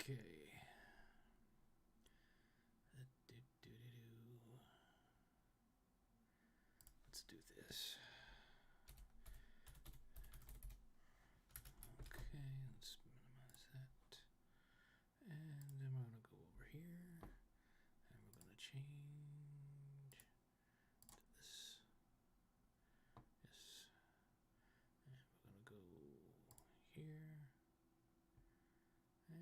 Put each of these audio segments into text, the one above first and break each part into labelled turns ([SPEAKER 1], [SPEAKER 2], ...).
[SPEAKER 1] Okay. Let's do this. Okay, let's minimize that. And then we're going to go over here. And we're going to change to this. Yes. And we're going to go here. And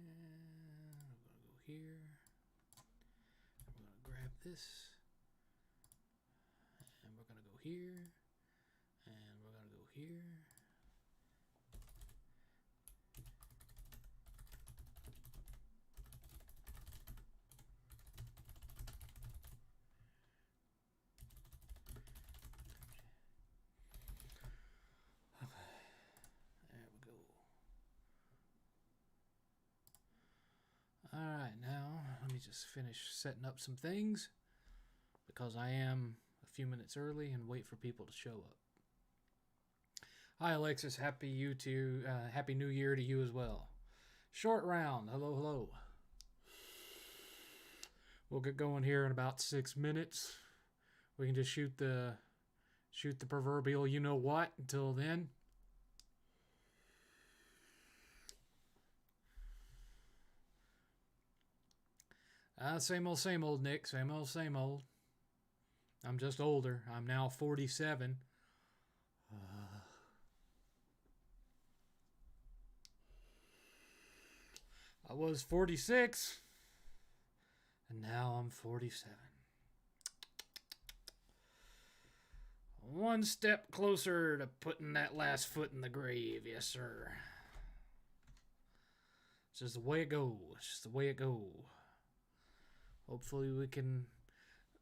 [SPEAKER 1] we're going to go here. And we're going to grab this. And we're going to go here. And we're going to go here. There we go. Alright, now let me just finish setting up some things because I am a few minutes early and wait for people to show up. Hi Alexis, happy New Year to you as well. Short round, hello, hello. We'll get going here in about 6 minutes. We can just shoot the proverbial you know what until then. Same old, Nick. Same old. I'm just older. I'm now 47. I was 46. And now I'm 47. One step closer to putting that last foot in the grave. Yes, sir. It's just the way it goes. Hopefully we can...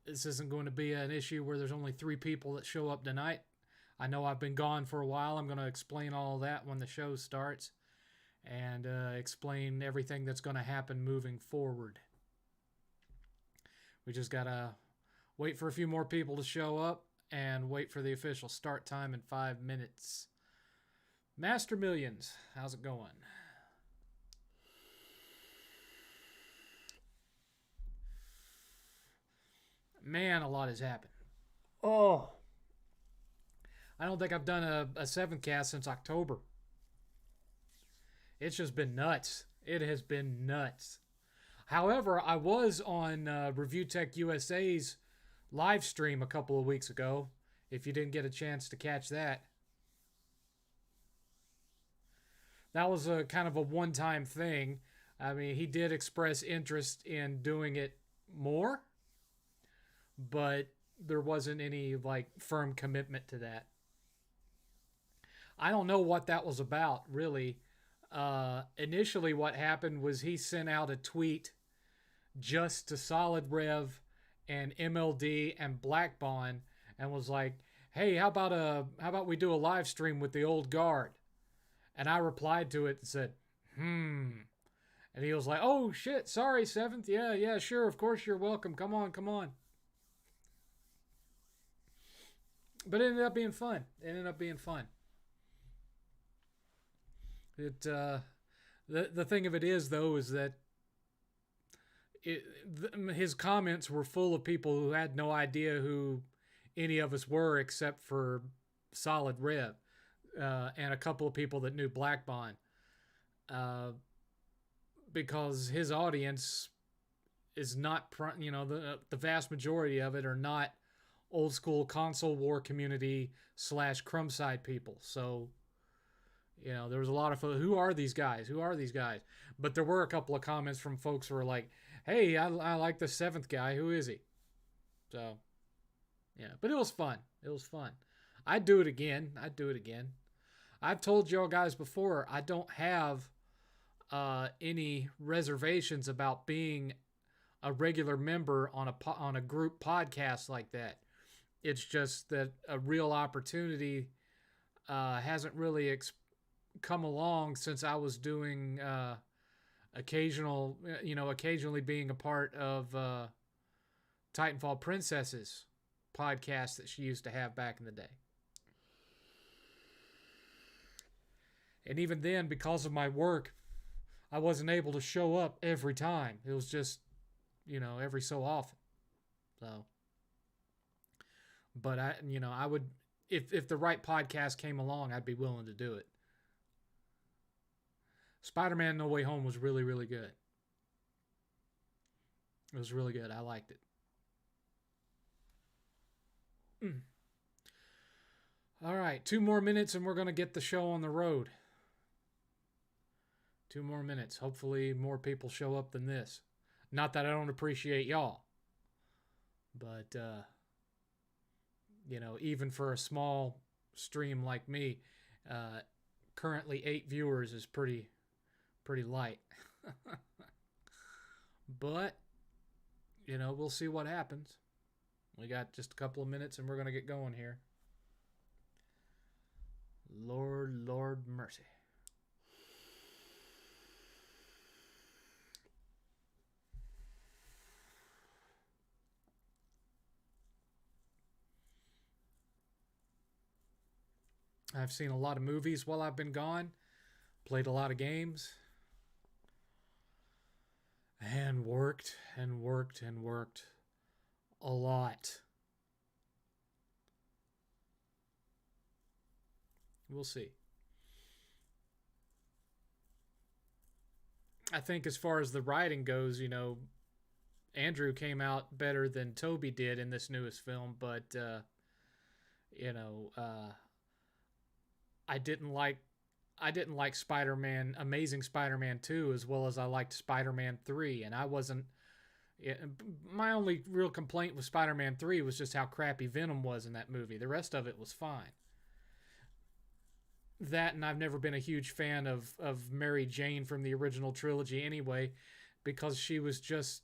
[SPEAKER 1] This isn't going to be an issue where there's only 3 people that show up tonight. I know I've been gone for a while. I'm going to explain all of that when the show starts. And explain everything that's going to happen moving forward. We just got to wait for a few more people to show up. And wait for the official start time in 5 minutes. Master Millions, how's it going? Man, a lot has happened. Oh. I don't think I've done a 7thCast since October. It's just been nuts. It has been nuts. However, I was on Review Tech USA's live stream a couple of weeks ago, if you didn't get a chance to catch that. That was a kind of a one-time thing. I mean, he did express interest in doing it more, but there wasn't any like firm commitment to that. I don't know what that was about, really. Initially what happened was he sent out a tweet just to Solid Rev and MLD and Black Bond and was like, hey, how about we do a live stream with the old guard? And I replied to it and said, And he was like, oh shit, sorry, 7th. Yeah, sure, of course you're welcome. Come on. But it ended up being fun. The thing of it is, though, is that his comments were full of people who had no idea who any of us were except for Solid Rev and a couple of people that knew Black Bond. Because his audience is not, the vast majority of it are not old school console war community / Crumbside people. So, there was a lot of folks, who are these guys? But there were a couple of comments from folks who were like, hey, I like the 7th guy. Who is he? So, yeah. But it was fun. I'd do it again. I've told y'all guys before, I don't have any reservations about being a regular member on a group podcast like that. It's just that a real opportunity hasn't really come along since I was doing occasionally being a part of Titanfall Princess's podcast that she used to have back in the day. And even then, because of my work, I wasn't able to show up every time. It was just, every so often. So, but I would, if the right podcast came along, I'd be willing to do it. Spider-Man No Way Home was really, really good. It was really good. I liked it. All right, 2 more minutes and we're going to get the show on the road. 2 more minutes. Hopefully more people show up than this. Not that I don't appreciate y'all. But, even for a small stream like me, currently 8 viewers is pretty light. But, we'll see what happens. We got just a couple of minutes and we're going to get going here. Lord mercy. I've seen a lot of movies while I've been gone, played a lot of games, and worked a lot. We'll see. I think as far as the writing goes, Andrew came out better than Toby did in this newest film, but I didn't like Spider-Man, Amazing Spider-Man 2 as well as I liked Spider-Man 3, and I wasn't. My only real complaint with Spider-Man 3 was just how crappy Venom was in that movie. The rest of it was fine. That, and I've never been a huge fan of Mary Jane from the original trilogy anyway, because she was just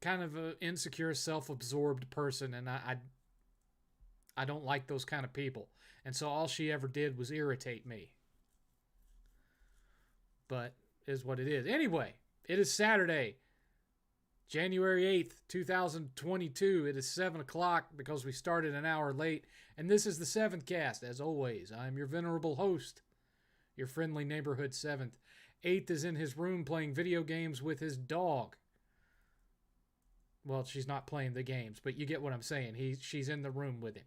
[SPEAKER 1] kind of an insecure, self-absorbed person, and I don't like those kind of people. And so all she ever did was irritate me. But is what it is. Anyway, it is Saturday, January 8th, 2022. It is 7 o'clock because we started an hour late. And this is the 7thCast. As always, I'm your venerable host, your friendly neighborhood 7th. 8th is in his room playing video games with his dog. Well, she's not playing the games, but you get what I'm saying. She's in the room with him.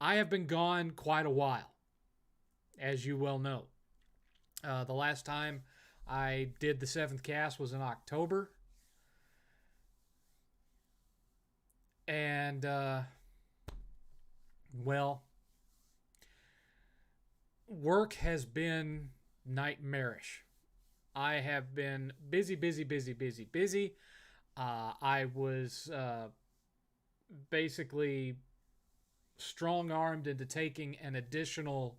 [SPEAKER 1] I have been gone quite a while, as you well know. The last time I did the 7thCast was in October. And, work has been nightmarish. I have been busy. I was basically strong-armed into taking an additional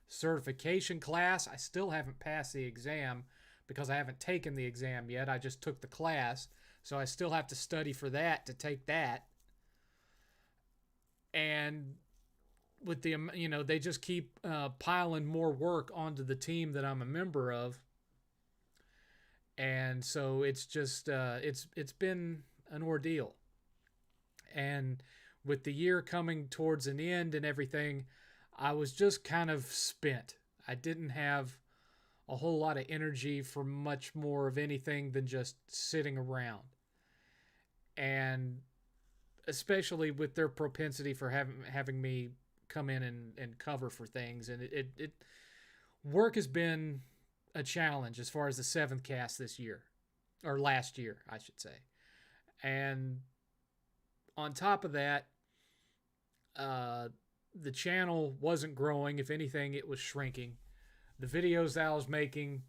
[SPEAKER 1] certification class. I still haven't passed the exam because I haven't taken the exam yet. I just took the class, so I still have to study for that to take that. And with the, they just keep piling more work onto the team that I'm a member of. And so it's just, it's been an ordeal. And with the year coming towards an end and everything, I was just kind of spent. I didn't have a whole lot of energy for much more of anything than just sitting around. And especially with their propensity for having me come in and cover for things. And it work has been a challenge as far as the 7thCast this year, or last year, I should say. And on top of that, the channel wasn't growing. If anything, it was shrinking. The videos that I was making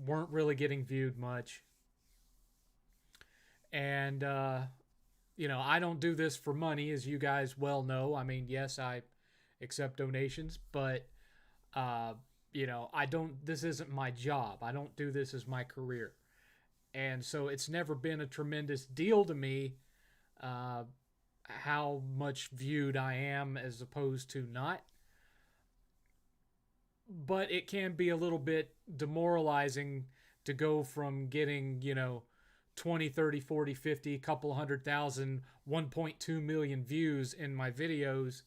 [SPEAKER 1] weren't really getting viewed much. And, I don't do this for money, as you guys well know. I mean, yes, I accept donations, but, this isn't my job. I don't do this as my career. And so it's never been a tremendous deal to me, how much viewed I am as opposed to not. But it can be a little bit demoralizing to go from getting, 20, 30, 40, 50, couple 100,000, 1.2 million views in my videos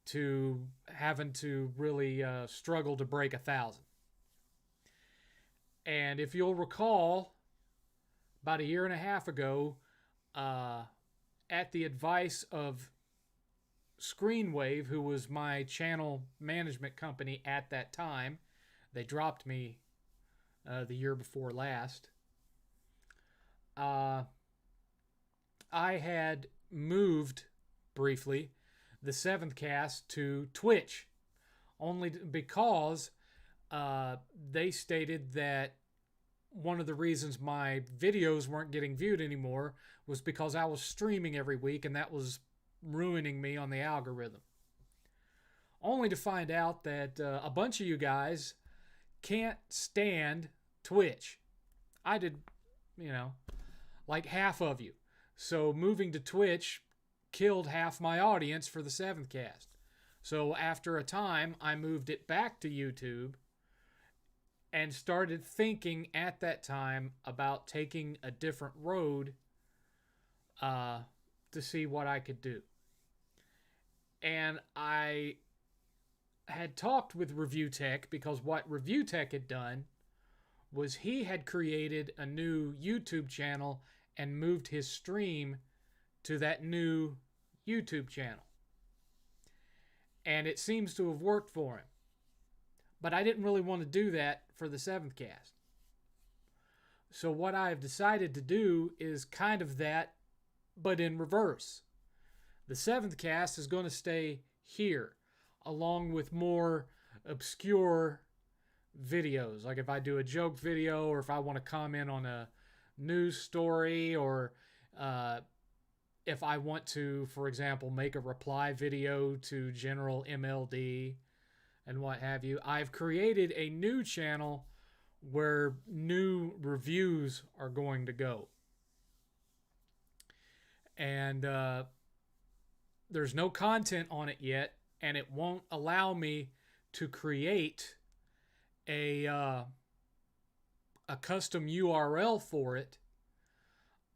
[SPEAKER 1] to having to really struggle to break 1,000. And if you'll recall, about a year and a half ago, at the advice of Screenwave, who was my channel management company at that time, they dropped me the year before last. I had moved briefly the 7thCast to Twitch, only because they stated that one of the reasons my videos weren't getting viewed anymore was because I was streaming every week, and that was ruining me on the algorithm. Only to find out that a bunch of you guys can't stand Twitch. I did, like half of you. So moving to Twitch killed half my audience for the 7thCast. So after a time, I moved it back to YouTube and started thinking at that time about taking a different road to see what I could do. And I had talked with Review Tech, because what Review Tech had done was he had created a new YouTube channel and moved his stream to that new YouTube channel. And it seems to have worked for him. But I didn't really want to do that for the 7thCast. So what I've decided to do is kind of that, but in reverse. The 7thCast is going to stay here, along with more obscure videos. Like if I do a joke video, or if I want to comment on a news story, or if I want to, for example, make a reply video to General MLD and what have you. I've created a new channel where new reviews are going to go. And there's no content on it yet, and it won't allow me to create a custom URL for it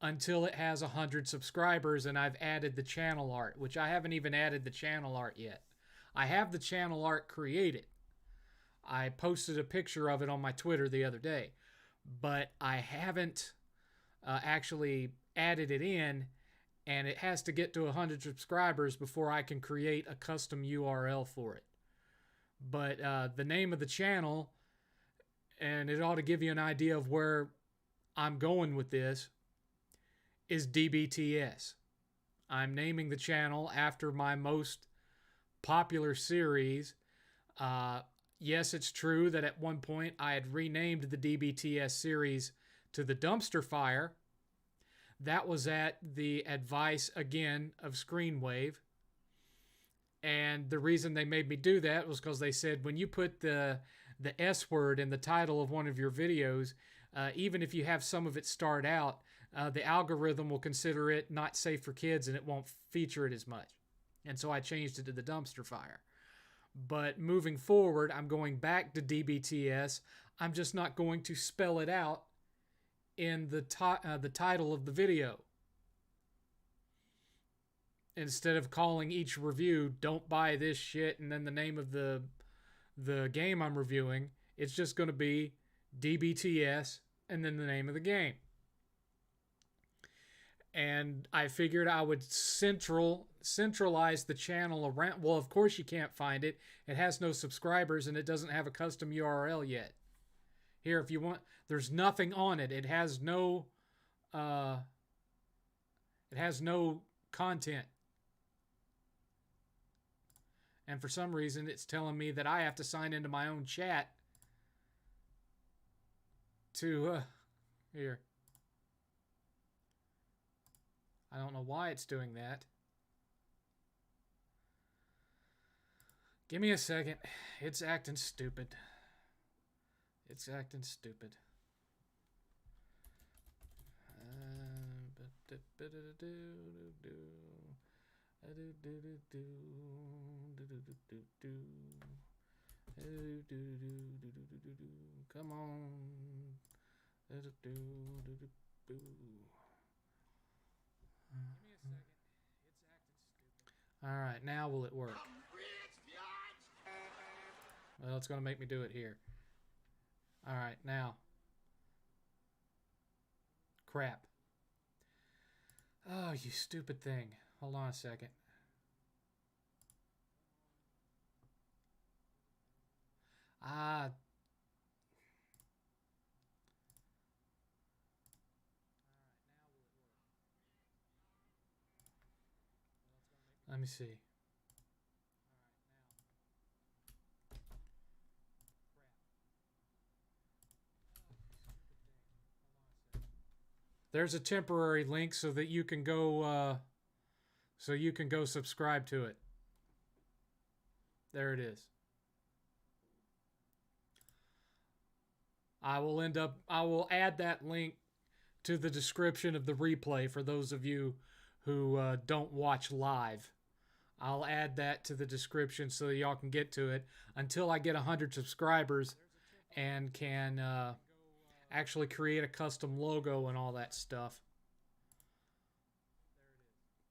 [SPEAKER 1] until it has 100 subscribers, and I've added the channel art, which I haven't even added the channel art yet. I have the channel art created. I posted a picture of it on my Twitter the other day, but I haven't actually added it in, and it has to get to 100 subscribers before I can create a custom URL for it. But the name of the channel, and it ought to give you an idea of where I'm going with this, is DBTS. I'm naming the channel after my most popular series. Yes, it's true that at one point I had renamed the DBTS series to The Dumpster Fire. That was at the advice, again, of Screenwave. And the reason they made me do that was because they said, when you put the S word in the title of one of your videos, even if you have some of it start out, the algorithm will consider it not safe for kids, and it won't feature it as much. And so I changed it to The Dumpster Fire. But moving forward, I'm going back to DBTS. I'm just not going to spell it out in the title of the video. Instead of calling each review, "Don't buy this shit," and then the name of the game I'm reviewing, it's just going to be DBTS and then the name of the game. And I figured I would centralize the channel around. Well, of course you can't find it. It has no subscribers, and it doesn't have a custom URL yet. Here, if you want, there's nothing on it. It has no content. And for some reason, it's telling me that I have to sign into my own chat to here. I don't know why it's doing that. Give me a second. It's acting stupid. It's acting stupid. Come on. All right, now will it work? Well, it's going to make me do it here. All right, now. Crap. Oh, you stupid thing. Hold on a second. Ah. Let me see. There's a temporary link so that you can go subscribe to it. There it is. I will add that link to the description of the replay for those of you who don't watch live. I'll add that to the description so that y'all can get to it until I get 100 subscribers and can actually create a custom logo and all that stuff.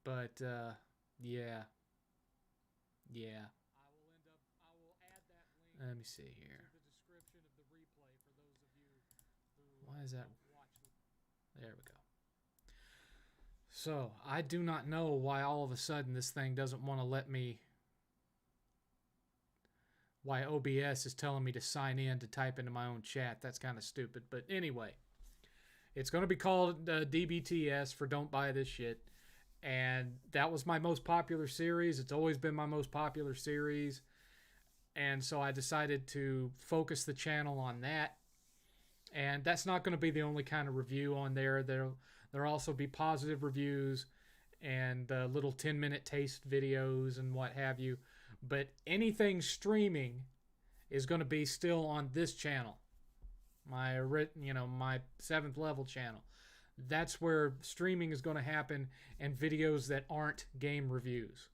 [SPEAKER 1] But yeah. Let me see here. Why is that? There we go. So, I do not know why all of a sudden this thing doesn't want to let me... Why OBS is telling me to sign in to type into my own chat. That's kind of stupid. But anyway, it's going to be called DBTS for Don't Buy This Shit. And that was my most popular series. It's always been my most popular series. And so I decided to focus the channel on that. And that's not going to be the only kind of review on there. There'll also be positive reviews and little 10-minute taste videos and what have you. But anything streaming is going to be still on this channel, my 7th level channel. That's where streaming is going to happen, and videos that aren't game reviews.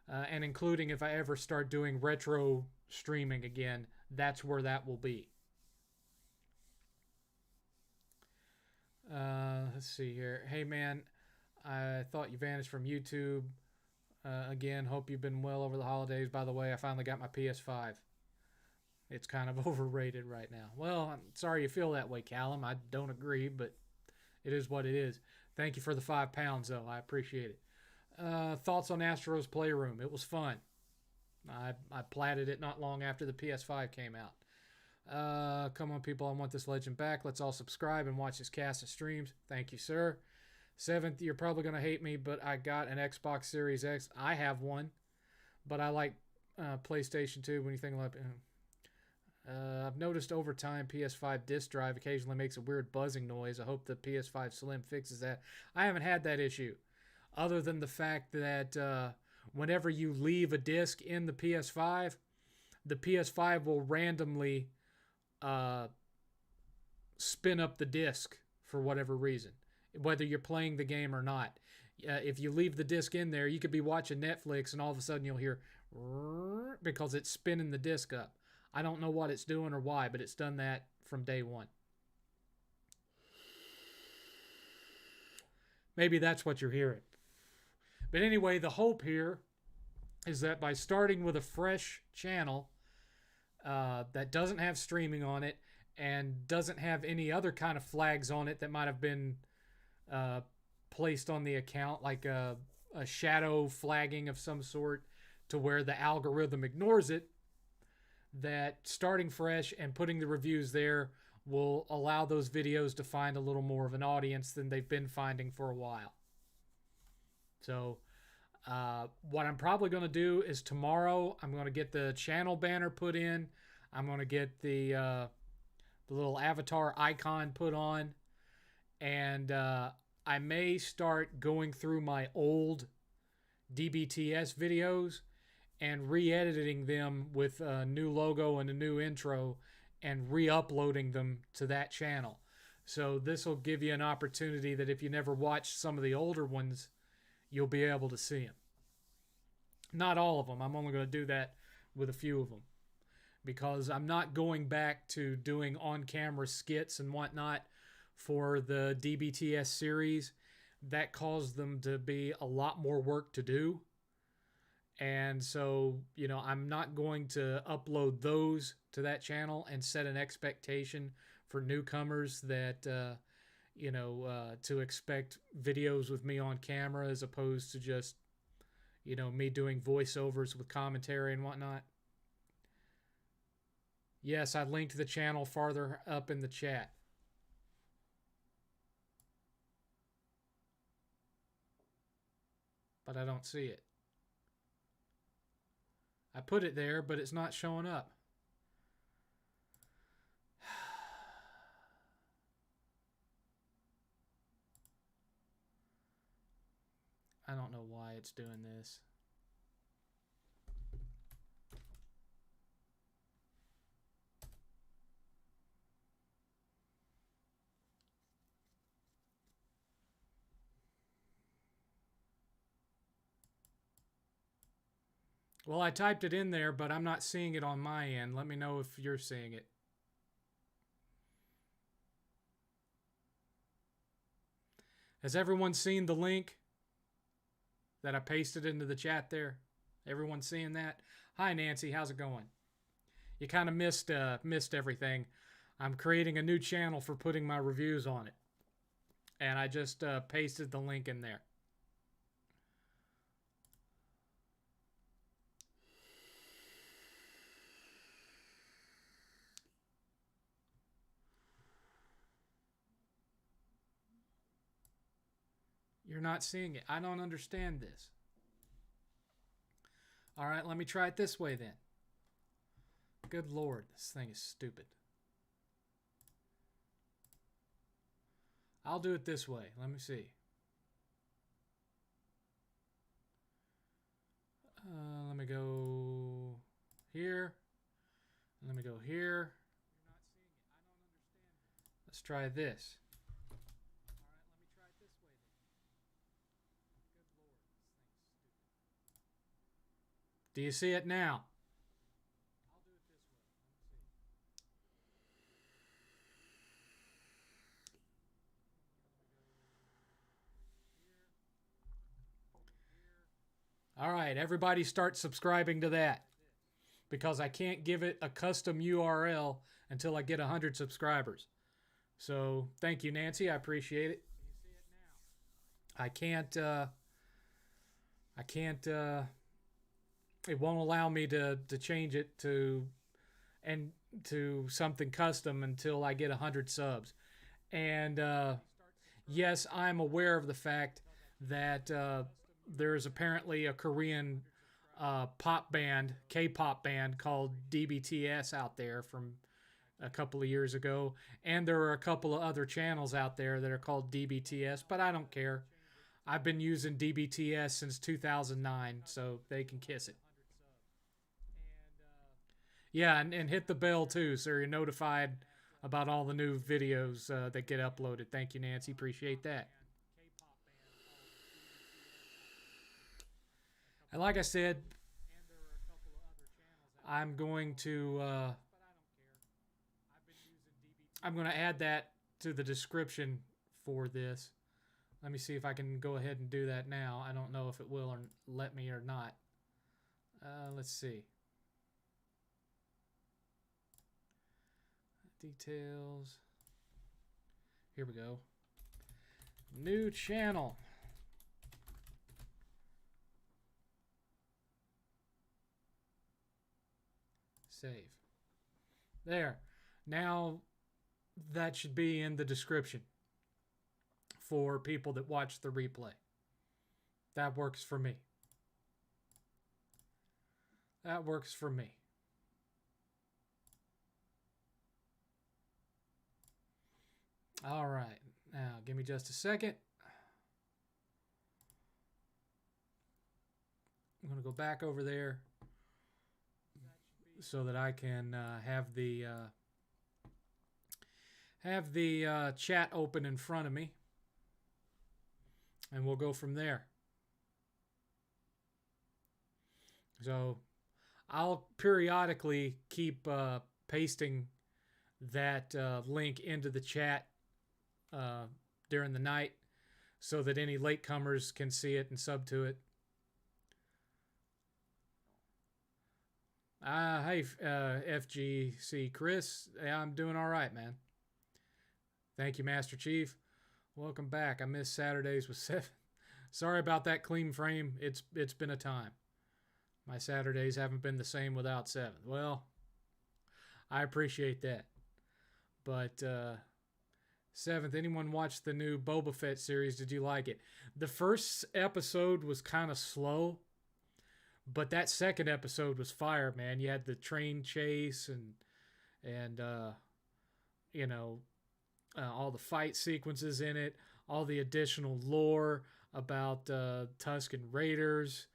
[SPEAKER 1] And including if I ever start doing retro streaming again, that's where that will be. Let's see here. Hey man, I thought you vanished from YouTube. Again, hope you've been well over the holidays. By the way, I finally got my PS5. It's kind of overrated right now. Well, I'm sorry you feel that way, Callum. I don't agree, but it is what it is. Thank you for the £5, though. I appreciate it. Thoughts on Astro's Playroom? It was fun. I platted it not long after the PS5 came out. Come on, people. I want this legend back. Let's all subscribe and watch this cast of streams. Thank you, sir. 7th, you're probably going to hate me, but I got an Xbox Series X. I have one, but I like PlayStation 2 when you think about it. I've noticed over time PS5 disk drive occasionally makes a weird buzzing noise. I hope the PS5 Slim fixes that. I haven't had that issue, other than the fact that whenever you leave a disc in the PS5 will randomly spin up the disc for whatever reason, whether you're playing the game or not. If you leave the disc in there, you could be watching Netflix and all of a sudden you'll hear because it's spinning the disc up. I don't know what it's doing or why, but it's done that from day one. Maybe that's what you're hearing. But anyway, the hope here is that by starting with a fresh channel that doesn't have streaming on it and doesn't have any other kind of flags on it that might have been placed on the account, like a shadow flagging of some sort to where the algorithm ignores it, that starting fresh and putting the reviews there will allow those videos to find a little more of an audience than they've been finding for a while. So what I'm probably going to do is tomorrow I'm going to get the channel banner put in. I'm going to get the little avatar icon put on. And I may start going through my old DBTS videos and re-editing them with a new logo and a new intro and re-uploading them to that channel. So this will give you an opportunity that if you never watched some of the older ones, you'll be able to see them. Not all of them. I'm only going to do that with a few of them, because I'm not going back to doing on-camera skits and whatnot for the DBTS series. That caused them to be a lot more work to do. And so, you know, I'm not going to upload those to that channel and set an expectation for newcomers that, to expect videos with me on camera as opposed to just, you know, me doing voiceovers with commentary and whatnot. Yes, I linked the channel farther up in the chat. But I don't see it. I put it there, but it's not showing up. I don't know why it's doing this. Well, I typed it in there, but I'm not seeing it on my end. Let me know if you're seeing it. Has everyone seen the link that I pasted into the chat there? Everyone seeing that? Hi, Nancy. How's it going? You kind of missed everything. I'm creating a new channel for putting my reviews on it. And I just pasted the link in there. You're not seeing it. I don't understand this. All right, let me try it this way then. Good Lord, this thing is stupid. I'll do it this way. Let me see. Let me go here. Let me go here. Let's try this. Do you see it now? All right, everybody start subscribing to that because I can't give it a custom URL until I get 100 subscribers. So thank you, Nancy. I appreciate it. I can't, it won't allow me to change it to something custom until I get 100 subs. And yes, I'm aware of the fact that there's apparently a Korean pop band, K-pop band called DBTS out there from a couple of years ago. And there are a couple of other channels out there that are called DBTS, but I don't care. I've been using DBTS since 2009, so they can kiss it. Yeah, and hit the bell too, so you're notified about all the new videos that get uploaded. Thank you, Nancy. Appreciate that. And like I said, I'm going to add that to the description for this. Let me see if I can go ahead and do that now. I don't know if it will or let me or not. Let's see. Details. Here we go. New channel. Save. There. Now that should be in the description for people that watch the replay. That works for me. That works for me. All right. Now, give me just a second. I'm going to go back over there so that I can have the chat open in front of me. And we'll go from there. So I'll periodically keep pasting that link into the chat during the night so that any latecomers can see it and sub to it. Hey, FGC Chris. Yeah, I'm doing all right, man. Thank you, Master Chief. Welcome back. I missed Saturdays with Seven. Sorry about that clean frame. It's been a time. My Saturdays haven't been the same without Seven. Well, I appreciate that. But Seventh, anyone watched the new Boba Fett series? Did you like it? The first episode was kind of slow, but that second episode was fire, man. You had the train chase and you know, all the fight sequences in it, all the additional lore about Tusken Raiders,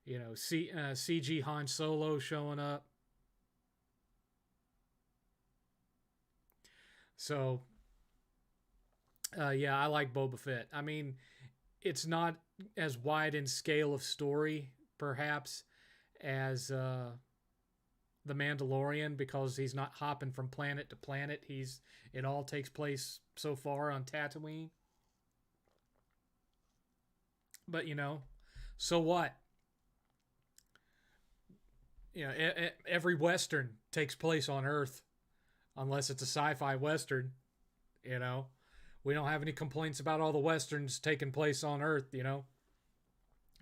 [SPEAKER 1] you know, CG Han Solo showing up. So, yeah, I like Boba Fett. I mean, it's not as wide in scale of story, perhaps, as the Mandalorian because he's not hopping from planet to planet. It all takes place so far on Tatooine. But you know, so what? You know, every western takes place on Earth unless it's a sci-fi western. You know, we don't have any complaints about all the westerns taking place on Earth. You know,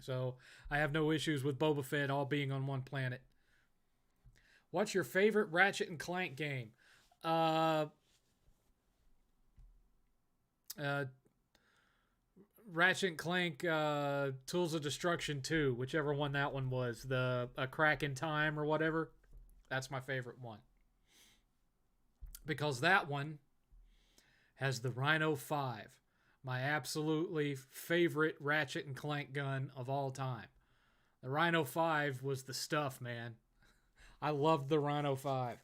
[SPEAKER 1] so I have no issues with Boba Fett all being on one planet. What's your favorite Ratchet and Clank game? Uh, uh, Ratchet and Clank Tools of Destruction 2, whichever one that one was. The A Crack in Time or whatever. That's my favorite one. Because that one has the Rhino 5. My absolutely favorite Ratchet and Clank gun of all time. The Rhino 5 was the stuff, man. I loved the Rhino 5.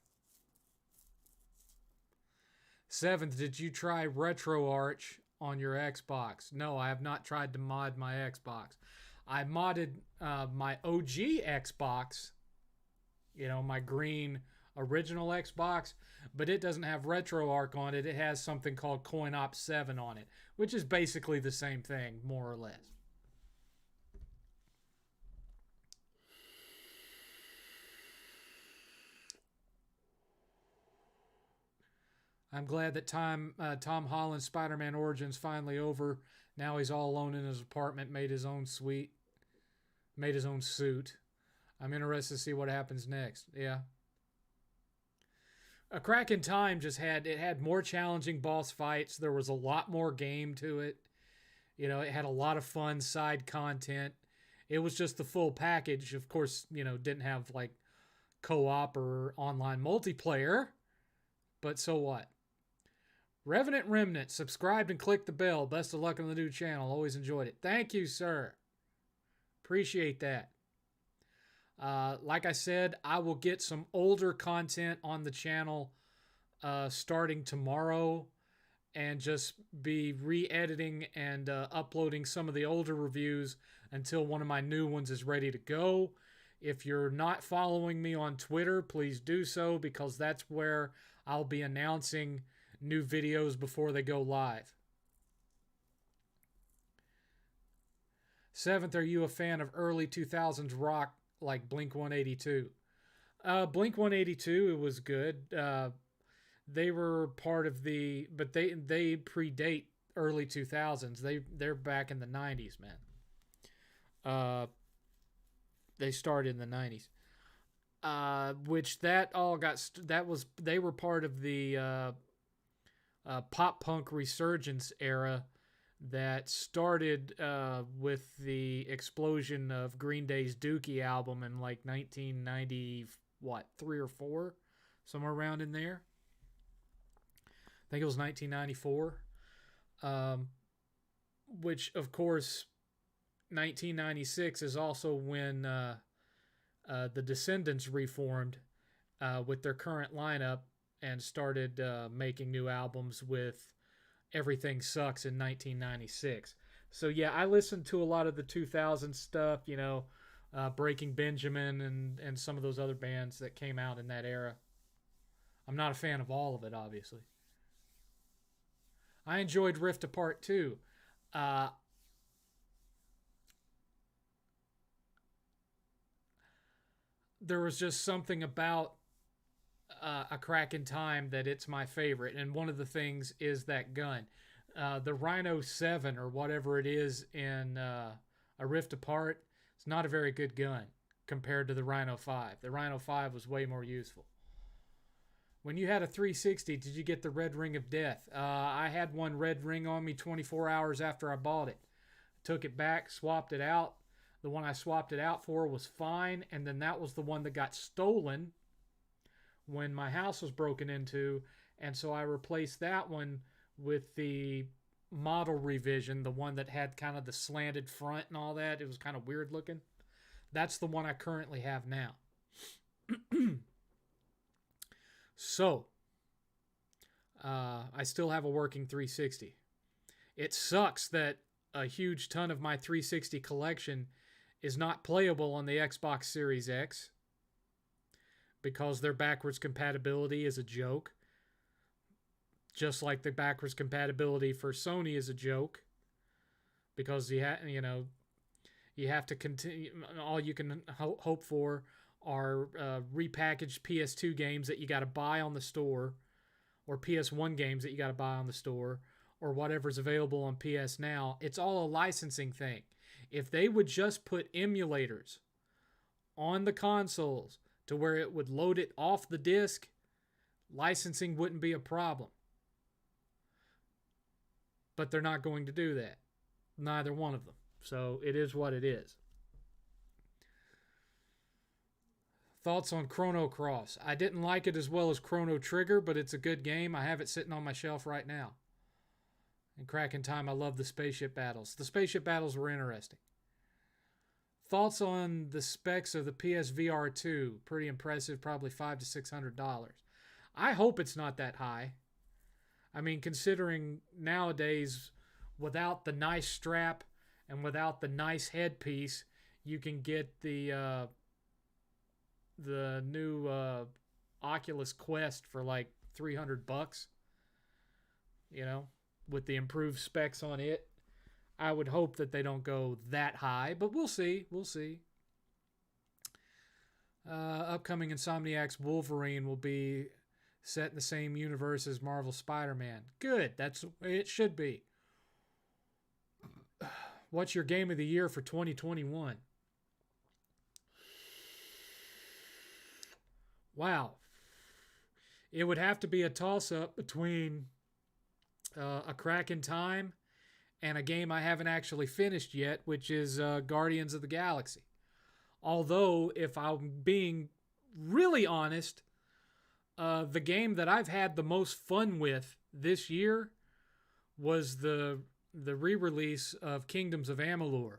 [SPEAKER 1] Seventh, did you try RetroArch on your Xbox? No, I have not tried to mod my Xbox. I modded my OG Xbox, you know, my green original Xbox, but it doesn't have RetroArch on it. It has something called CoinOps 7 on it, which is basically the same thing, more or less. I'm glad that Tom Holland's Spider-Man Origins finally over. Now he's all alone in his apartment, made his own suite, made his own suit. I'm interested to see what happens next. Yeah. A Crack in Time had more challenging boss fights. There was a lot more game to it. You know, it had a lot of fun side content. It was just the full package. Of course, you know, didn't have like co-op or online multiplayer, but so what? Revenant Remnant, subscribed and click the bell. Best of luck on the new channel. Always enjoyed it. Thank you, sir. Appreciate that. Like I said, I will get some older content on the channel starting tomorrow and just be re-editing and uploading some of the older reviews until one of my new ones is ready to go. If you're not following me on Twitter, please do so because that's where I'll be announcing new videos before they go live. Seventh, are you a fan of early 2000s rock like Blink-182? Blink-182, it was good. They were part of but they predate early 2000s. They're back in the 90s, man. They started in the 90s. Which that all got they were part of the pop punk resurgence era that started with the explosion of Green Day's Dookie album in like 1990, what, 3 or 4, somewhere around in there. I think it was 1994. Which of course 1996 is also when the Descendants reformed with their current lineup and started making new albums with Everything Sucks in 1996. So yeah, I listened to a lot of the 2000 stuff, you know, Breaking Benjamin and some of those other bands that came out in that era. I'm not a fan of all of it, obviously. I enjoyed Rift Apart too. Uh, there was just something about A Crack in Time that it's my favorite. And one of the things is that gun. The Rhino 7 or whatever it is in A Rift Apart, it's not a very good gun compared to the Rhino 5. The Rhino 5 was way more useful. When you had a 360, did you get the Red Ring of Death? I had one red ring on me 24 hours after I bought it. Took it back, swapped it out. The one I swapped it out for was fine, and then that was the one that got stolen when my house was broken into, and so I replaced that one with the model revision, the one that had kind of the slanted front and all that. It was kind of weird looking. That's the one I currently have now. So, I still have a working 360. It sucks that a huge ton of my 360 collection is not playable on the Xbox Series X because their backwards compatibility is a joke. Just like the backwards compatibility for Sony is a joke, because you have to continue. All you can hope for are repackaged PS2 games that you got to buy on the store, or PS1 games that you got to buy on the store, or whatever's available on PS Now. It's all a licensing thing. If they would just put emulators on the consoles to where it would load it off the disc, licensing wouldn't be a problem. But they're not going to do that. Neither one of them. So it is what it is. Thoughts on Chrono Cross? I didn't like it as well as Chrono Trigger, but it's a good game. I have it sitting on my shelf right now. In Crack in Time, I love the spaceship battles. The spaceship battles were interesting. Thoughts on the specs of the PSVR 2? Pretty impressive, probably $500 to $600. I hope it's not that high. I mean, considering nowadays, without the nice strap and without the nice headpiece, you can get the new Oculus Quest for like $300. You know, with the improved specs on it. I would hope that they don't go that high, but we'll see. We'll see. Upcoming Insomniac's Wolverine will be set in the same universe as Marvel Spider-Man. Good. That's the way it should be. What's your game of the year for 2021? Wow. It would have to be a toss-up between A Crack in Time and a game I haven't actually finished yet, which is Guardians of the Galaxy. Although, if I'm being really honest, the game that I've had the most fun with this year was the re-release of Kingdoms of Amalur.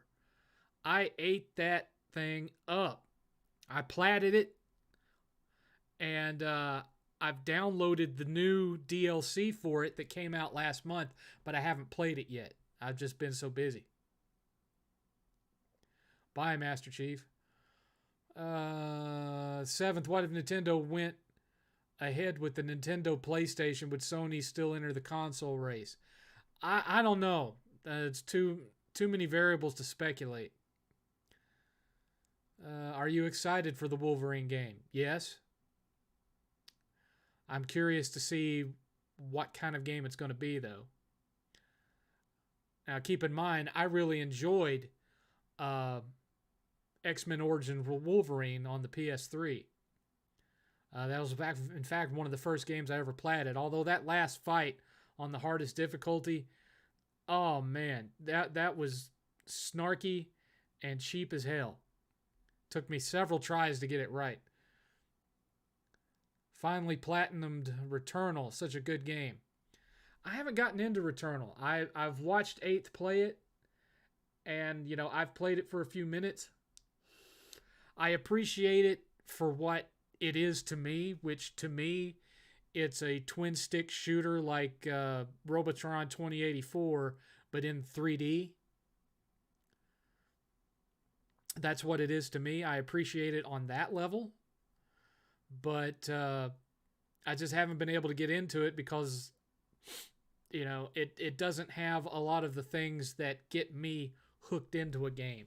[SPEAKER 1] I ate that thing up. I platted it, and I've downloaded the new DLC for it that came out last month, but I haven't played it yet. I've just been so busy. Bye, Master Chief. 7th, what if Nintendo went ahead with the Nintendo PlayStation? Would Sony still enter the console race? I don't know. It's too many variables to speculate. Are you excited for the Wolverine game? Yes. I'm curious to see what kind of game it's going to be, though. Now, keep in mind, I really enjoyed X-Men Origins Wolverine on the PS3. That was, in fact, one of the first games I ever platted. Although that last fight on the hardest difficulty, oh man, that was snarky and cheap as hell. Took me several tries to get it right. Finally platinumed Returnal, such a good game. I haven't gotten into Returnal. I've watched 8th play it, and I've played it for a few minutes. I appreciate it for what it is to me, which to me, it's a twin stick shooter like Robotron 2084, but in 3D. That's what it is to me. I appreciate it on that level, but I just haven't been able to get into it because it doesn't have a lot of the things that get me hooked into a game.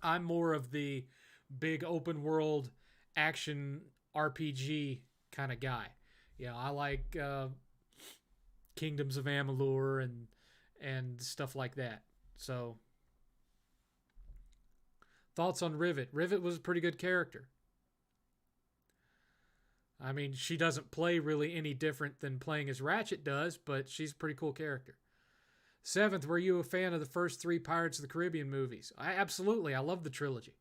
[SPEAKER 1] I'm more of the big open world action RPG kind of guy. I like Kingdoms of Amalur and stuff like that. So, thoughts on Rivet? Rivet was a pretty good character. I mean, she doesn't play really any different than playing as Ratchet does, but she's a pretty cool character. 7th, were you a fan of the first 3 Pirates of the Caribbean movies? Absolutely. I love the trilogy.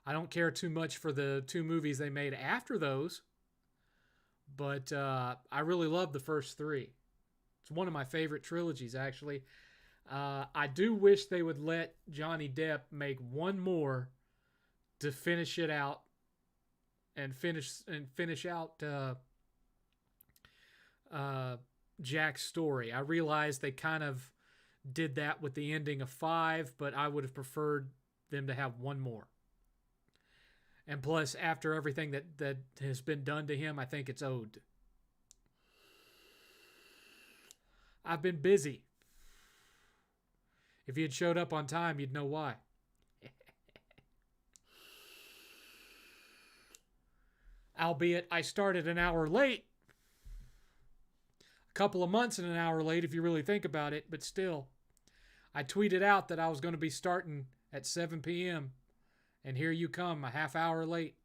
[SPEAKER 1] I don't care too much for the 2 movies they made after those, but I really love the first 3. It's one of my favorite trilogies, actually. I do wish they would let Johnny Depp make one more to finish it out and finish out Jack's story. I realized they kind of did that with the ending of 5, but I would have preferred them to have one more. And plus, after everything that has been done to him, I think it's owed. I've been busy. If you had showed up on time, you'd know why. Albeit, I started an hour late. A couple of months and an hour late, if you really think about it, but still. I tweeted out that I was going to be starting at 7 p.m., and here you come, a half hour late.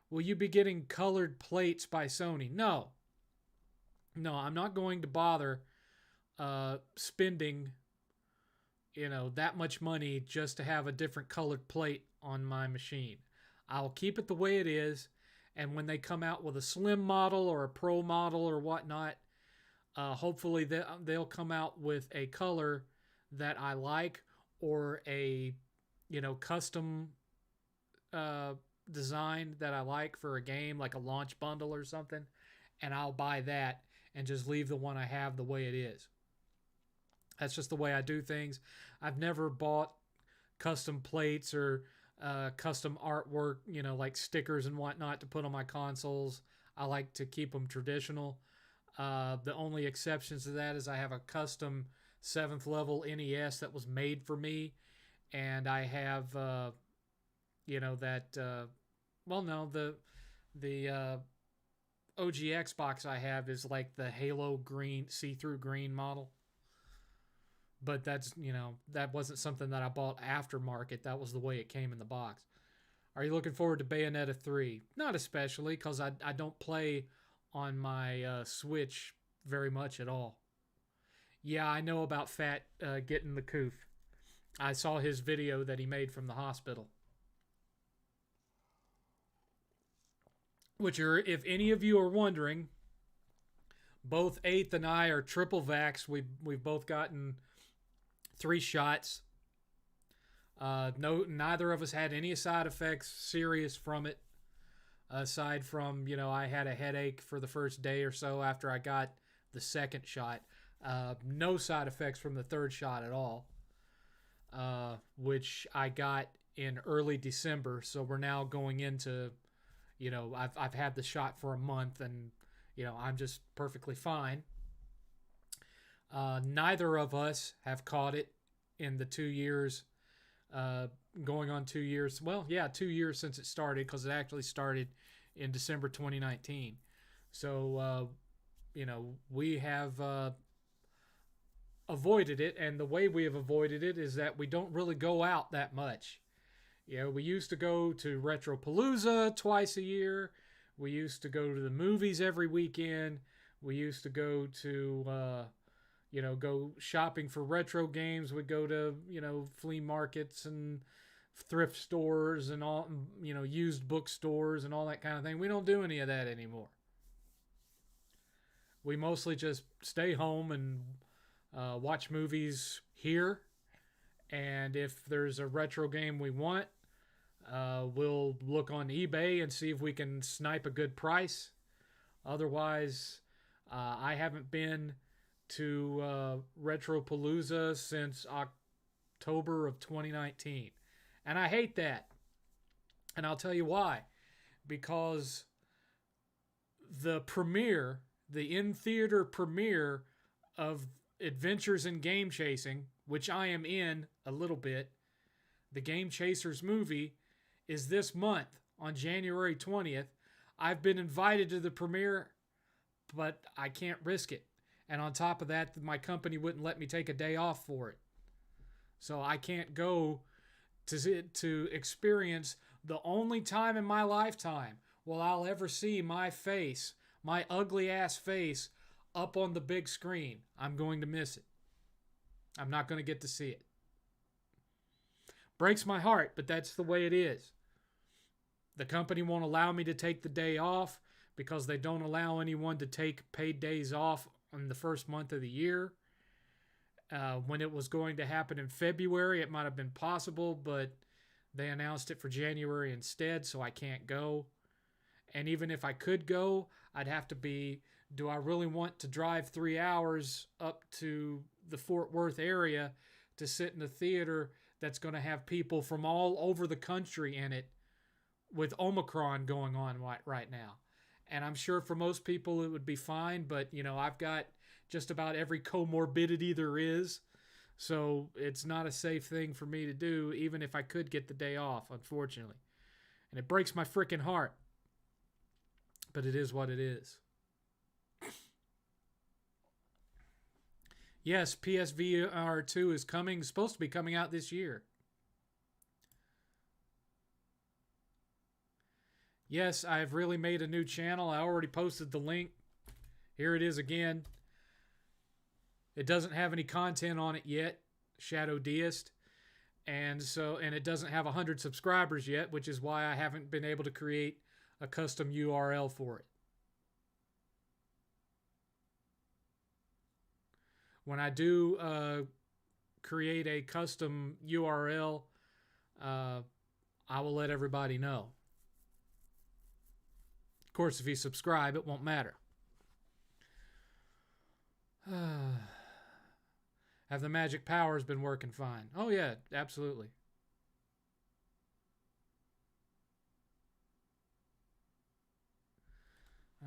[SPEAKER 1] Will you be getting colored plates by Sony? No. No, I'm not going to bother spending, that much money just to have a different colored plate on my machine. I'll keep it the way it is, and when they come out with a slim model or a pro model or whatnot, hopefully they'll come out with a color that I like, or a custom design that I like for a game, like a launch bundle or something, and I'll buy that and just leave the one I have the way it is. That's just the way I do things. I've never bought custom plates or custom artwork, like stickers and whatnot to put on my consoles. I like to keep them traditional. The only exceptions to that is I have a custom 7th level NES that was made for me, and I have, the OG Xbox I have is like the Halo green, see-through green model. But that's, that wasn't something that I bought aftermarket. That was the way it came in the box. Are you looking forward to Bayonetta 3? Not especially, because I don't play on my Switch very much at all. Yeah, I know about Fat getting the coof. I saw his video that he made from the hospital. Which are, if any of you are wondering, both 8th and I are triple vax. We've both gotten 3 shots. Neither of us had any side effects serious from it, aside from I had a headache for the first day or so after I got the 2nd shot. No side effects from the 3rd shot at all, which I got in early December. So we're now going into, I've had the shot for a month, and I'm just perfectly fine. Neither of us have caught it in the 2 years, going on 2 years. Well, yeah, 2 years since it started, because it actually started in December 2019. So, we have avoided it, and the way we have avoided it is that we don't really go out that much. We used to go to Retropalooza twice a year. We used to go to the movies every weekend. We used to go to, go shopping for retro games. We'd go to, flea markets and thrift stores and all, used bookstores and all that kind of thing. We don't do any of that anymore. We mostly just stay home and watch movies here. And if there's a retro game we want, we'll look on eBay and see if we can snipe a good price. Otherwise, I haven't been to Retropalooza since October of 2019. And I hate that. And I'll tell you why. Because the premiere, the in-theater premiere of Adventures in Game Chasing, which I am in a little bit, The Game Chasers movie is this month on January 20th. I've been invited to the premiere, but I can't risk it. And on top of that, my company wouldn't let me take a day off for it. So I can't go to experience the only time in my lifetime will I'll ever see my face, my ugly ass face, up on the big screen. I'm going to miss it. I'm not going to get to see it. Breaks my heart, but that's the way it is. The company won't allow me to take the day off because they don't allow anyone to take paid days off in the first month of the year. When it was going to happen in February, it might have been possible, but they announced it for January instead, so I can't go. And even if I could go, I'd have to be, do I really want to drive 3 hours up to the Fort Worth area to sit in a theater that's going to have people from all over the country in it with Omicron going on right now? And I'm sure for most people it would be fine, but, you know, I've got just about every comorbidity there is. So it's not a safe thing for me to do, even if I could get the day off, unfortunately. And it breaks my freaking heart. But it is what it is. Yes, PSVR 2 is coming. It's supposed to be coming out this year. Yes, I've really made a new channel. I already posted the link. Here it is again. It doesn't have any content on it yet, Shadow Deist. And it doesn't have 100 subscribers yet, which is why I haven't been able to create a custom URL for it. When I do create a custom URL, I will let everybody know. Of course, if you subscribe, it won't matter. Have the magic powers been working fine? Oh, yeah, absolutely.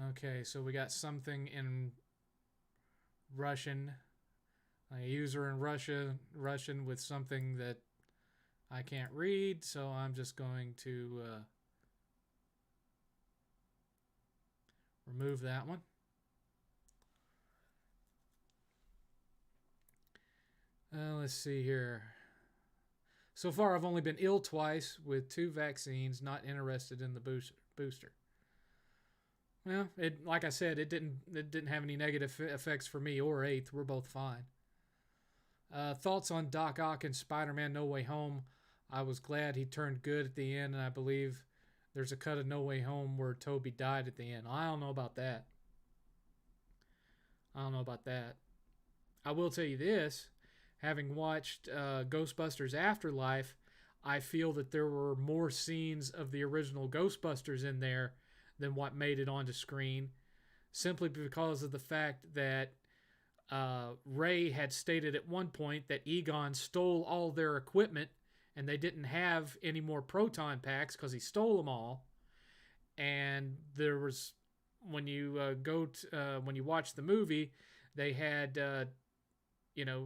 [SPEAKER 1] Okay, so we got something in Russian. A user in Russian with something that I can't read, so I'm just going to remove that one. Let's see here. So far, I've only been ill twice with 2 vaccines. Not interested in the booster. Well, like I said, it didn't have any negative effects for me or 8th. We're both fine. Thoughts on Doc Ock and Spider-Man No Way Home? I was glad he turned good at the end, and I believe there's a cut of No Way Home where Toby died at the end. I don't know about that. I will tell you this. Having watched Ghostbusters Afterlife, I feel that there were more scenes of the original Ghostbusters in there than what made it onto screen, simply because of the fact that Ray had stated at one point that Egon stole all their equipment and they didn't have any more proton packs because he stole them all. And there was, when you when you watch the movie, they had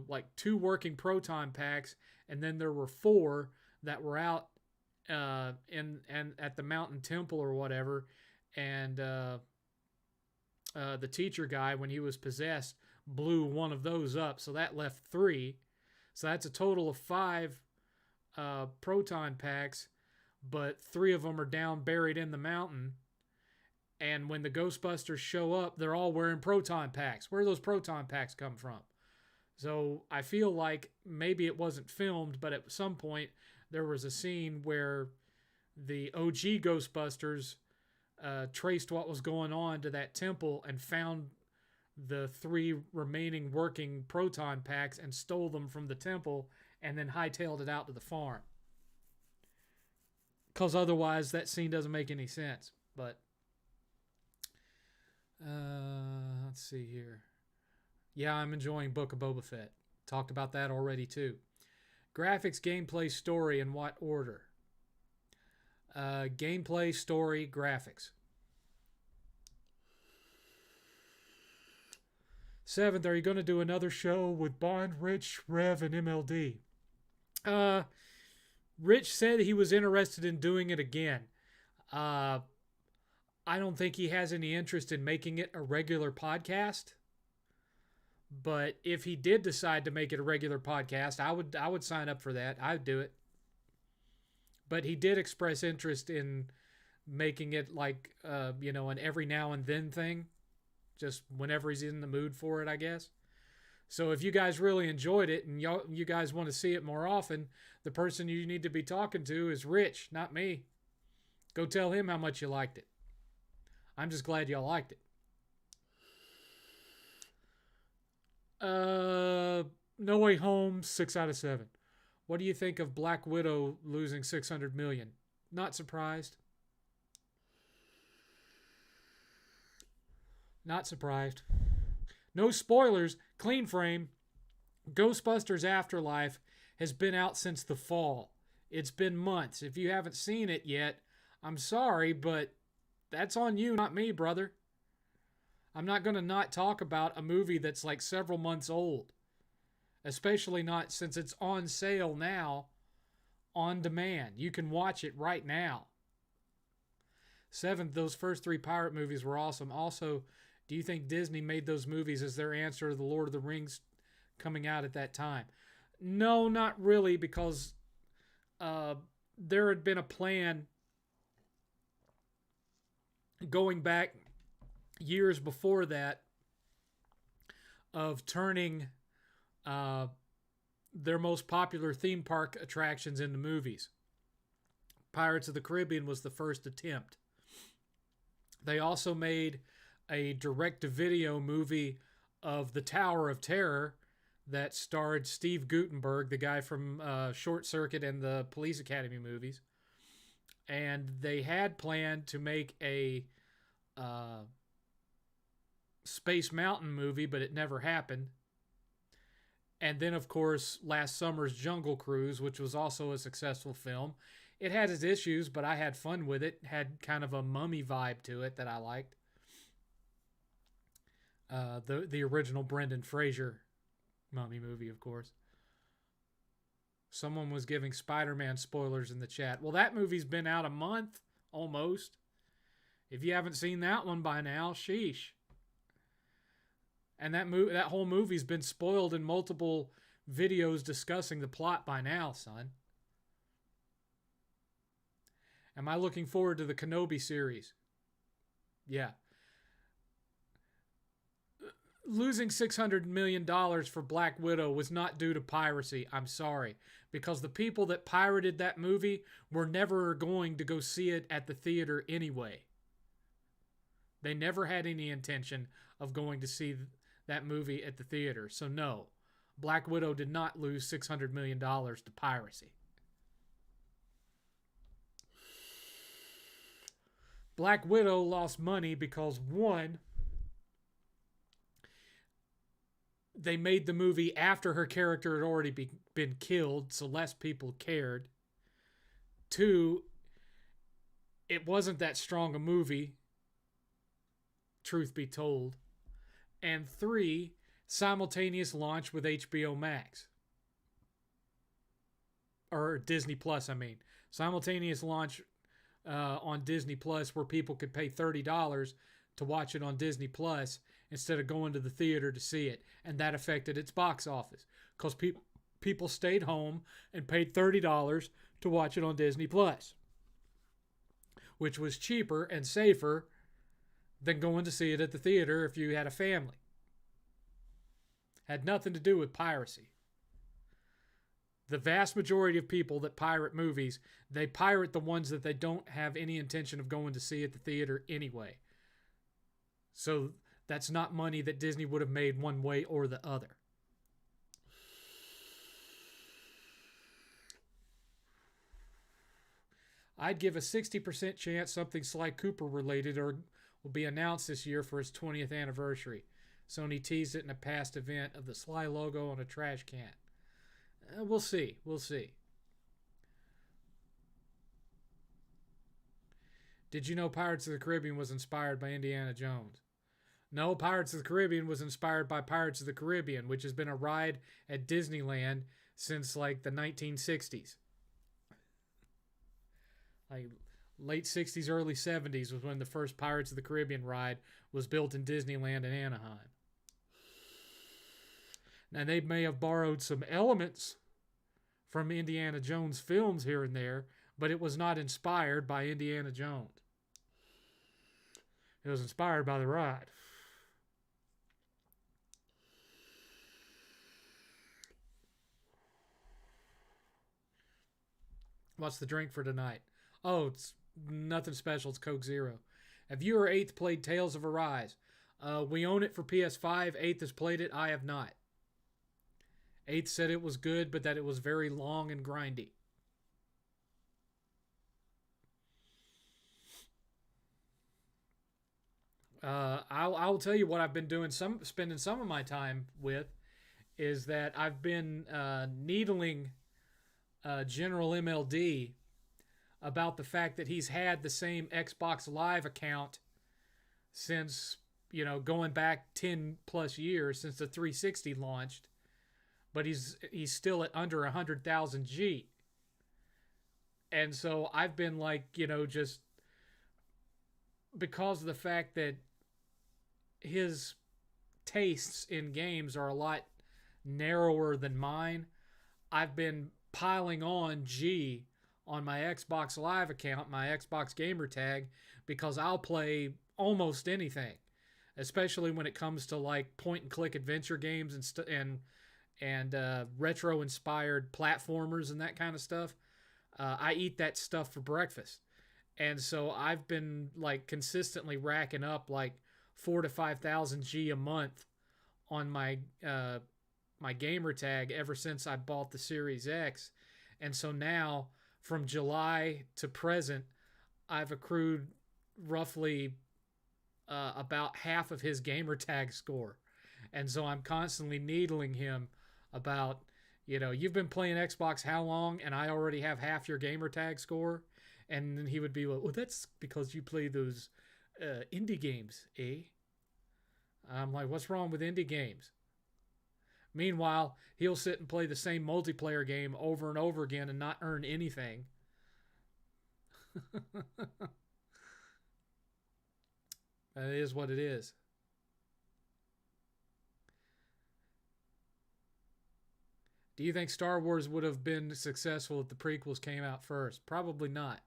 [SPEAKER 1] like 2 working proton packs, and then there were 4 that were out in at the mountain temple or whatever, and the teacher guy, when he was possessed, blew one of those up, so that left 3. So that's a total of 5 proton packs, but 3 of them are down buried in the mountain. And when the Ghostbusters show up, they're all wearing proton packs. Where do those proton packs come from? So I feel like maybe it wasn't filmed, but at some point there was a scene where the OG Ghostbusters traced what was going on to that temple and found the 3 remaining working proton packs and stole them from the temple and then hightailed it out to the farm. Because otherwise that scene doesn't make any sense. But let's see here. Yeah, I'm enjoying Book of Boba Fett. Talked about that already too. Graphics, gameplay, story, in what order? Gameplay, story, graphics. 7th, are you going to do another show with Bond, Rich, Rev, and MLD? Rich said he was interested in doing it again. Uh, I don't think he has any interest in making it a regular podcast. But if he did decide to make it a regular podcast, I would sign up for that. I'd do it. But he did express interest in making it like an every now and then thing, just whenever he's in the mood for it, I guess. So if you guys really enjoyed it and you guys want to see it more often, the person you need to be talking to is Rich, not me. Go tell him how much you liked it. I'm just glad y'all liked it. No Way Home, 6 out of 7. What do you think of Black Widow losing $600 million? Not surprised. Not surprised. No spoilers. Clean frame. Ghostbusters Afterlife has been out since the fall. It's been months. If you haven't seen it yet, I'm sorry, but that's on you, not me, brother. I'm not going to not talk about a movie that's like several months old. Especially not since it's on sale now on demand. You can watch it right now. 7th, those first 3 pirate movies were awesome. Also, do you think Disney made those movies as their answer to the Lord of the Rings coming out at that time? No, not really, because there had been a plan going back years before that of turning their most popular theme park attractions into movies. Pirates of the Caribbean was the first attempt. They also made a direct-to-video movie of The Tower of Terror that starred Steve Guttenberg, the guy from Short Circuit and the Police Academy movies. And they had planned to make a Space Mountain movie, but it never happened. And then, of course, last summer's Jungle Cruise, which was also a successful film. It had its issues, but I had fun with it. It had kind of a mummy vibe to it that I liked. The original Brendan Fraser mummy movie, of course. Someone was giving Spider-Man spoilers in the chat. Well, that movie's been out a month, almost. If you haven't seen that one by now, sheesh. And that whole movie's been spoiled in multiple videos discussing the plot by now, son. Am I looking forward to the Kenobi series? Yeah. Losing $600 million for Black Widow was not due to piracy. I'm sorry. Because the people that pirated that movie were never going to go see it at the theater anyway. They never had any intention of going to see that movie at the theater. So no, Black Widow did not lose $600 million to piracy. Black Widow lost money because, one, they made the movie after her character had already been killed, so less people cared. 2, it wasn't that strong a movie, truth be told. And 3, simultaneous launch with HBO Max. Or Disney Plus, I mean. Simultaneous launch on Disney Plus where people could pay $30 to watch it on Disney Plus instead of going to the theater to see it. And that affected its box office. Because people stayed home and paid $30 to watch it on Disney Plus. Which was cheaper and safer than going to see it at the theater if you had a family. Had nothing to do with piracy. The vast majority of people that pirate movies, they pirate the ones that they don't have any intention of going to see at the theater anyway. So that's not money that Disney would have made one way or the other. I'd give a 60% chance something Sly Cooper related or will be announced this year for its 20th anniversary. Sony teased it in a past event of the Sly logo on a trash can. We'll see. We'll see. Did you know Pirates of the Caribbean was inspired by Indiana Jones? No, Pirates of the Caribbean was inspired by Pirates of the Caribbean, which has been a ride at Disneyland since like the 1960s. Like late 60s, early 70s was when the first Pirates of the Caribbean ride was built in Disneyland in Anaheim. Now, they may have borrowed some elements from Indiana Jones films here and there, but it was not inspired by Indiana Jones. It was inspired by the ride. What's the drink for tonight? Oh, it's nothing special. It's Coke Zero. Have you or Eighth played Tales of Arise? We own it for PS5. Eighth has played it. I have not. Eighth said it was good, but that it was very long and grindy. I'll tell you what I've been doing. Spending some of my time with is that I've been needling General MLD about the fact that he's had the same Xbox Live account since, going back 10 plus years since the 360 launched, but he's still at under 100,000 G. And so I've been like, just because of the fact that his tastes in games are a lot narrower than mine, I've been piling on G on my Xbox Live account, my Xbox gamer tag, because I'll play almost anything, especially when it comes to like point and click adventure games and retro inspired platformers and that kind of stuff. I eat that stuff for breakfast. And so I've been like consistently racking up like 4,000 to 5,000 G a month on my my gamer tag ever since I bought the Series X. And so now from July to present, I've accrued roughly about half of his gamer tag score. And so I'm constantly needling him about, you've been playing Xbox how long, and I already have half your gamer tag score. And then he would be like, well, that's because you play those indie games, eh? I'm like, what's wrong with indie games? Meanwhile, he'll sit and play the same multiplayer game over and over again and not earn anything. That is what it is. Do you think Star Wars would have been successful if the prequels came out first? Probably not.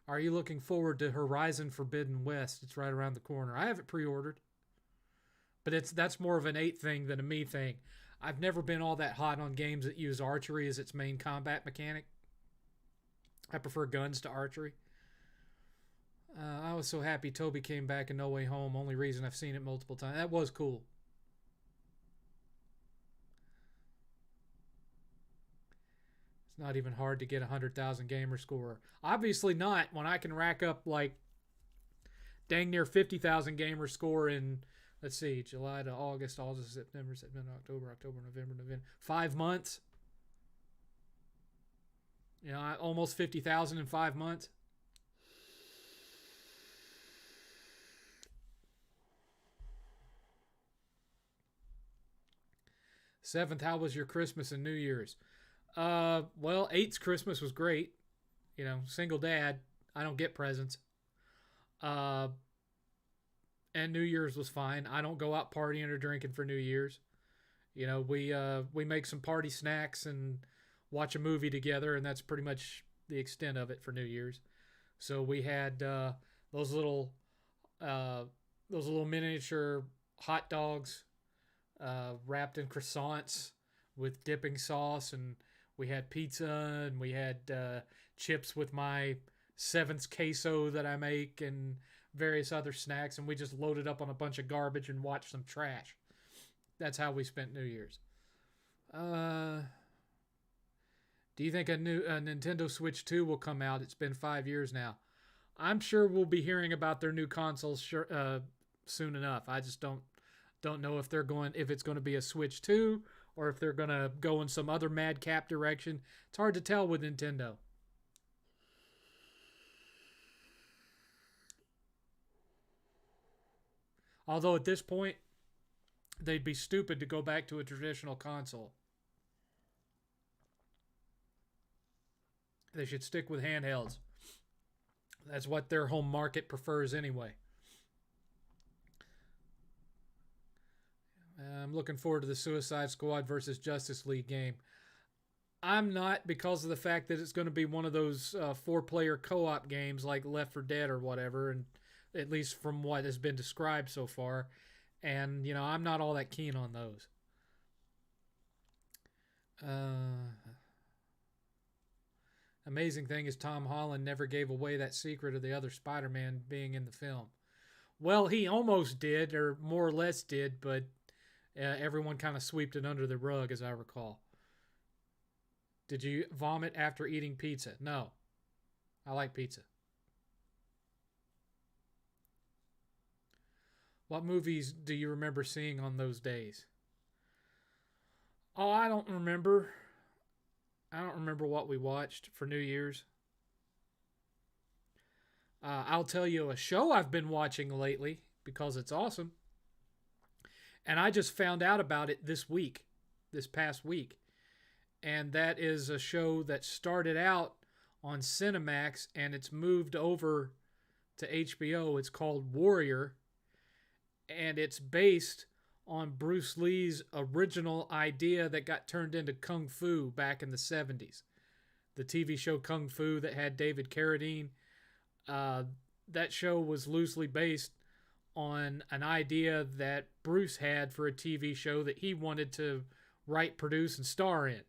[SPEAKER 1] Are you looking forward to Horizon Forbidden West? It's right around the corner. I have it pre-ordered, but that's more of an 8 thing than a me thing. I've never been all that hot on games that use archery as its main combat mechanic. I prefer guns to archery. I was so happy Toby came back in No Way Home. Only reason I've seen it multiple times. That was cool. It's not even hard to get 100,000 gamer score. Obviously not when I can rack up like dang near 50,000 gamer score in, let's see, July to August, September, October, November. 5 months. Almost 50,000 in 5 months. Seventh, how was your Christmas and New Year's? Well, Eight's Christmas was great. Single dad. I don't get presents. And New Year's was fine. I don't go out partying or drinking for New Year's. We make some party snacks and watch a movie together, and that's pretty much the extent of it for New Year's. So we had those little miniature hot dogs wrapped in croissants with dipping sauce, and we had pizza, and we had chips with my 7th queso that I make, and various other snacks, and we just loaded up on a bunch of garbage and watched some trash. That's how we spent New Year's. Do you think a Nintendo Switch 2 will come out? It's been 5 years now. I'm sure we'll be hearing about their new consoles soon enough. I just don't know if it's going to be a Switch 2 or if they're going to go in some other madcap direction. It's hard to tell with Nintendo. Although at this point, they'd be stupid to go back to a traditional console. They should stick with handhelds. That's what their home market prefers anyway. I'm looking forward to the Suicide Squad versus Justice League game. I'm not, because of the fact that it's going to be one of those 4-player co-op games like Left 4 Dead or whatever, and at least from what has been described so far. And, I'm not all that keen on those. Amazing thing is Tom Holland never gave away that secret of the other Spider-Man being in the film. Well, he almost did, or more or less did, but everyone kind of swept it under the rug, as I recall. Did you vomit after eating pizza? No. I like pizza. What movies do you remember seeing on those days? Oh, I don't remember. I don't remember what we watched for New Year's. I'll tell you a show I've been watching lately because it's awesome. And I just found out about it this past week. And that is a show that started out on Cinemax and it's moved over to HBO. It's called Warrior. And it's based on Bruce Lee's original idea that got turned into Kung Fu back in the 70s. The TV show Kung Fu that had David Carradine. That show was loosely based on an idea that Bruce had for a TV show that he wanted to write, produce, and star in.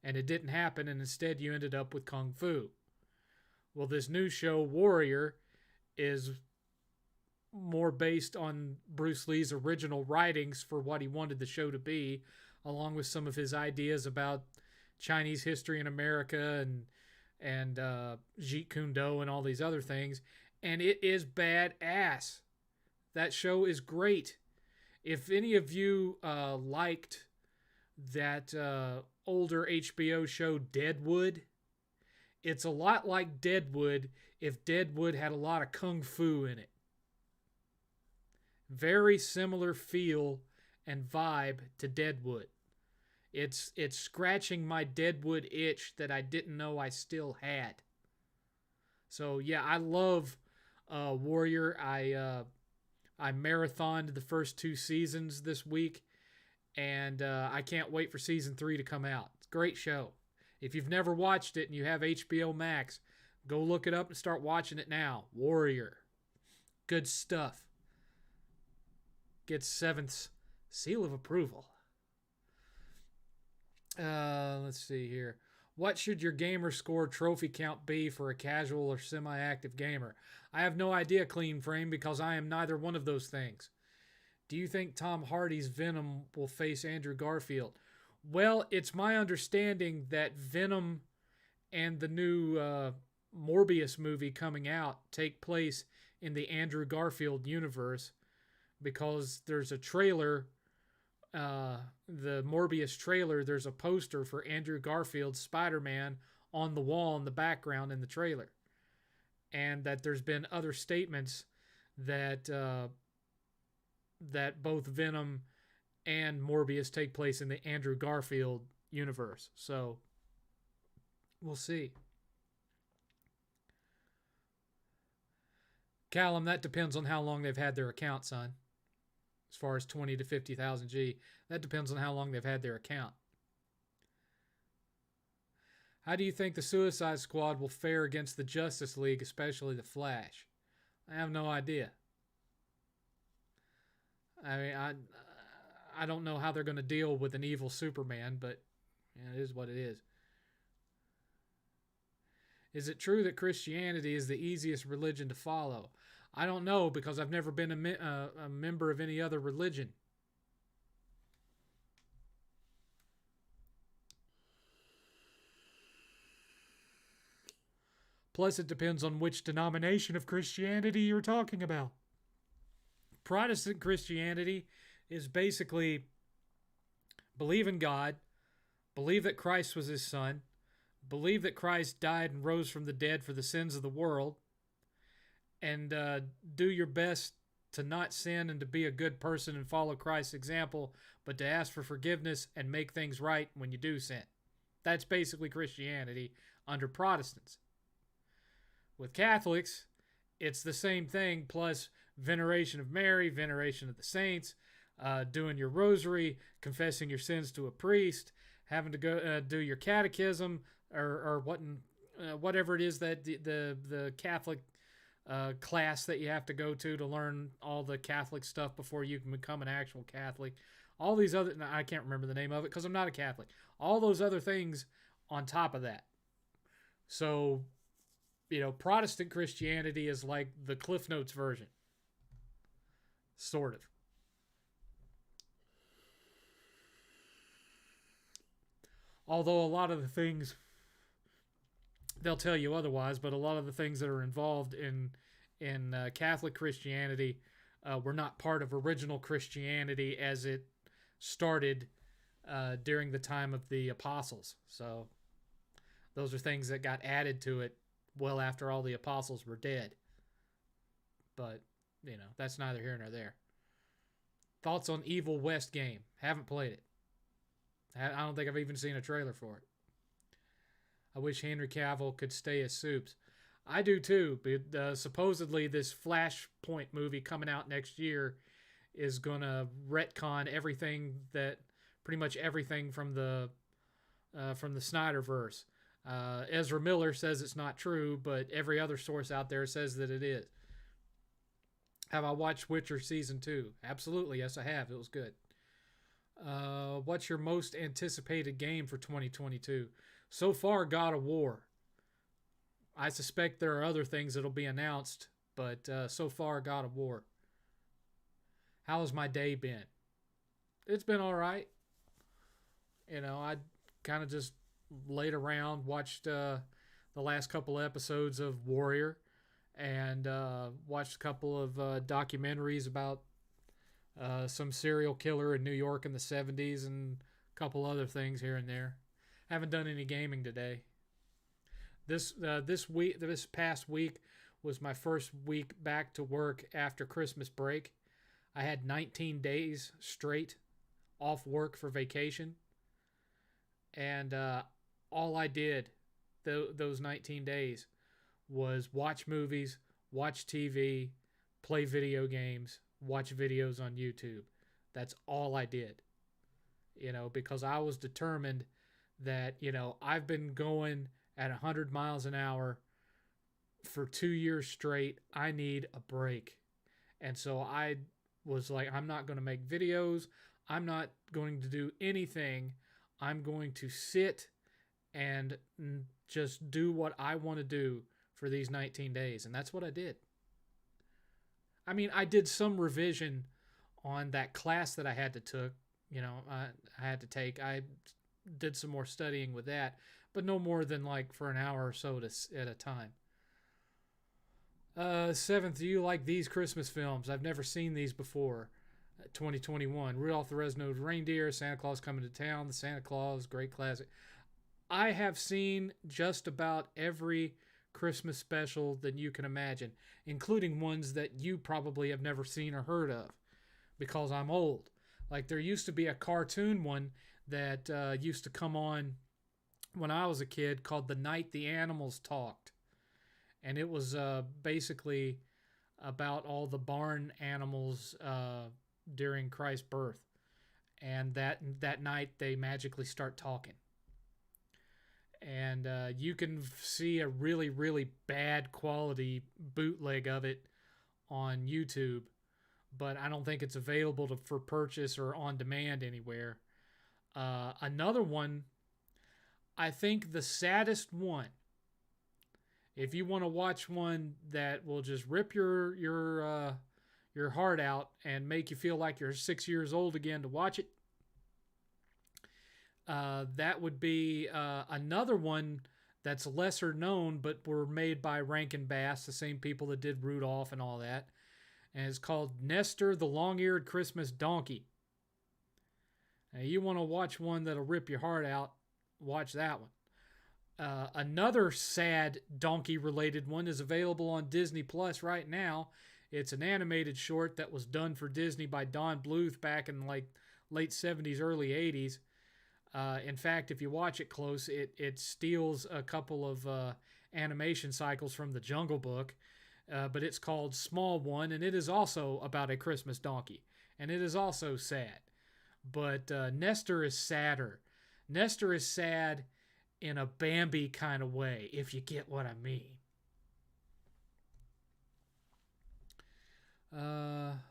[SPEAKER 1] And it didn't happen, and instead you ended up with Kung Fu. Well, this new show, Warrior, is more based on Bruce Lee's original writings for what he wanted the show to be, along with some of his ideas about Chinese history in America and Jeet Kune Do and all these other things. And it is badass. That show is great. If any of you liked that older HBO show Deadwood, it's a lot like Deadwood if Deadwood had a lot of Kung Fu in it. Very similar feel and vibe to Deadwood. It's scratching my Deadwood itch that I didn't know I still had. So yeah, I love Warrior. I marathoned the first 2 seasons this week, and I can't wait for season 3 to come out. It's a great show. If you've never watched it and you have HBO Max, go look it up and start watching it now. Warrior. Good stuff. Gets 7th's seal of approval. Let's see here. What should your gamer score trophy count be for a casual or semi-active gamer? I have no idea, Clean Frame, because I am neither one of those things. Do you think Tom Hardy's Venom will face Andrew Garfield? Well, it's my understanding that Venom and the new Morbius movie coming out take place in the Andrew Garfield universe, because there's a trailer, the Morbius trailer, there's a poster for Andrew Garfield's Spider-Man on the wall in the background in the trailer. And that there's been other statements that that both Venom and Morbius take place in the Andrew Garfield universe. So, we'll see. Callum, that depends on how long they've had their account, son. As far as 20 to 50,000 G. That depends on how long they've had their account. How do you think the Suicide Squad will fare against the Justice League, especially the Flash? I have no idea. I mean, I don't know how they're going to deal with an evil Superman, but it is what it is. Is it true that Christianity is the easiest religion to follow? I don't know, because I've never been a member of any other religion. Plus, it depends on which denomination of Christianity you're talking about. Protestant Christianity is basically believe in God, believe that Christ was his son, believe that Christ died and rose from the dead for the sins of the world, and do your best to not sin and to be a good person and follow Christ's example, but to ask for forgiveness and make things right when you do sin. That's basically Christianity under Protestants. With Catholics, it's the same thing, plus veneration of Mary, veneration of the saints, doing your rosary, confessing your sins to a priest, having to go do your catechism, or whatever it is that the Catholic class that you have to go to learn all the Catholic stuff before you can become an actual Catholic. All these other, I can't remember the name of it because I'm not a Catholic. All those other things on top of that. So, Protestant Christianity is like the Cliff Notes version. Sort of. Although a lot of the things, they'll tell you otherwise, but a lot of the things that are involved in Catholic Christianity were not part of original Christianity as it started during the time of the apostles. So those are things that got added to it well after all the apostles were dead. But, that's neither here nor there. Thoughts on Evil West game? Haven't played it. I don't think I've even seen a trailer for it. I wish Henry Cavill could stay as Supes. I do too, but supposedly this Flashpoint movie coming out next year is going to retcon pretty much everything from the Snyderverse. Ezra Miller says it's not true, but every other source out there says that it is. Have I watched Witcher Season 2? Absolutely, yes I have. It was good. What's your most anticipated game for 2022? So far, God of War. I suspect there are other things that'll be announced, but so far, God of War. How has my day been? It's been all right. I kind of just laid around, watched the last couple episodes of Warrior, and watched a couple of documentaries about some serial killer in New York in the 70s and a couple other things here and there. Haven't done any gaming today. This past week was my first week back to work after Christmas break. I had 19 days straight off work for vacation. And all I did those 19 days was watch movies, watch TV, play video games, watch videos on YouTube. That's all I did. Because I was determined that, I've been going at 100 miles an hour for 2 years straight. I need a break. And so I was like, I'm not going to make videos. I'm not going to do anything. I'm going to sit and just do what I want to do for these 19 days. And that's what I did. I mean, I did some revision on that class that I had to take. I did some more studying with that, but no more than like for an hour or so at a time. 7th, do you like these Christmas films? I've never seen these before. 2021, Rudolph the Red-Nosed Reindeer, Santa Claus Coming to Town, The Santa Claus, great classic. I have seen just about every Christmas special that you can imagine, including ones that you probably have never seen or heard of, because I'm old. Like there used to be a cartoon one that used to come on when I was a kid called The Night the Animals Talked. And it was basically about all the barn animals during Christ's birth. And that night they magically start talking. And you can see a really, really bad quality bootleg of it on YouTube. But I don't think it's available for purchase or on demand anywhere. Another one, I think the saddest one, if you want to watch one that will just rip your heart out and make you feel like you're 6 years old again to watch it, that would be another one that's lesser known, but were made by Rankin Bass, the same people that did Rudolph and all that. And it's called Nestor the Long-Eared Christmas Donkey. Now, you want to watch one that'll rip your heart out, watch that one. Another sad donkey-related one is available on Disney Plus right now. It's an animated short that was done for Disney by Don Bluth back in like late 70s, early 80s. In fact, if you watch it close, it steals a couple of animation cycles from the Jungle Book, but it's called Small One, and it is also about a Christmas donkey, and it is also sad. But Nestor is sadder. Nestor is sad in a Bambi kind of way, if you get what I mean.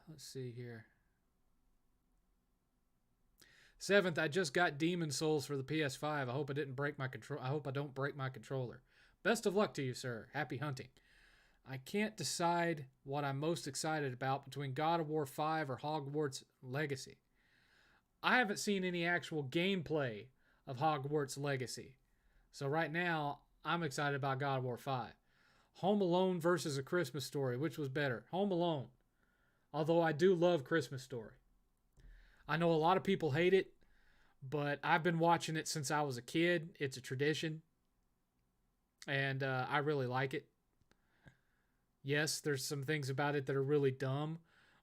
[SPEAKER 1] Let's see here. 7th, I just got Demon Souls for the PS5. I hope I didn't break my control. I hope I don't break my controller. Best of luck to you, sir. Happy hunting. I can't decide what I'm most excited about between God of War 5 or Hogwarts Legacy. I haven't seen any actual gameplay of Hogwarts Legacy. So right now, I'm excited about God of War 5. Home Alone versus A Christmas Story. Which was better? Home Alone. Although I do love Christmas Story. I know a lot of people hate it, but I've been watching it since I was a kid. It's a tradition. And I really like it. Yes, there's some things about it that are really dumb,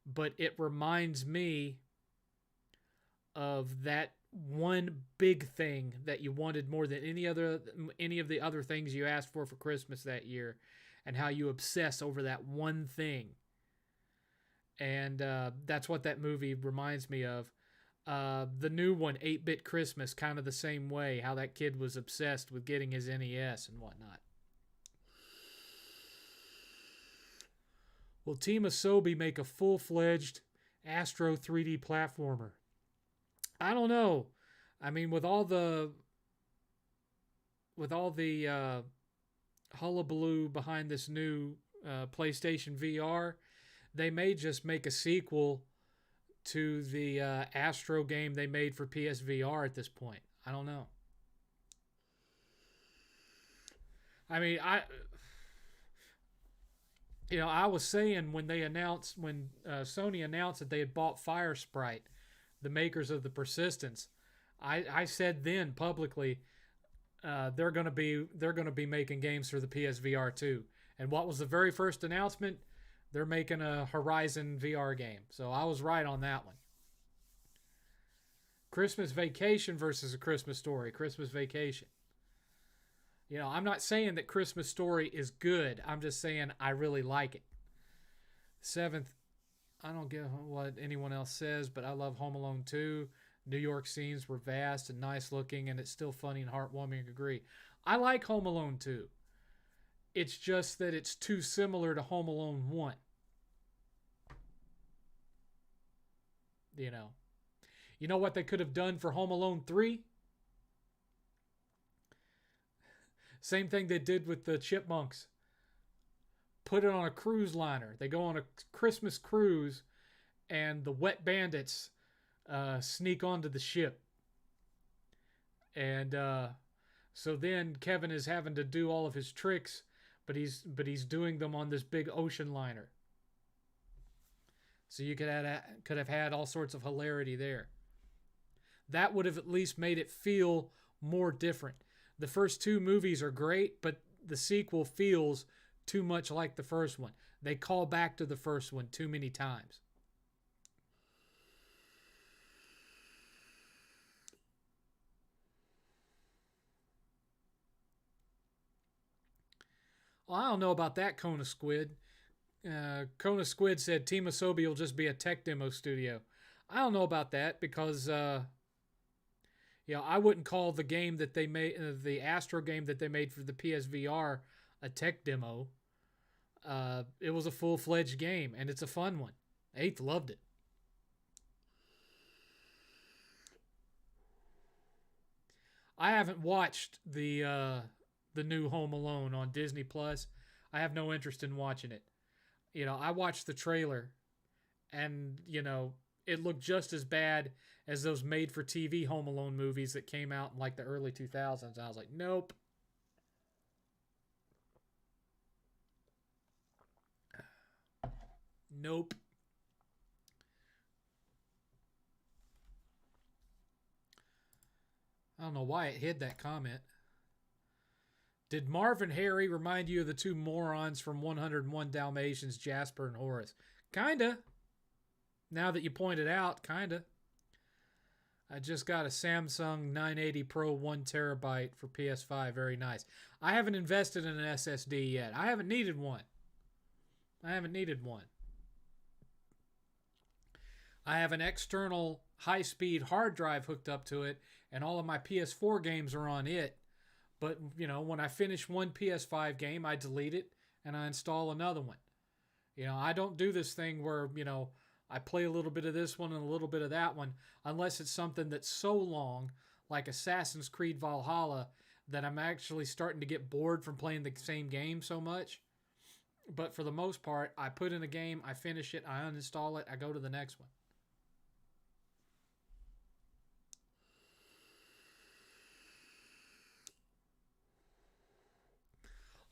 [SPEAKER 1] but it reminds me of that one big thing that you wanted more than any of the other things you asked for Christmas that year, and how you obsess over that one thing. And that's what that movie reminds me of. The new one, 8-Bit Christmas, kind of the same way, how that kid was obsessed with getting his NES and whatnot. Will Team Asobi make a full-fledged Astro 3D platformer? I don't know. I mean, with all the hullabaloo behind this new PlayStation VR, they may just make a sequel to the Astro game they made for PSVR at this point. I don't know. I mean, I was saying when Sony announced that they had bought Fire Sprite, the makers of the Persistence, I said then publicly, they're going to be making games for the PSVR 2. And what was the very first announcement? They're making a Horizon VR game. So I was right on that one. Christmas Vacation versus A Christmas Story. Christmas Vacation. I'm not saying that Christmas Story is good. I'm just saying I really like it. 7th, I don't get what anyone else says, but I love Home Alone 2. New York scenes were vast and nice looking, and it's still funny and heartwarming. Agree. I like Home Alone 2. It's just that it's too similar to Home Alone 1. You know what they could have done for Home Alone 3? Same thing they did with the Chipmunks. Put it on a cruise liner. They go on a Christmas cruise, and the wet bandits sneak onto the ship. And so then Kevin is having to do all of his tricks, but he's doing them on this big ocean liner. So you could have had all sorts of hilarity there. That would have at least made it feel more different. The first two movies are great, but the sequel feels too much like the first one. They call back to the first one too many times. Well, I don't know about that, Kona Squid. Kona Squid said Team Asobi will just be a tech demo studio. I don't know about that because, I wouldn't call the game that they made, the Astro game that they made for the PSVR, a tech demo. It was a full-fledged game, and it's a fun one. 8th loved it. I haven't watched the new Home Alone on Disney Plus. I have no interest in watching it. I watched the trailer, and it looked just as bad as those made-for-TV Home Alone movies that came out in like the early 2000s. I was like, nope. Nope. I don't know why it hid that comment. Did Marv and Harry remind you of the two morons from 101 Dalmatians, Jasper and Horace? Kinda. Now that you point it out, kinda. I just got a Samsung 980 Pro 1 terabyte for PS5. Very nice. I haven't invested in an SSD yet. I haven't needed one. I have an external high-speed hard drive hooked up to it, and all of my PS4 games are on it. But, when I finish one PS5 game, I delete it and I install another one. I don't do this thing where, I play a little bit of this one and a little bit of that one, unless it's something that's so long, like Assassin's Creed Valhalla, that I'm actually starting to get bored from playing the same game so much. But for the most part, I put in a game, I finish it, I uninstall it, I go to the next one.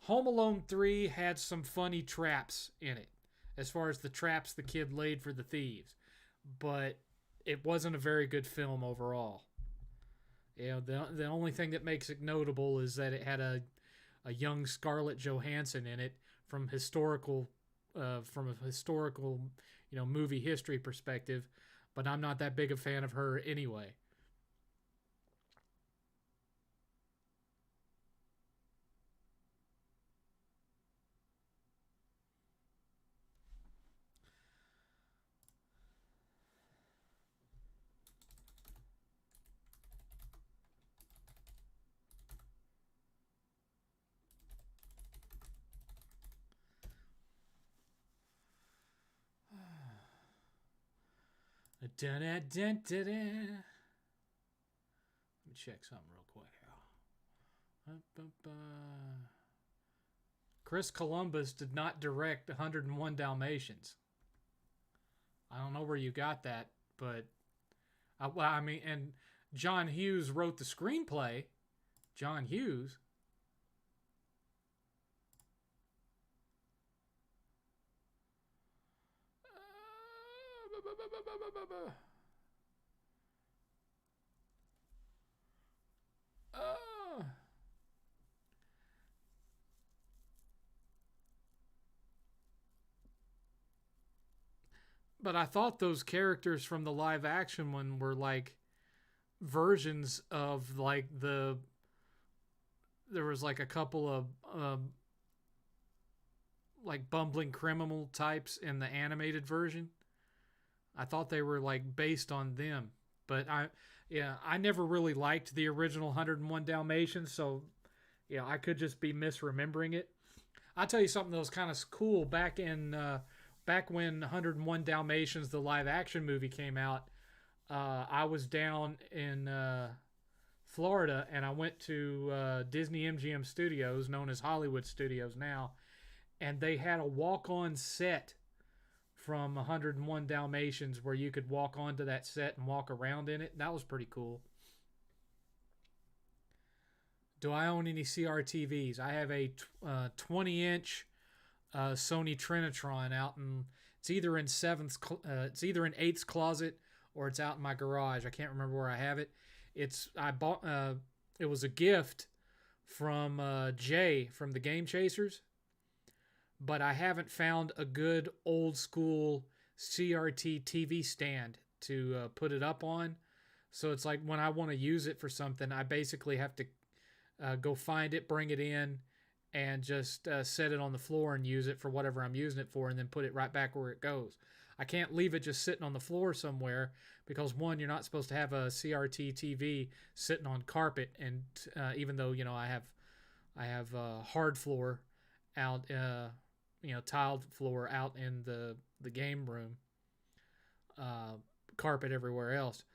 [SPEAKER 1] Home Alone 3 had some funny traps in it, as far as the traps the kid laid for the thieves. But it wasn't a very good film overall. The only thing that makes it notable is that it had a young Scarlett Johansson in it from a historical movie history perspective. But I'm not that big a fan of her anyway. Let me check something real quick. Chris Columbus did not direct 101 Dalmatians. I don't know where you got that, but and John Hughes wrote the screenplay. John Hughes. But I thought those characters from the live action one were like versions of like there was like a couple of like bumbling criminal types in the animated version. I thought they were like based on them, but I never really liked the original 101 Dalmatians, so I could just be misremembering it. I'll tell you something that was kind of cool back when 101 Dalmatians, the live action movie, came out. I was down in Florida, and I went to Disney MGM Studios, known as Hollywood Studios now, and they had a walk-on set from 101 Dalmatians where you could walk onto that set and walk around in it. That was pretty cool. Do I own any CRTVs? I have a 20-inch Sony Trinitron out, and it's either in 8th's closet or it's out in my garage. I can't remember where I have it. It was a gift from Jay from the Game Chasers, but I haven't found a good old school CRT TV stand to put it up on. So it's like when I want to use it for something, I basically have to go find it, bring it in, and just set it on the floor and use it for whatever I'm using it for, and then put it right back where it goes. I can't leave it just sitting on the floor somewhere because, one, you're not supposed to have a CRT TV sitting on carpet, and even though I have hard floor out, tiled floor out in the game room, carpet everywhere else.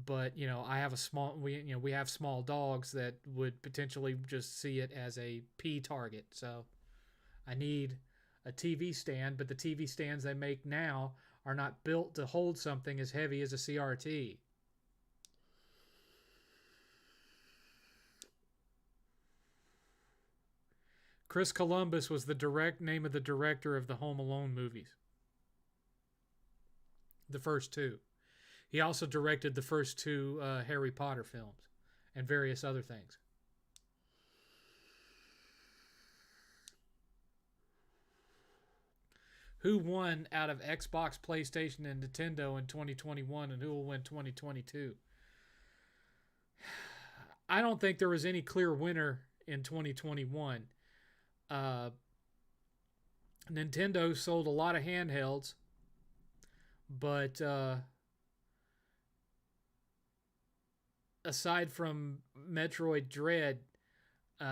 [SPEAKER 1] But I have we have small dogs that would potentially just see it as a pee target. So I need a TV stand, but the TV stands they make now are not built to hold something as heavy as a CRT. Chris Columbus was the direct name of the director of the Home Alone movies. The first two. He also directed the first two Harry Potter films and various other things. who won out of Xbox, PlayStation, and Nintendo in 2021, and who will win 2022. I don't think there was any clear winner in 2021. Nintendo sold a lot of handhelds, but aside from Metroid Dread,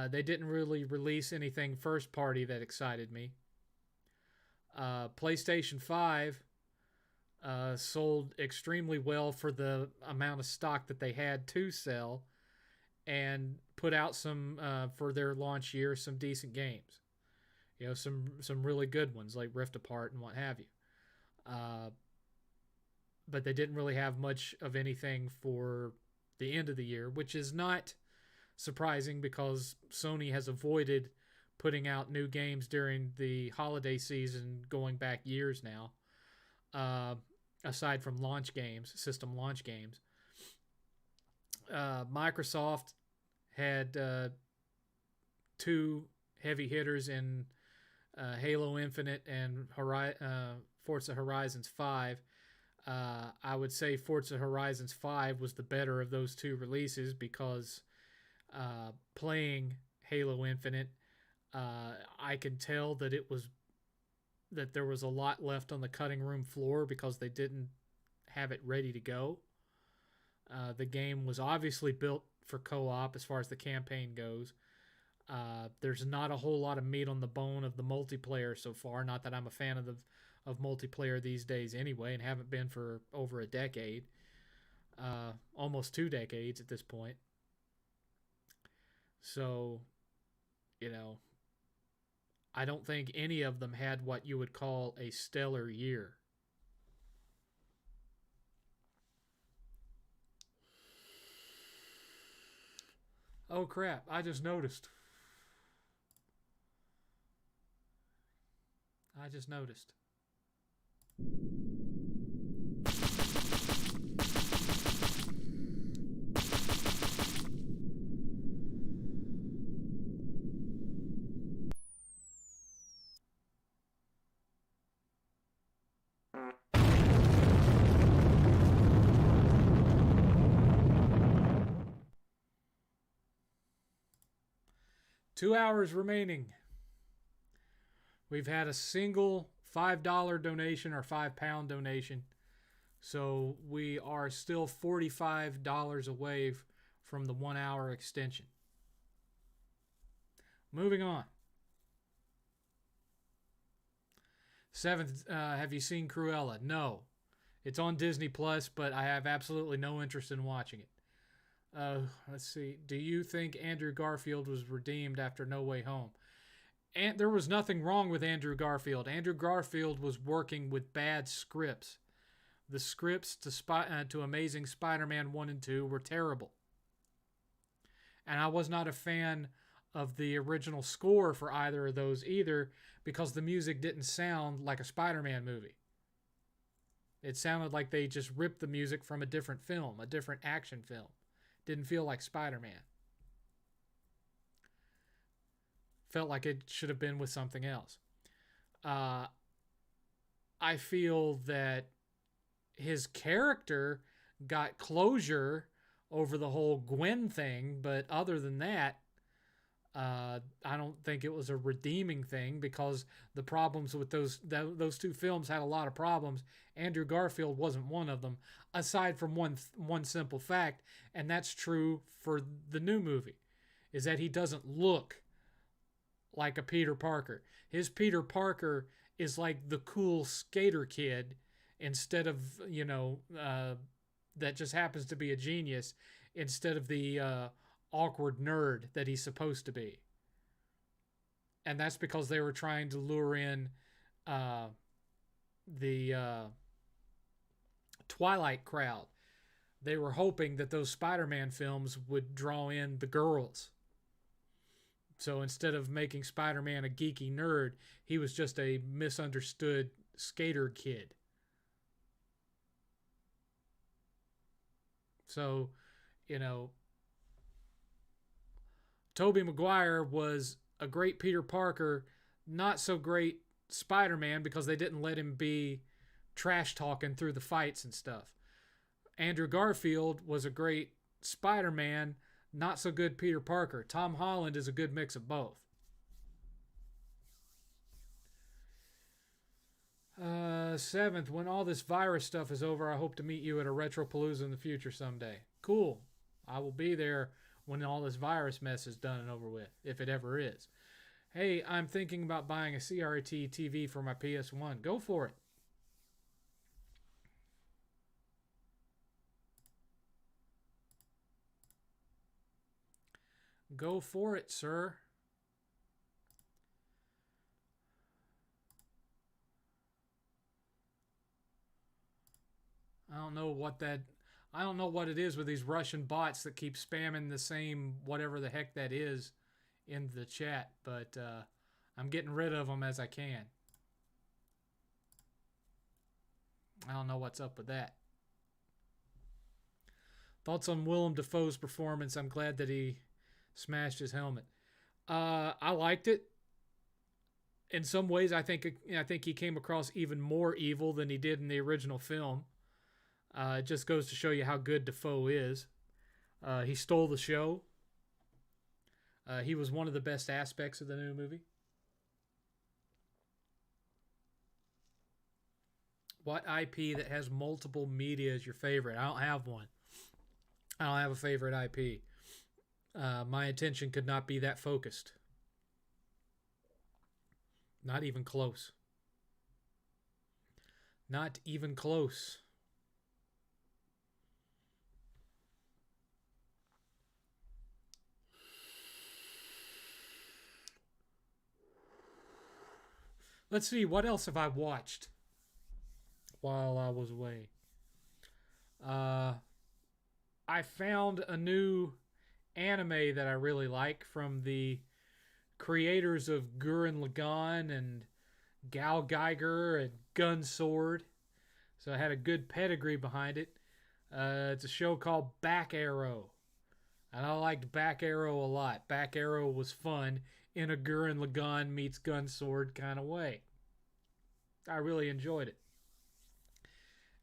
[SPEAKER 1] they didn't really release anything first party that excited me. PlayStation 5 sold extremely well for the amount of stock that they had to sell, and put out some for their launch year, some decent games. You know, some really good ones like Rift Apart and what have you. But they didn't really have much of anything for the end of the year, which is not surprising because Sony has avoided putting out new games during the holiday season going back years now, aside from launch games, system launch games. Microsoft had two heavy hitters in Halo Infinite and Forza Horizons 5. I would say Forza Horizons 5 was the better of those two releases because playing Halo Infinite, I can tell that there was a lot left on the cutting room floor because they didn't have it ready to go. The game was obviously built for co-op as far as the campaign goes. There's not a whole lot of meat on the bone of the multiplayer so far. Not that I'm a fan of multiplayer these days anyway, and haven't been for over a decade. Almost 2 decades at this point. So, you know, I don't think any of them had what you would call a stellar year. Oh crap, I just noticed. 2 hours remaining. We've had a single $5 donation or £5 donation. So we are still $45 away from the 1 hour extension. Moving on. 7th, have you seen Cruella? No. It's on Disney Plus, but I have absolutely no interest in watching it. Let's see. Do you think Andrew Garfield was redeemed after No Way Home? And there was nothing wrong with Andrew Garfield. Andrew Garfield was working with bad scripts. The scripts to Amazing Spider-Man 1 and 2 were terrible. And I was not a fan of the original score for either of those either because the music didn't sound like a Spider-Man movie. It sounded like they just ripped the music from a different film, a different action film. Didn't feel like Spider-Man. Felt like it should have been with something else. I feel that his character got closure over the whole Gwen thing, but other than that, I don't think it was a redeeming thing because the problems with those two films had a lot of problems. Andrew Garfield wasn't one of them, aside from one simple fact, and that's true for the new movie, is that he doesn't look like a Peter Parker. His Peter Parker is like the cool skater kid instead of, that just happens to be a genius instead of the awkward nerd that he's supposed to be. And that's because they were trying to lure in the Twilight crowd. They were hoping that those Spider-Man films would draw in the girls. So instead of making Spider-Man a geeky nerd, he was just a misunderstood skater kid. So, Tobey Maguire was a great Peter Parker, not so great Spider-Man because they didn't let him be trash talking through the fights and stuff. Andrew Garfield was a great Spider-Man, not so good Peter Parker. Tom Holland is a good mix of both. 7th, when all this virus stuff is over, I hope to meet you at a Retropalooza in the future someday. Cool. I will be there when all this virus mess is done and over with, if it ever is. Hey, I'm thinking about buying a CRT TV for my PS1. Go for it. Go for it, sir. I don't know what it is with these Russian bots that keep spamming the same whatever the heck that is in the chat, but I'm getting rid of them as I can. I don't know what's up with that. Thoughts on Willem Dafoe's performance? I'm glad that he smashed his helmet. I liked it. In some ways, I think he came across even more evil than he did in the original film. It just goes to show you how good Dafoe is. He stole the show. He was one of the best aspects of the new movie. What IP that has multiple media is your favorite? I don't have one. I don't have a favorite IP. My attention could not be that focused. Not even close. Not even close. Let's see, what else have I watched while I was away? I found a new anime that I really like from the creators of Gurren Lagann and Gal Geiger and Gun Sword. So I had a good pedigree behind it. It's a show called Back Arrow. And I liked Back Arrow a lot. Back Arrow was fun in a Gurren Lagann meets Gun Sword kind of way. I really enjoyed it.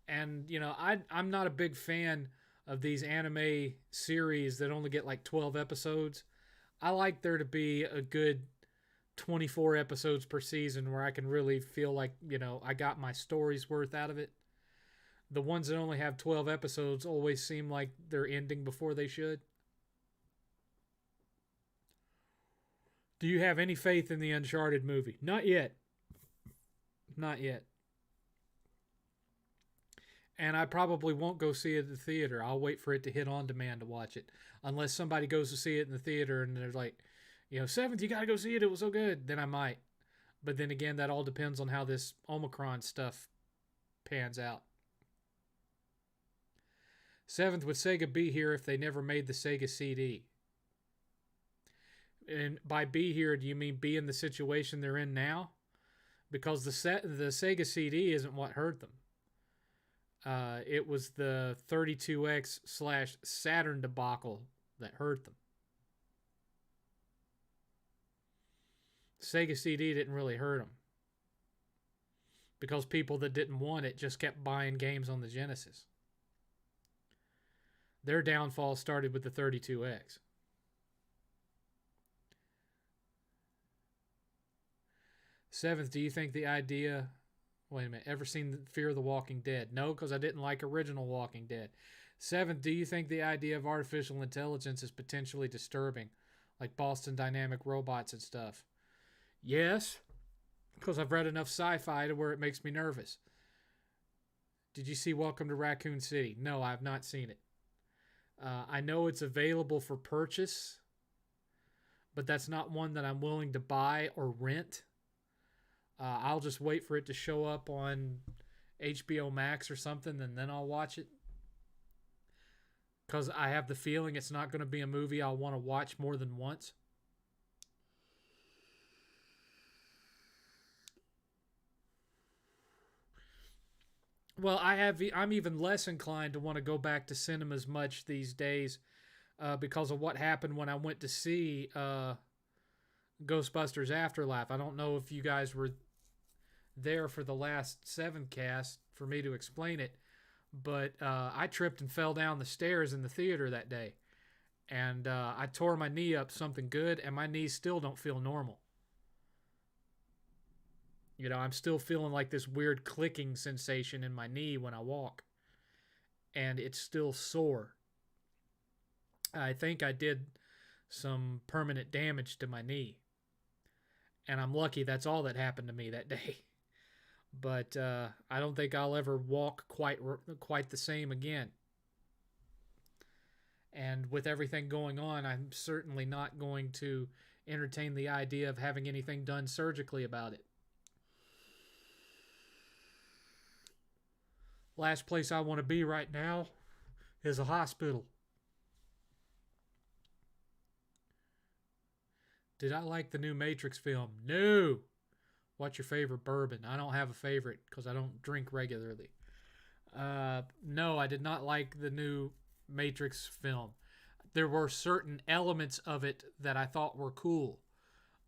[SPEAKER 1] And, you know, I'm not a big fan of these anime series that only get like 12 episodes. I like there to be a good 24 episodes per season where I can really feel like, you know, I got my story's worth out of it. The ones that only have 12 episodes always seem like they're ending before they should. Do you have any faith in the Uncharted movie? Not yet. Not yet. And I probably won't go see it at the theater. I'll wait for it to hit on demand to watch it. Unless somebody goes to see it in the theater and they're like, you know, 7th, you got to go see it. It was so good. Then I might. But then again, that all depends on how this Omicron stuff pans out. 7th, would Sega be here if they never made the Sega CD? And by be here, do you mean be in the situation they're in now? Because the Sega CD isn't what hurt them. It was the 32X / Saturn debacle that hurt them. Sega CD didn't really hurt them. Because people that didn't want it just kept buying games on the Genesis. Their downfall started with the 32X. 7th, do you think the idea... Wait a minute. Ever seen Fear of the Walking Dead? No, because I didn't like original Walking Dead. 7th, do you think the idea of artificial intelligence is potentially disturbing? Like Boston Dynamic robots and stuff? Yes, because I've read enough sci-fi to where it makes me nervous. Did you see Welcome to Raccoon City? No, I have not seen it. I know it's available for purchase, but that's not one that I'm willing to buy or rent. I'll just wait for it to show up on HBO Max or something, and then I'll watch it. Because I have the feeling it's not going to be a movie I'll want to watch more than once. Well, I'm even less inclined to want to go back to cinemas much these days because of what happened when I went to see Ghostbusters Afterlife. I don't know if you guys were there for the last 7thCast for me to explain it. But I tripped and fell down the stairs in the theater that day. And I tore my knee up something good, and my knees still don't feel normal. You know, I'm still feeling like this weird clicking sensation in my knee when I walk. And it's still sore. I think I did some permanent damage to my knee. And I'm lucky that's all that happened to me that day. But I don't think I'll ever walk quite the same again. And with everything going on, I'm certainly not going to entertain the idea of having anything done surgically about it. Last place I want to be right now is a hospital. Did I like the new Matrix film? No. What's your favorite bourbon? I don't have a favorite because I don't drink regularly. No, I did not like the new Matrix film. There were certain elements of it that I thought were cool.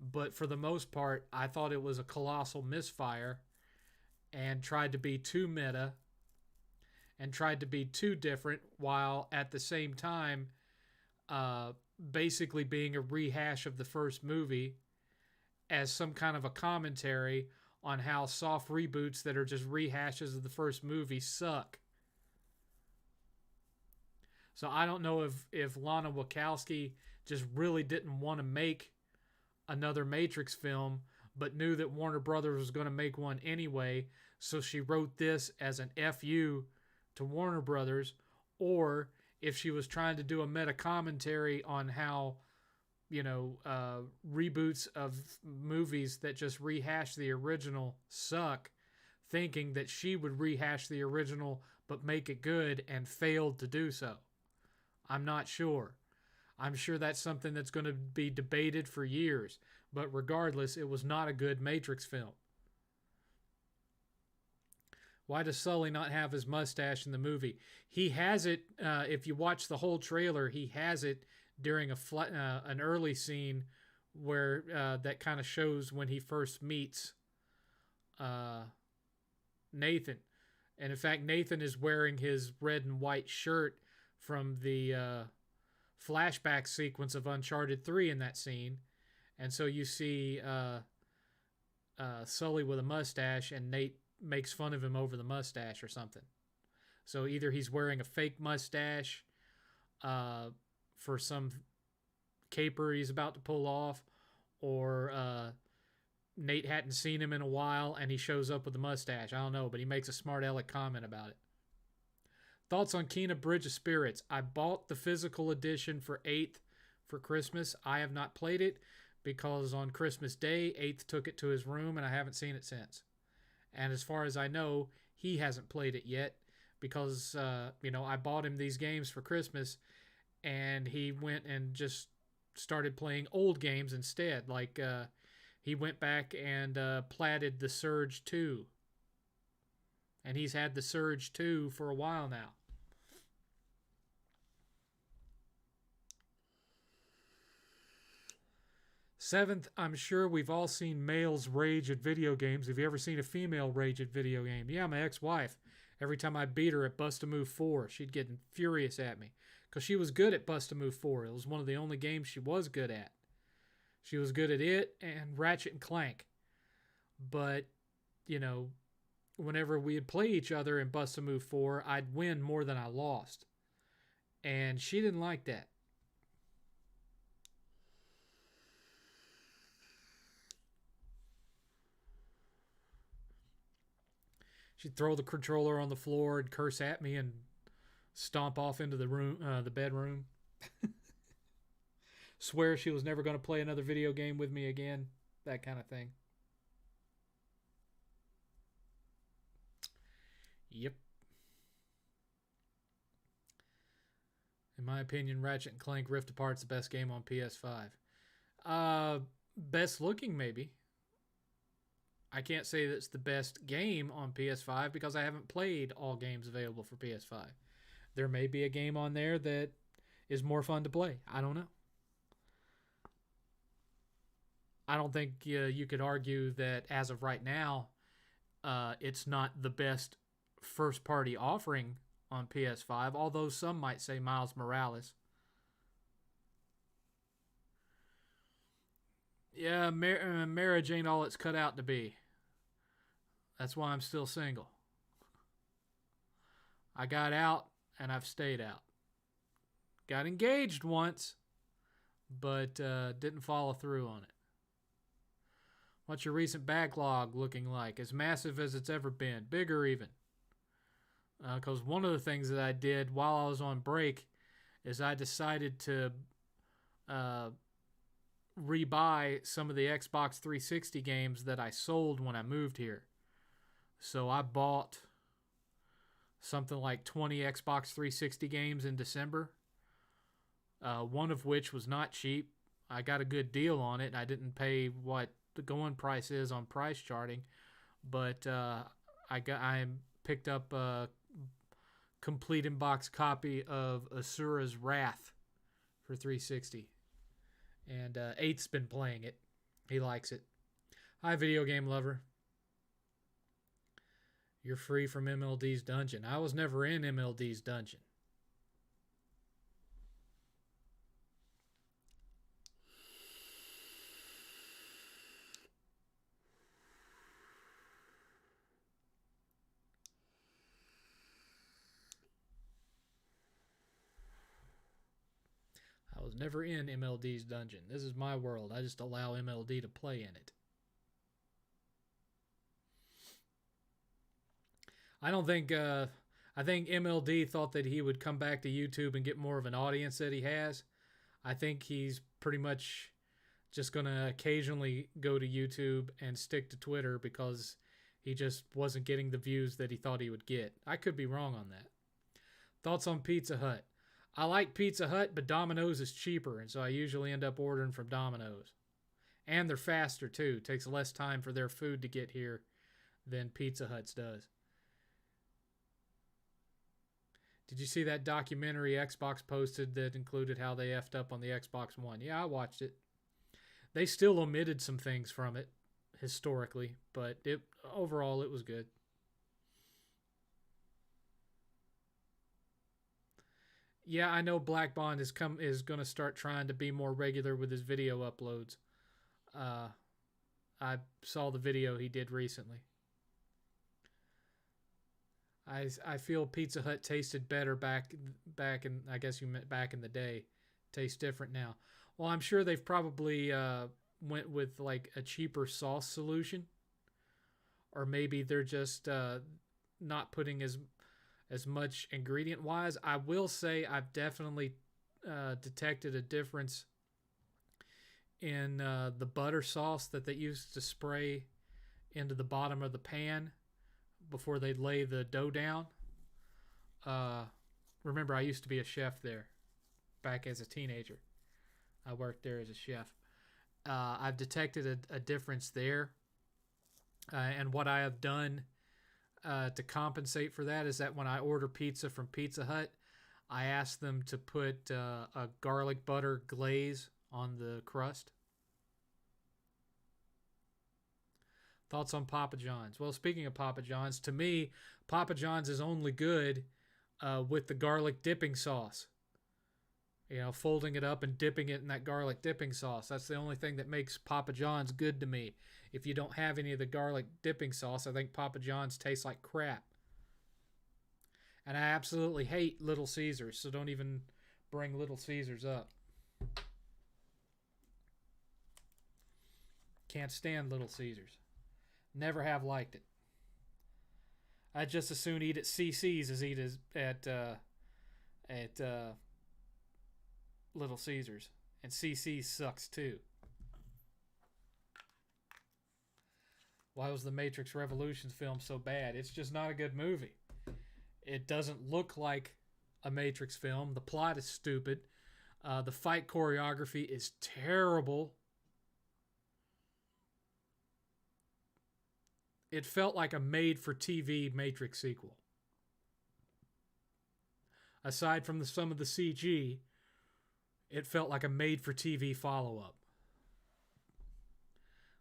[SPEAKER 1] But for the most part, I thought it was a colossal misfire and tried to be too meta and tried to be too different while at the same time basically being a rehash of the first movie as some kind of a commentary on how soft reboots that are just rehashes of the first movie suck. So I don't know if Lana Wachowski just really didn't want to make another Matrix film, but knew that Warner Brothers was going to make one anyway, so she wrote this as an FU to Warner Brothers, or if she was trying to do a meta commentary on how, you know, reboots of movies that just rehash the original suck, thinking that she would rehash the original but make it good and failed to do so. I'm not sure. I'm sure that's something that's going to be debated for years, but regardless, it was not a good Matrix film. Why does Sully not have his mustache in the movie? He has it, if you watch the whole trailer, he has it during an early scene where that kind of shows when he first meets Nathan. And in fact, Nathan is wearing his red and white shirt from the flashback sequence of Uncharted 3 in that scene. And so you see Sully with a mustache, and Nate makes fun of him over the mustache or something. So either he's wearing a fake mustache for some caper he's about to pull off, or Nate hadn't seen him in a while and he shows up with a mustache. I don't know, but he makes a smart aleck comment about it. Thoughts on Kena Bridge of Spirits? I bought the physical edition for 8th for Christmas. I have not played it because on Christmas Day, 8th took it to his room and I haven't seen it since. And as far as I know, he hasn't played it yet because, I bought him these games for Christmas and he went and just started playing old games instead. Like he went back and platted the Surge 2. And he's had the Surge 2 for a while now. Seventh, I'm sure we've all seen males rage at video games. Have you ever seen a female rage at video game? Yeah, my ex-wife. Every time I beat her at Bust-A-Move 4, she'd get furious at me. Because she was good at Bust-A-Move 4. It was one of the only games she was good at. She was good at it and Ratchet and Clank. But, whenever we'd play each other in Bust-A-Move 4, I'd win more than I lost. And she didn't like that. She'd throw the controller on the floor and curse at me and stomp off into the room, the bedroom. Swear she was never going to play another video game with me again. That kind of thing. Yep. In my opinion, Ratchet and Clank Rift Apart's the best game on PS5. Best looking, maybe. I can't say that's the best game on PS5 because I haven't played all games available for PS5. There may be a game on there that is more fun to play. I don't know. I don't think you could argue that as of right now, it's not the best first-party offering on PS5, although some might say Miles Morales. Yeah, marriage ain't all it's cut out to be. That's why I'm still single. I got out, and I've stayed out. Got engaged once, but didn't follow through on it. What's your recent backlog looking like? As massive as it's ever been. Bigger even. Because one of the things that I did while I was on break is I decided to rebuy some of the Xbox 360 games that I sold when I moved here. So I bought something like 20 Xbox 360 games in December. One of which was not cheap. I got a good deal on it. I didn't pay what the going price is on price charting, but I picked up a complete in-box copy of Asura's Wrath for 360, and 8th's been playing it. He likes it. Hi, video game lover. You're free from MLD's dungeon. I was never in MLD's dungeon. I was never in MLD's dungeon. This is my world. I just allow MLD to play in it. I don't think... I think MLD thought that he would come back to YouTube and get more of an audience that he has. I think he's pretty much just going to occasionally go to YouTube and stick to Twitter because he just wasn't getting the views that he thought he would get. I could be wrong on that. Thoughts on Pizza Hut? I like Pizza Hut, but Domino's is cheaper, and so I usually end up ordering from Domino's. And they're faster, too. It takes less time for their food to get here than Pizza Hut's does. Did you see that documentary Xbox posted that included how they effed up on the Xbox One? Yeah, I watched it. They still omitted some things from it, historically, but overall it was good. Yeah, I know Black Bond is going to start trying to be more regular with his video uploads. I saw the video he did recently. I feel Pizza Hut tasted better back in, I guess you meant back in the day. Tastes different now. Well, I'm sure they've probably went with like a cheaper sauce solution, or maybe they're just not putting as much ingredient wise. I will say I've definitely detected a difference in the butter sauce that they used to spray into the bottom of the pan before they lay the dough down. Remember, I used to be a chef there back as a teenager. I worked there as a chef. I've detected a difference there. And what I have done to compensate for that is that when I order pizza from Pizza Hut, I ask them to put a garlic butter glaze on the crust. Thoughts on Papa John's? Well, speaking of Papa John's, to me, Papa John's is only good with the garlic dipping sauce. You know, folding it up and dipping it in that garlic dipping sauce. That's the only thing that makes Papa John's good to me. If you don't have any of the garlic dipping sauce, I think Papa John's tastes like crap. And I absolutely hate Little Caesars, so don't even bring Little Caesars up. Can't stand Little Caesars. Never have liked it. I'd just as soon eat at CC's as eat at Little Caesars. And CC's sucks too. Why was the Matrix Revolutions film so bad? It's just not a good movie. It doesn't look like a Matrix film. The plot is stupid. The fight choreography is terrible. It felt like a made-for-TV Matrix sequel. Aside from some of the CG, it felt like a made-for-TV follow-up.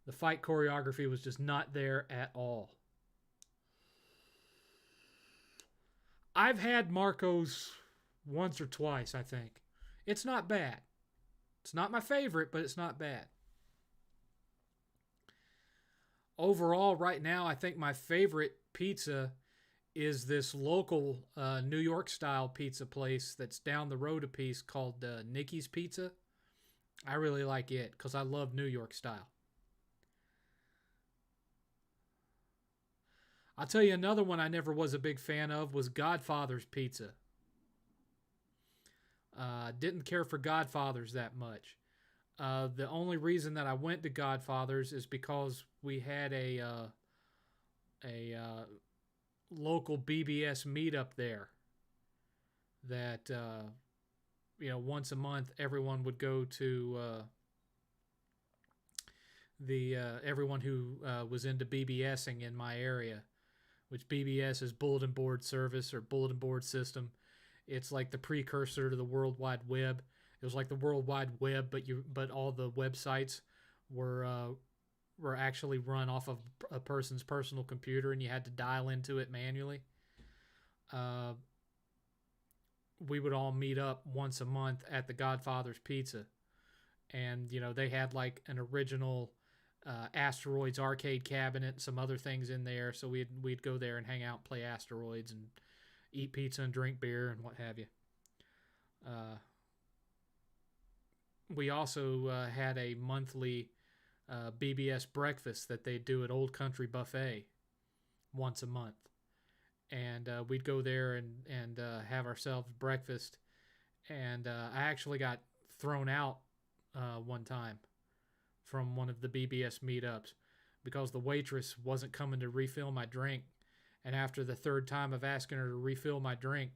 [SPEAKER 1] The fight choreography was just not there at all. I've had Marco's once or twice, I think. It's not bad. It's not my favorite, but it's not bad. Overall, right now, I think my favorite pizza is this local New York style pizza place that's down the road a piece called Nikki's Pizza. I really like it because I love New York style. I'll tell you another one I never was a big fan of was Godfather's Pizza. Didn't care for Godfather's that much. The only reason that I went to Godfather's is because we had a local BBS meetup there. That once a month everyone would go to everyone who was into BBSing in my area, which BBS is Bulletin Board Service or Bulletin Board System. It's like the precursor to the World Wide Web. It was like the World Wide Web, but all the websites were actually run off of a person's personal computer, and you had to dial into it manually. We would all meet up once a month at the Godfather's Pizza, and they had like an original Asteroids arcade cabinet and some other things in there, so we'd go there and hang out, play Asteroids, and eat pizza and drink beer and what have you. We also had a monthly BBS breakfast that they do at Old Country Buffet once a month. And we'd go there and have ourselves breakfast. And I actually got thrown out one time from one of the BBS meetups because the waitress wasn't coming to refill my drink. And after the third time of asking her to refill my drink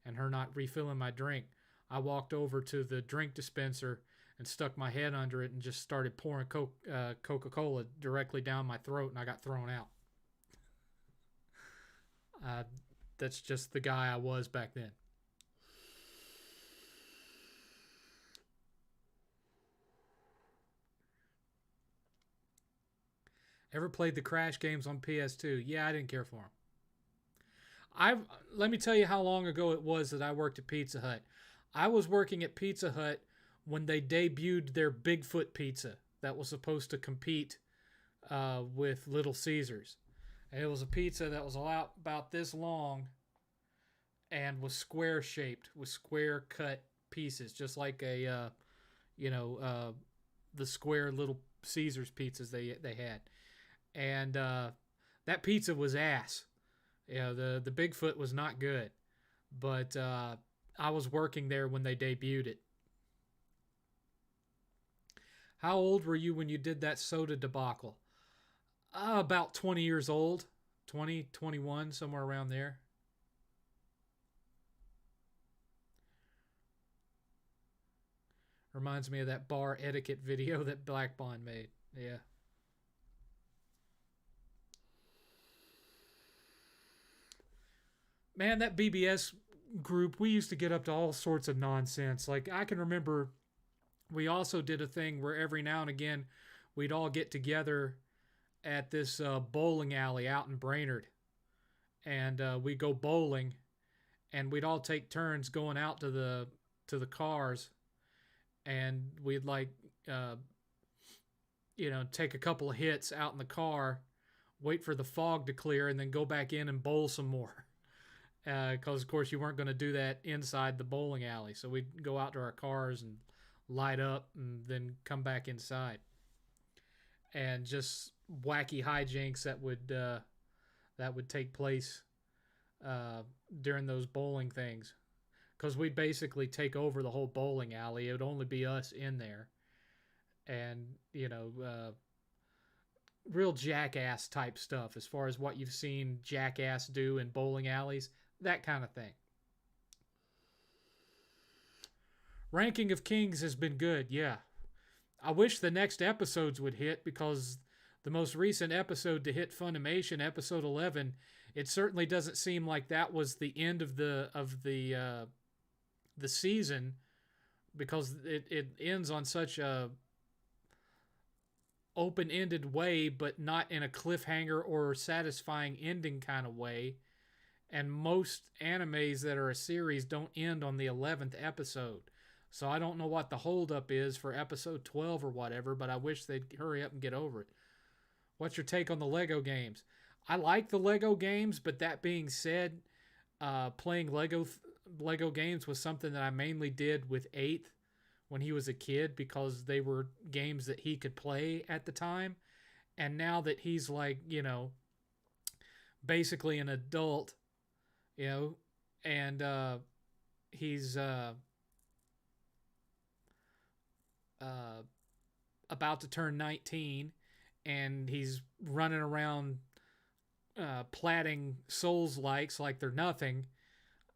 [SPEAKER 1] and her not refilling my drink, I walked over to the drink dispenser and stuck my head under it and just started pouring Coca-Cola directly down my throat, and I got thrown out. That's just the guy I was back then. Ever played the Crash games on PS2? Yeah, I didn't care for them. Let me tell you how long ago it was that I worked at Pizza Hut. I was working at Pizza Hut when they debuted their Bigfoot pizza that was supposed to compete with Little Caesars. And it was a pizza that was about this long and was square shaped with square cut pieces, just like the square Little Caesars pizzas they had. And that pizza was ass. The Bigfoot was not good, but I was working there when they debuted it. How old were you when you did that soda debacle? About 20 years old. 20, 21, somewhere around there. Reminds me of that bar etiquette video that Black Bond made. Yeah. Man, that BBS group, we used to get up to all sorts of nonsense. Like, I can remember we also did a thing where every now and again we'd all get together at this bowling alley out in Brainerd, and we'd go bowling, and we'd all take turns going out to the cars, and we'd take a couple of hits out in the car, wait for the fog to clear, and then go back in and bowl some more. Because of course you weren't going to do that inside the bowling alley, so we'd go out to our cars and light up and then come back inside, and just wacky hijinks that would take place during those bowling things, because we'd basically take over the whole bowling alley. It would only be us in there, and real jackass type stuff as far as what you've seen jackass do in bowling alleys, that kind of thing. Ranking of Kings has been good, yeah. I wish the next episodes would hit, because the most recent episode to hit Funimation, episode 11, it certainly doesn't seem like that was the end of the season, because it ends on such a open-ended way, but not in a cliffhanger or satisfying ending kind of way. And most animes that are a series don't end on the 11th episode. So I don't know what the holdup is for episode 12 or whatever, but I wish they'd hurry up and get over it. What's your take on the Lego games? I like the Lego games, but that being said, playing Lego games was something that I mainly did with 8th when he was a kid, because they were games that he could play at the time. And now that he's like, basically an adult, and he's about to turn 19, and he's running around platting Souls likes like they're nothing.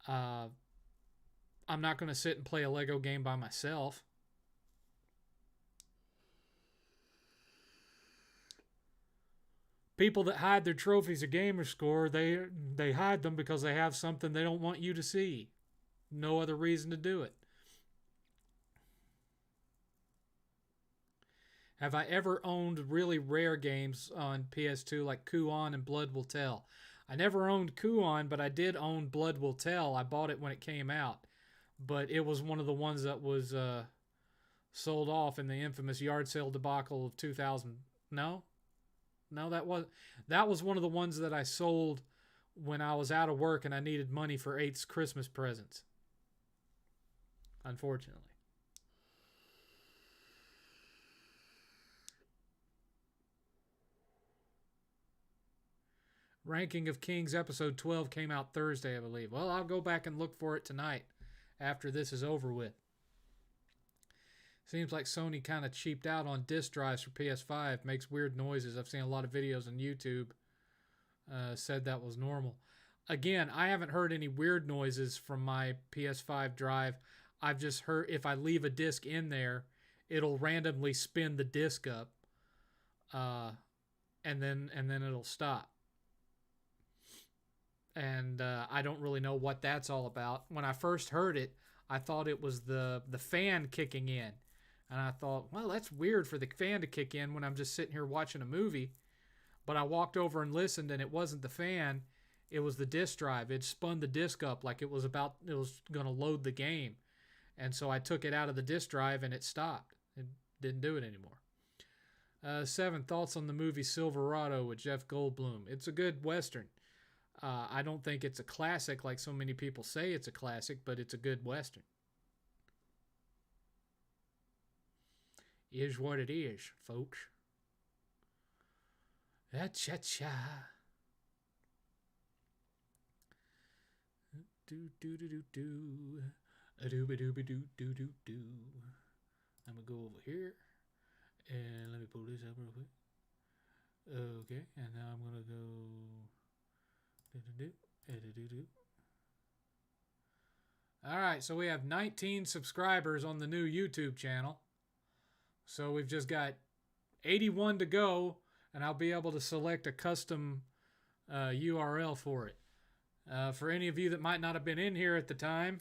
[SPEAKER 1] I'm not going to sit and play a Lego game by myself. People that hide their trophies or gamer score, they hide them because they have something they don't want you to see. No other reason to do it. Have I ever owned really rare games on PS2 like Kuon and Blood Will Tell? I never owned Kuon, but I did own Blood Will Tell. I bought it when it came out. But it was one of the ones that was sold off in the infamous yard sale debacle of 2000. No, that was one of the ones that I sold when I was out of work and I needed money for 8th's Christmas presents. Unfortunately. Ranking of Kings episode 12 came out Thursday, I believe. Well, I'll go back and look for it tonight after this is over with. Seems like Sony kind of cheaped out on disk drives for PS5. Makes weird noises. I've seen a lot of videos on YouTube said that was normal. Again, I haven't heard any weird noises from my PS5 drive. I've just heard if I leave a disc in there, it'll randomly spin the disc up, and then it'll stop. And I don't really know what that's all about. When I first heard it, I thought it was the fan kicking in. And I thought, well, that's weird for the fan to kick in when I'm just sitting here watching a movie. But I walked over and listened, and it wasn't the fan. It was the disc drive. It spun the disc up like it was going to load the game. And so I took it out of the disc drive, and it stopped. It didn't do it anymore. 7, thoughts on the movie Silverado with Jeff Goldblum. It's a good Western. I don't think it's a classic like so many people say it's a classic, but it's a good Western. Is what it is, folks. Cha-cha-cha. Do-do-do-do-do. A-dooba-dooba-doo-doo-doo-doo. I'm going to go over here. And let me pull this up real quick. Okay, and now I'm going to go... Alright, so we have 19 subscribers on the new YouTube channel. So we've just got 81 to go, and I'll be able to select a custom URL for it. For any of you that might not have been in here at the time,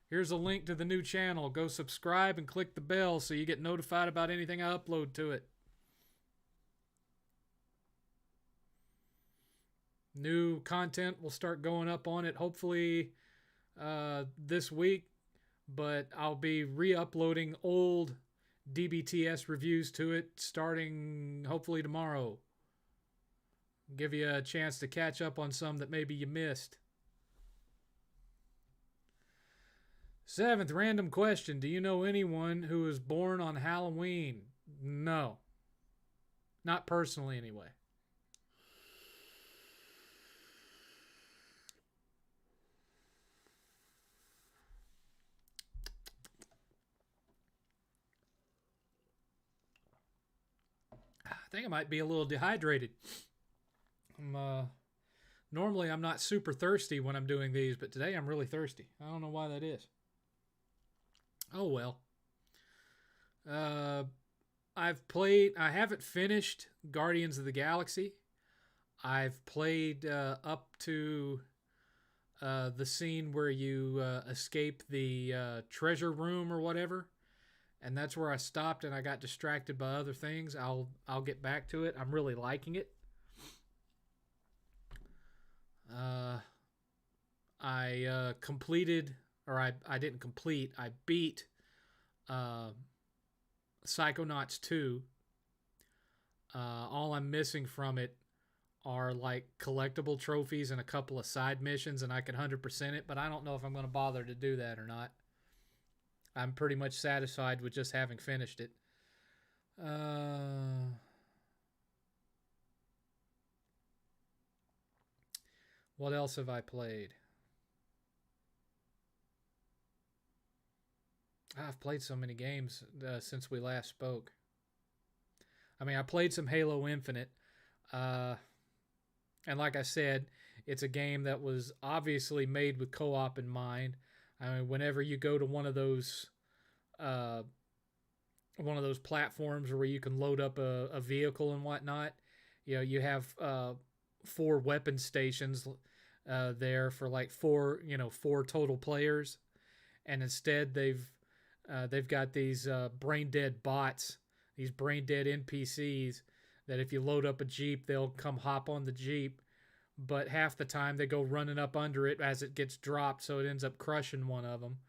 [SPEAKER 1] here's a link to the new channel. Go subscribe and click the bell so you get notified about anything I upload to it. New content will start going up on it hopefully this week, but I'll be re-uploading old DBTS reviews to it starting hopefully tomorrow. Give you a chance to catch up on some that maybe you missed. 7th, random question. Do you know anyone who was born on Halloween? No. Not personally, anyway. I think I might be a little dehydrated. Normally I'm not super thirsty when I'm doing these, but today I'm really thirsty. I don't know why that is. Oh well. I haven't finished Guardians of the Galaxy. I've played up to the scene where you escape the treasure room or whatever. And that's where I stopped, and I got distracted by other things. I'll get back to it. I'm really liking it. Uh, I completed, or I didn't complete. I beat uh, Psychonauts 2. All I'm missing from it are like collectible trophies and a couple of side missions, and I can 100% it, but I don't know if I'm going to bother to do that or not. I'm pretty much satisfied with just having finished it. What else have I played? I've played so many games since we last spoke. I mean, I played some Halo Infinite. Uh, and like I said, it's a game that was obviously made with co op in mind. I mean, whenever you go to uh, one of those platforms where you can load up a vehicle and whatnot, you have 4 weapon stations there for like four total players, and instead they've got these brain dead bots, these brain dead NPCs that if you load up a Jeep, they'll come hop on the Jeep, but half the time they go running up under it as it gets dropped, so it ends up crushing one of them.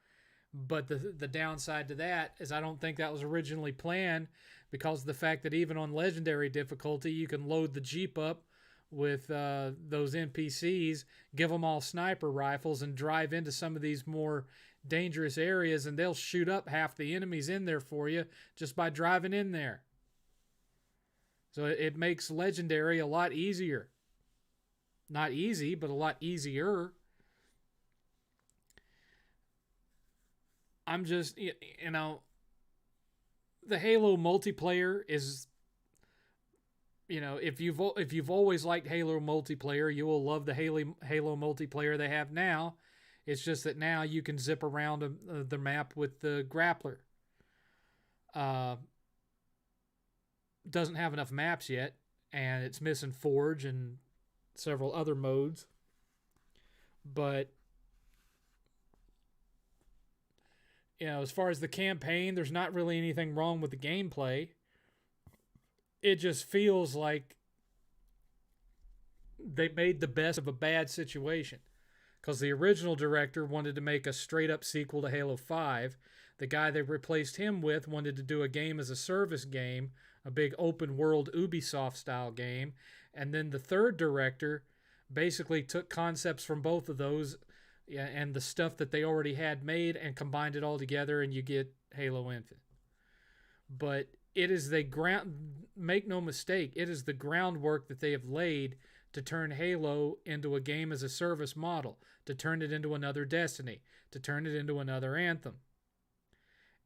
[SPEAKER 1] But the downside to that is I don't think that was originally planned, because of the fact that even on legendary difficulty, you can load the Jeep up with those NPCs, give them all sniper rifles, and drive into some of these more dangerous areas, and they'll shoot up half the enemies in there for you just by driving in there. So it makes legendary a lot easier. Not easy, but a lot easier. I'm just, the Halo multiplayer is, if you've always liked Halo multiplayer, you will love the Halo multiplayer they have now. It's just that now you can zip around the map with the grappler. Doesn't have enough maps yet, and it's missing Forge and several other modes. But as far as the campaign, there's not really anything wrong with the gameplay. It just feels like they made the best of a bad situation. Because the original director wanted to make a straight up sequel to Halo 5. The guy they replaced him with wanted to do a game as a service game, a big open world Ubisoft style game. And then the third director basically took concepts from both of those, and the stuff that they already had made, and combined it all together, and you get Halo Infinite. But it is make no mistake, it is the groundwork that they have laid to turn Halo into a game as a service model, to turn it into another Destiny, to turn it into another Anthem.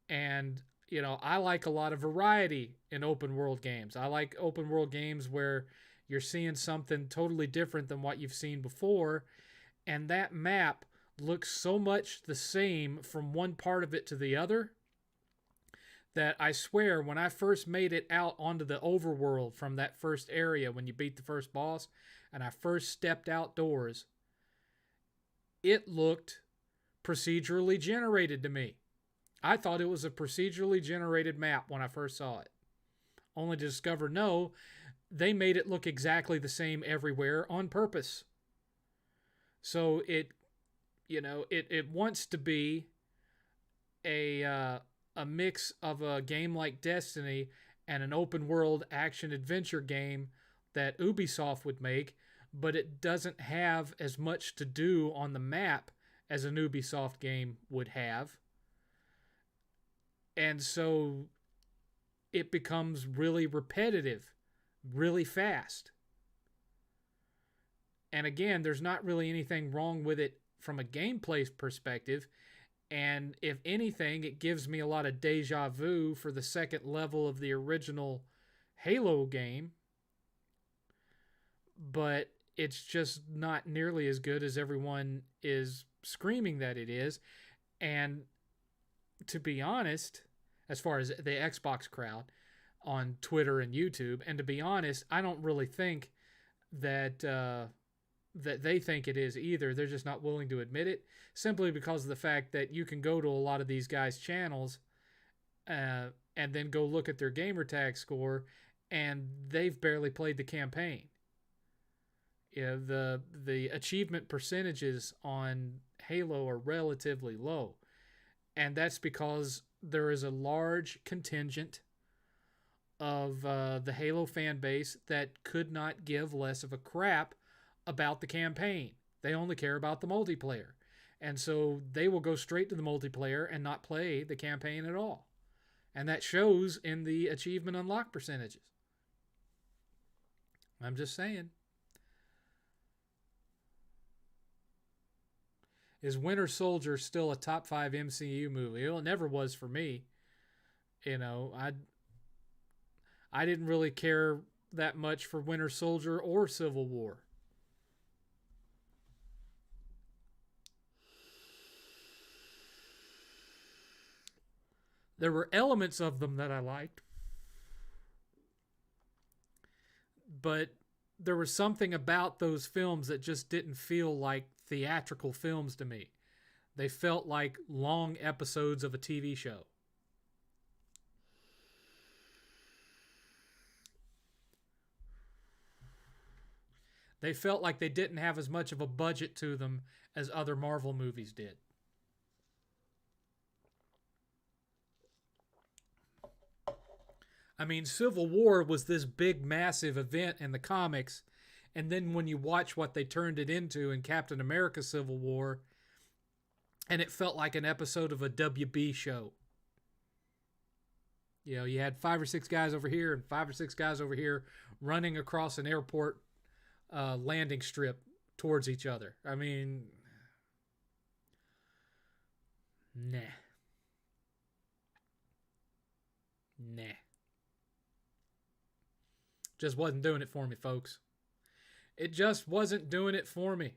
[SPEAKER 1] And, I like a lot of variety in open world games. I like open world games where you're seeing something totally different than what you've seen before, and that map looks so much the same from one part of it to the other that I swear when I first made it out onto the overworld from that first area when you beat the first boss and I first stepped outdoors, it looked procedurally generated to me. I thought it was a procedurally generated map when I first saw it. Only to discover, no, they made it look exactly the same everywhere on purpose. So it wants to be a mix of a game like Destiny and an open world action adventure game that Ubisoft would make, but it doesn't have as much to do on the map as an Ubisoft game would have. And so it becomes really repetitive, really fast. And again, there's not really anything wrong with it from a gameplay perspective. And if anything, it gives me a lot of deja vu for the second level of the original Halo game. But it's just not nearly as good as everyone is screaming that it is. And to be honest, as far as the Xbox crowd on Twitter and YouTube, and to be honest, I don't really think that that they think it is either. They're just not willing to admit it, simply because of the fact that you can go to a lot of these guys' channels and then go look at their gamer tag score, and they've barely played the campaign. Yeah, the achievement percentages on Halo are relatively low, and that's because there is a large contingent of the Halo fan base that could not give less of a crap about the campaign. They only care about the multiplayer. And so they will go straight to the multiplayer and not play the campaign at all. And that shows in the achievement unlock percentages. I'm just saying. Is Winter Soldier still a top 5 MCU movie? Well, it never was for me. You know, I didn't really care that much for Winter Soldier or Civil War. There were elements of them that I liked, but there was something about those films that just didn't feel like theatrical films to me. They felt like long episodes of a TV show. They felt like they didn't have as much of a budget to them as other Marvel movies did. I mean, Civil War was this big, massive event in the comics, and then when you watch what they turned it into in Captain America Civil War, and it felt like an episode of a WB show. You know, you had 5 or 6 guys over here and 5 or 6 guys over here running across an airport landing strip towards each other. I mean, nah. Just wasn't doing it for me, folks. It just wasn't doing it for me.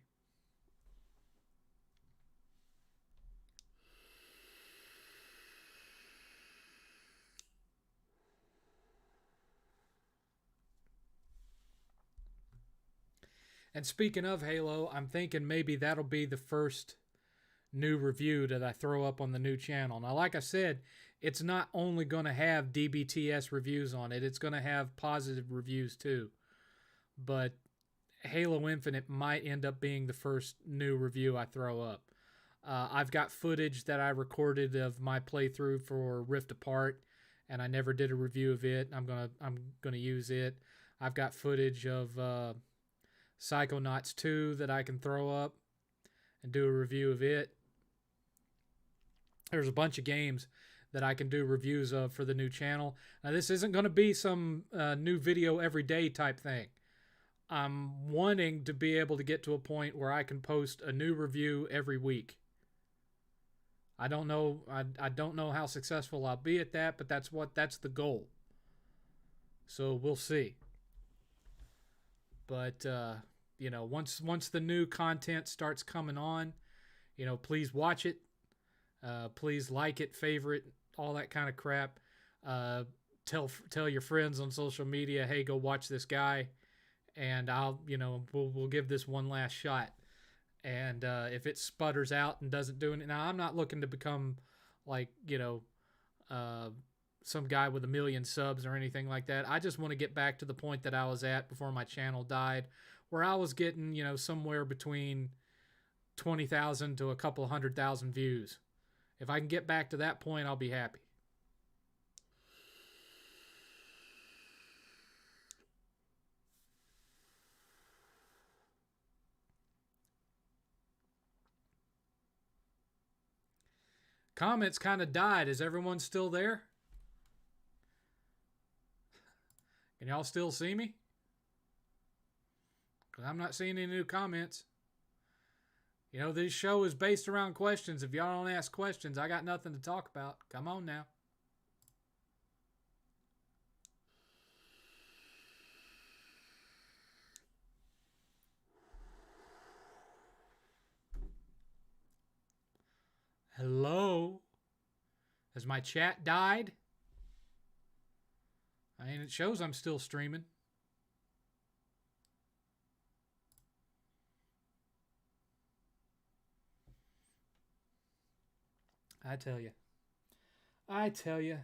[SPEAKER 1] And speaking of Halo, I'm thinking maybe that'll be the first new review that I throw up on the new channel. Now, like I said, it's not only going to have DBTS reviews on it, it's going to have positive reviews too. But Halo Infinite might end up being the first new review I throw up. I've got footage that I recorded of my playthrough for Rift Apart, and I never did a review of it. I'm gonna use it. I've got footage of Psychonauts 2 that I can throw up and do a review of it. There's a bunch of games that I can do reviews of for the new channel. Now, this isn't going to be some new video every day type thing. I'm wanting to be able to get to a point where I can post a new review every week. I don't know. I don't know how successful I'll be at that, but that's the goal. So we'll see. But you know, once the new content starts coming on, you know, please watch it. Please like it, favorite, all that kind of crap. Tell your friends on social media, hey, go watch this guy, and we'll give this one last shot. And if it sputters out and doesn't do it, now I'm not looking to become like, some guy with 1 million subs or anything like that. I just want to get back to the point that I was at before my channel died, where I was getting, somewhere between 20,000 to a couple 100,000 views. If I can get back to that point, I'll be happy. Comments kind of died. Is everyone still there? Can y'all still see me? Because I'm not seeing any new comments. This show is based around questions. If y'all don't ask questions, I got nothing to talk about. Come on now. Hello? Has my chat died? I mean, it shows I'm still streaming. I tell you.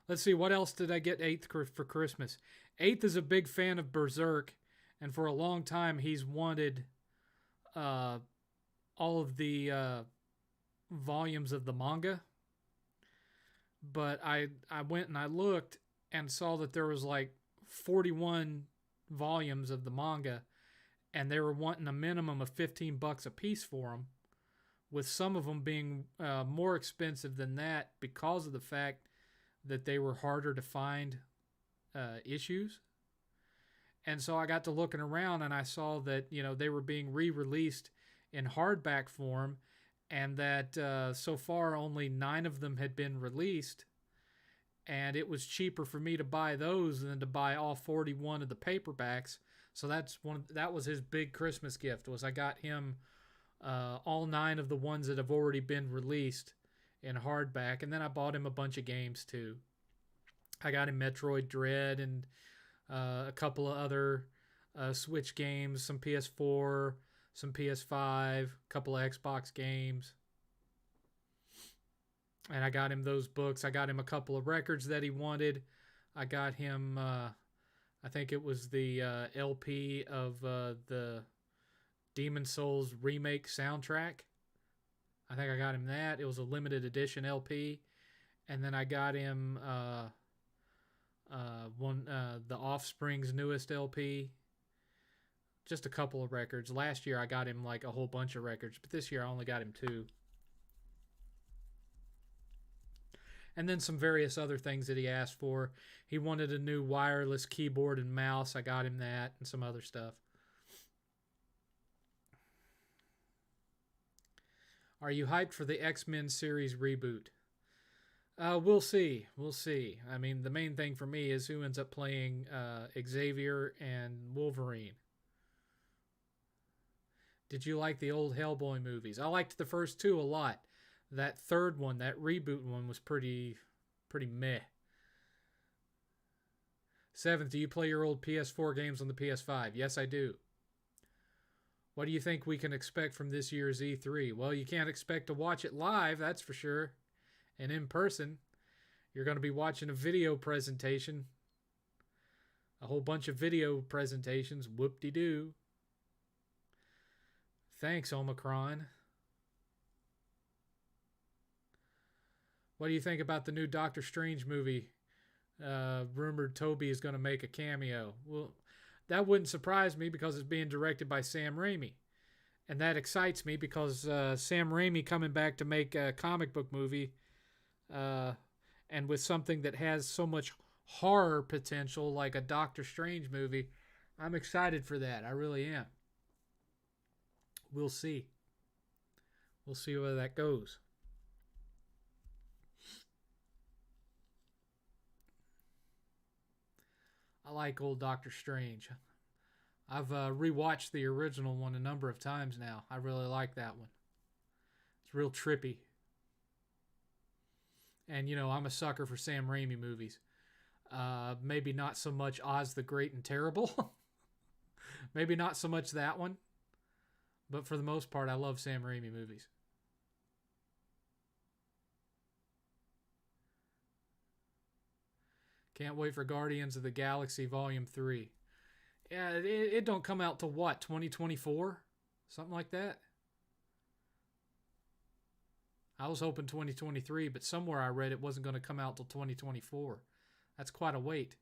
[SPEAKER 1] Let's see, what else did I get 8th for Christmas? 8th is a big fan of Berserk, And for a long time, he's wanted all of the volumes of the manga. But I went and I looked and saw that there was like 41 volumes of the manga, and they were wanting a minimum of $15 a piece for them, with some of them being more expensive than that because of the fact that they were harder to find issues. And so I got to looking around and I saw that, they were being re-released in hardback form, and that so far only 9 of them had been released, and it was cheaper for me to buy those than to buy all 41 of the paperbacks. So that was his big Christmas gift, was I got him all 9 of the ones that have already been released in hardback, and then I bought him a bunch of games too. I got him Metroid Dread and a couple of other Switch games, some PS4, some PS5, a couple of Xbox games. And I got him those books. I got him a couple of records that he wanted. I got him, I think it was the LP of the Demon Souls remake soundtrack. I think I got him that. It was a limited edition LP. And then I got him the Offspring's newest LP. Just a couple of records. Last year I got him like a whole bunch of records, but this year I only got him 2. And then some various other things that he asked for. He wanted a new wireless keyboard and mouse. I got him that, and some other stuff. Are you hyped for the X-Men series reboot? We'll see. We'll see. I mean, the main thing for me is who ends up playing Xavier and Wolverine. Did you like the old Hellboy movies? I liked the first 2 a lot. That third one, that reboot one, was pretty meh. 7th, do you play your old PS4 games on the PS5? Yes, I do. What do you think we can expect from this year's E3? Well, you can't expect to watch it live, that's for sure. And in person, you're going to be watching a video presentation. A whole bunch of video presentations. Whoop-de-doo. Thanks, Omicron. What do you think about the new Doctor Strange movie? Rumored Toby is going to make a cameo. Well, that wouldn't surprise me because it's being directed by Sam Raimi. And that excites me because Sam Raimi coming back to make a comic book movie, and with something that has so much horror potential like a Doctor Strange movie, I'm excited for that. I really am. We'll see. We'll see where that goes. I like old Doctor Strange. I've rewatched the original one a number of times now. I really like that one. It's real trippy. And, I'm a sucker for Sam Raimi movies. Maybe not so much Oz the Great and Terrible. Maybe not so much that one. But for the most part, I love Sam Raimi movies. Can't wait for Guardians of the Galaxy Volume 3. Yeah, it don't come out till what, 2024? Something like that? I was hoping 2023, but somewhere I read it wasn't going to come out till 2024. That's quite a wait.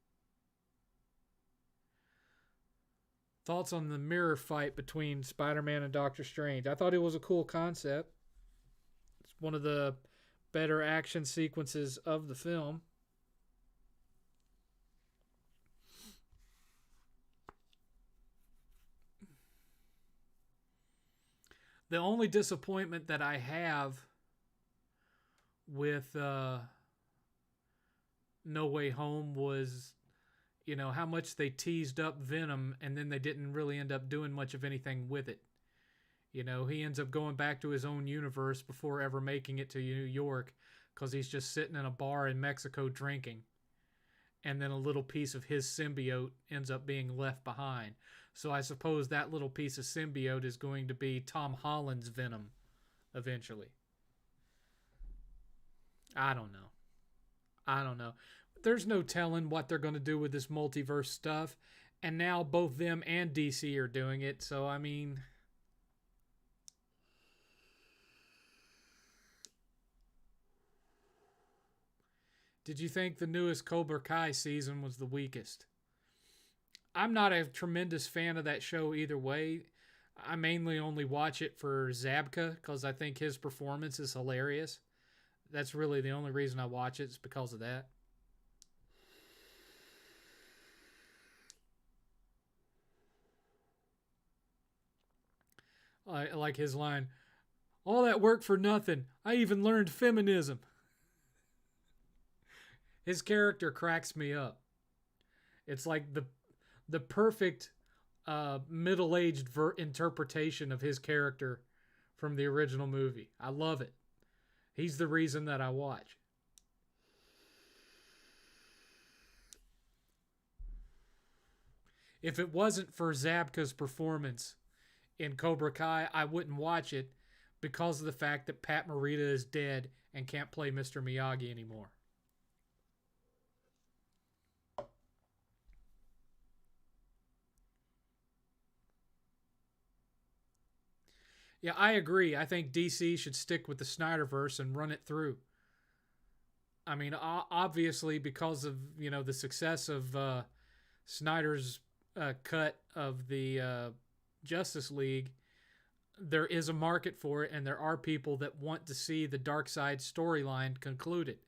[SPEAKER 1] Thoughts on the mirror fight between Spider-Man and Doctor Strange? I thought it was a cool concept. It's one of the better action sequences of the film. The only disappointment that I have with No Way Home was, how much they teased up Venom and then they didn't really end up doing much of anything with it. He ends up going back to his own universe before ever making it to New York because he's just sitting in a bar in Mexico drinking. And then a little piece of his symbiote ends up being left behind. So I suppose that little piece of symbiote is going to be Tom Holland's Venom eventually. I don't know. There's no telling what they're going to do with this multiverse stuff. And now both them and DC are doing it. So, I mean, did you think the newest Cobra Kai season was the weakest? I'm not a tremendous fan of that show either way. I mainly only watch it for Zabka because I think his performance is hilarious. That's really the only reason I watch it, is because of that. I like his line, all that work for nothing. I even learned feminism. His character cracks me up. It's like the perfect middle-aged interpretation of his character from the original movie. I love it. He's the reason that I watch. If it wasn't for Zabka's performance in Cobra Kai, I wouldn't watch it because of the fact that Pat Morita is dead and can't play Mr. Miyagi anymore. Yeah, I agree. I think DC should stick with the Snyderverse and run it through. I mean, obviously, because of the success of Snyder's cut of the Justice League, there is a market for it, and there are people that want to see the Darkseid storyline concluded.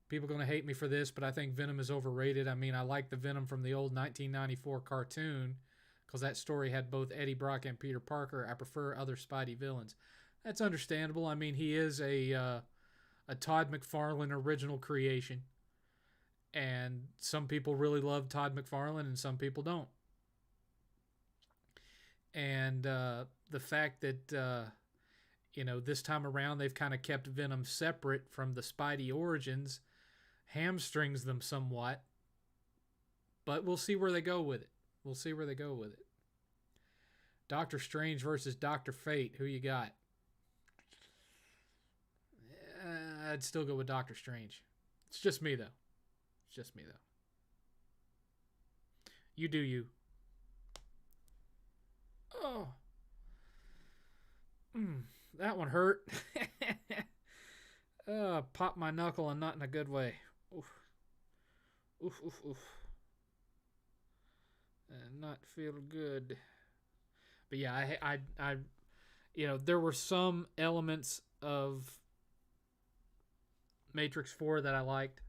[SPEAKER 1] People are going to hate me for this, but I think Venom is overrated. I mean, I like the Venom from the old 1994 cartoon because that story had both Eddie Brock and Peter Parker. I prefer other Spidey villains. That's understandable. I mean, he is a Todd McFarlane original creation, and some people really love Todd McFarlane and some people don't. And the fact that this time around they've kind of kept Venom separate from the Spidey origins hamstrings them somewhat, but we'll see where they go with it. Doctor Strange versus Doctor Fate. Who you got? I'd still go with Doctor Strange. It's just me, though. You do you. Oh. That one hurt. Popped my knuckle and not in a good way. Oof. Not feel good. But yeah, I there were some elements of Matrix 4 that I liked.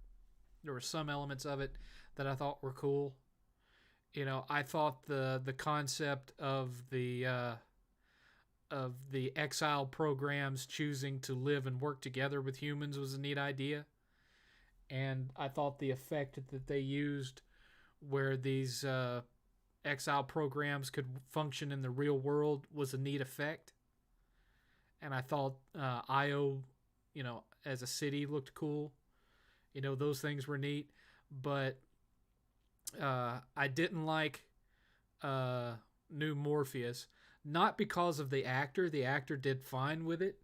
[SPEAKER 1] There were some elements of it that I thought were cool. I thought the concept of the exile programs choosing to live and work together with humans was a neat idea. And I thought the effect that they used where these exile programs could function in the real world was a neat effect. And I thought Io, as a city looked cool. Those things were neat. But I didn't like New Morpheus. Not because of the actor. The actor did fine with it.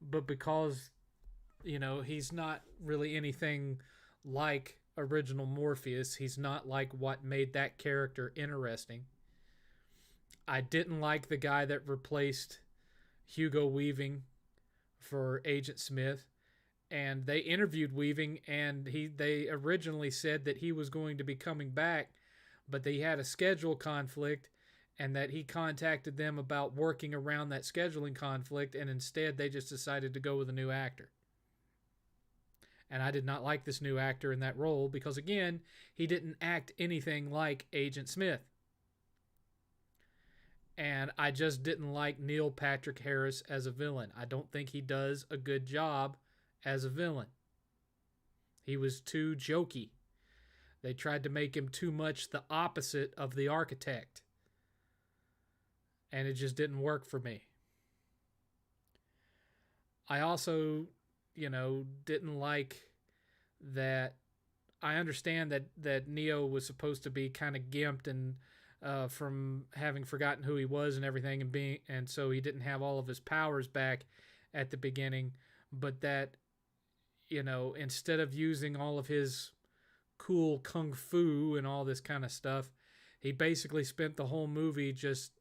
[SPEAKER 1] But because, he's not really anything like original Morpheus. He's not like what made that character interesting. I didn't like the guy that replaced Hugo Weaving for Agent Smith. And they interviewed Weaving, and they originally said that he was going to be coming back, but they had a schedule conflict, and that he contacted them about working around that scheduling conflict, and instead they just decided to go with a new actor. And I did not like this new actor in that role because, again, he didn't act anything like Agent Smith. And I just didn't like Neil Patrick Harris as a villain. I don't think he does a good job as a villain. He was too jokey. They tried to make him too much the opposite of the Architect. And it just didn't work for me. I also, didn't like that. I understand that Neo was supposed to be kind of gimped and from having forgotten who he was and everything, and so he didn't have all of his powers back at the beginning. But that, instead of using all of his cool kung fu and all this kind of stuff, He basically spent the whole movie just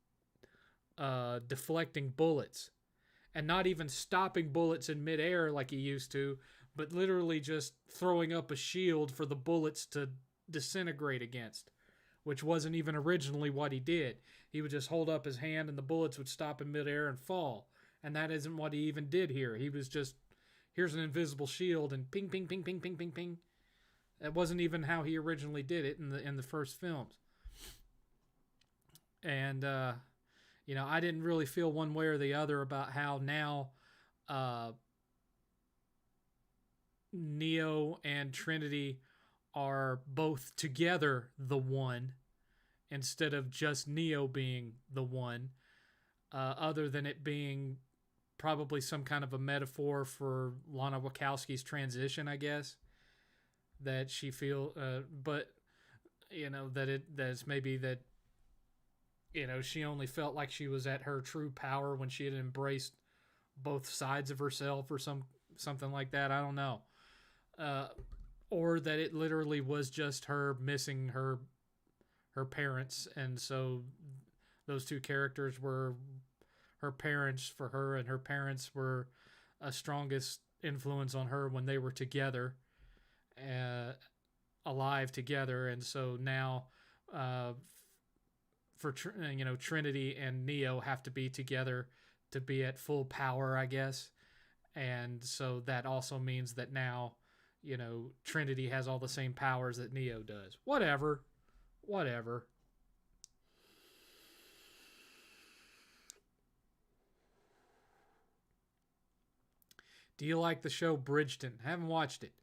[SPEAKER 1] deflecting bullets and not even stopping bullets in midair like he used to, but literally just throwing up a shield for the bullets to disintegrate against, which wasn't even originally what he did. He would just hold up his hand and the bullets would stop in midair and fall. And that isn't what he even did here. He was just, here's an invisible shield and ping, ping, ping, ping, ping, ping, ping. That wasn't even how he originally did it in the first films. And, you know, I didn't really feel one way or the other about how now Neo and Trinity are both together the one instead of just Neo being the one, other than it being probably some kind of a metaphor for Lana Wachowski's transition, I guess, that she but you know, that's maybe that, you know, she only felt like she was at her true power when she had embraced both sides of herself or something like that. I don't know. Or that it literally was just her missing her parents, and so those two characters were her parents for her, and her parents were a strongest influence on her when they were together, alive together. And so now, for you know, Trinity and Neo have to be together to be at full power, I guess. And so that also means that now, you know, Trinity has all the same powers that Neo does. Whatever. Do you like the show Bridgeton? Haven't watched it.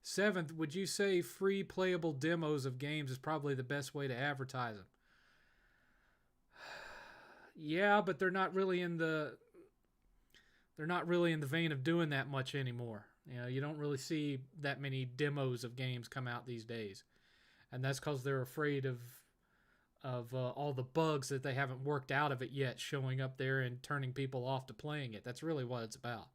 [SPEAKER 1] 7th, would you say free playable demos of games is probably the best way to advertise them? Yeah, but they're not really in the vein of doing that much anymore. You know, you don't really see that many demos of games come out these days, and that's because they're afraid of all the bugs that they haven't worked out of it yet showing up there and turning people off to playing it. That's really what it's about.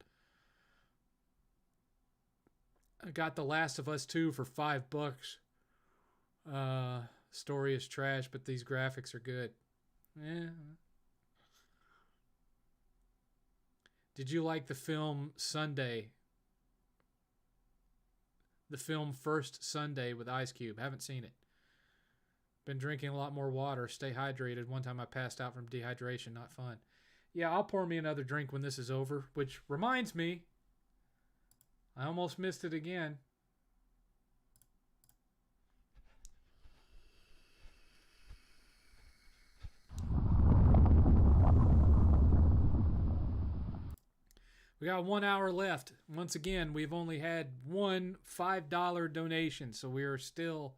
[SPEAKER 1] I got The Last of Us 2 for $5. Story is trash, but these graphics are good. Yeah. Did you like the film Sunday? The film First Sunday with Ice Cube. Haven't seen it. Been drinking a lot more water. Stay hydrated. One time I passed out from dehydration. Not fun. Yeah, I'll pour me another drink when this is over. Which reminds me, I almost missed it again. We got 1 hour left. Once again, we've only had one $5 donation, so we are still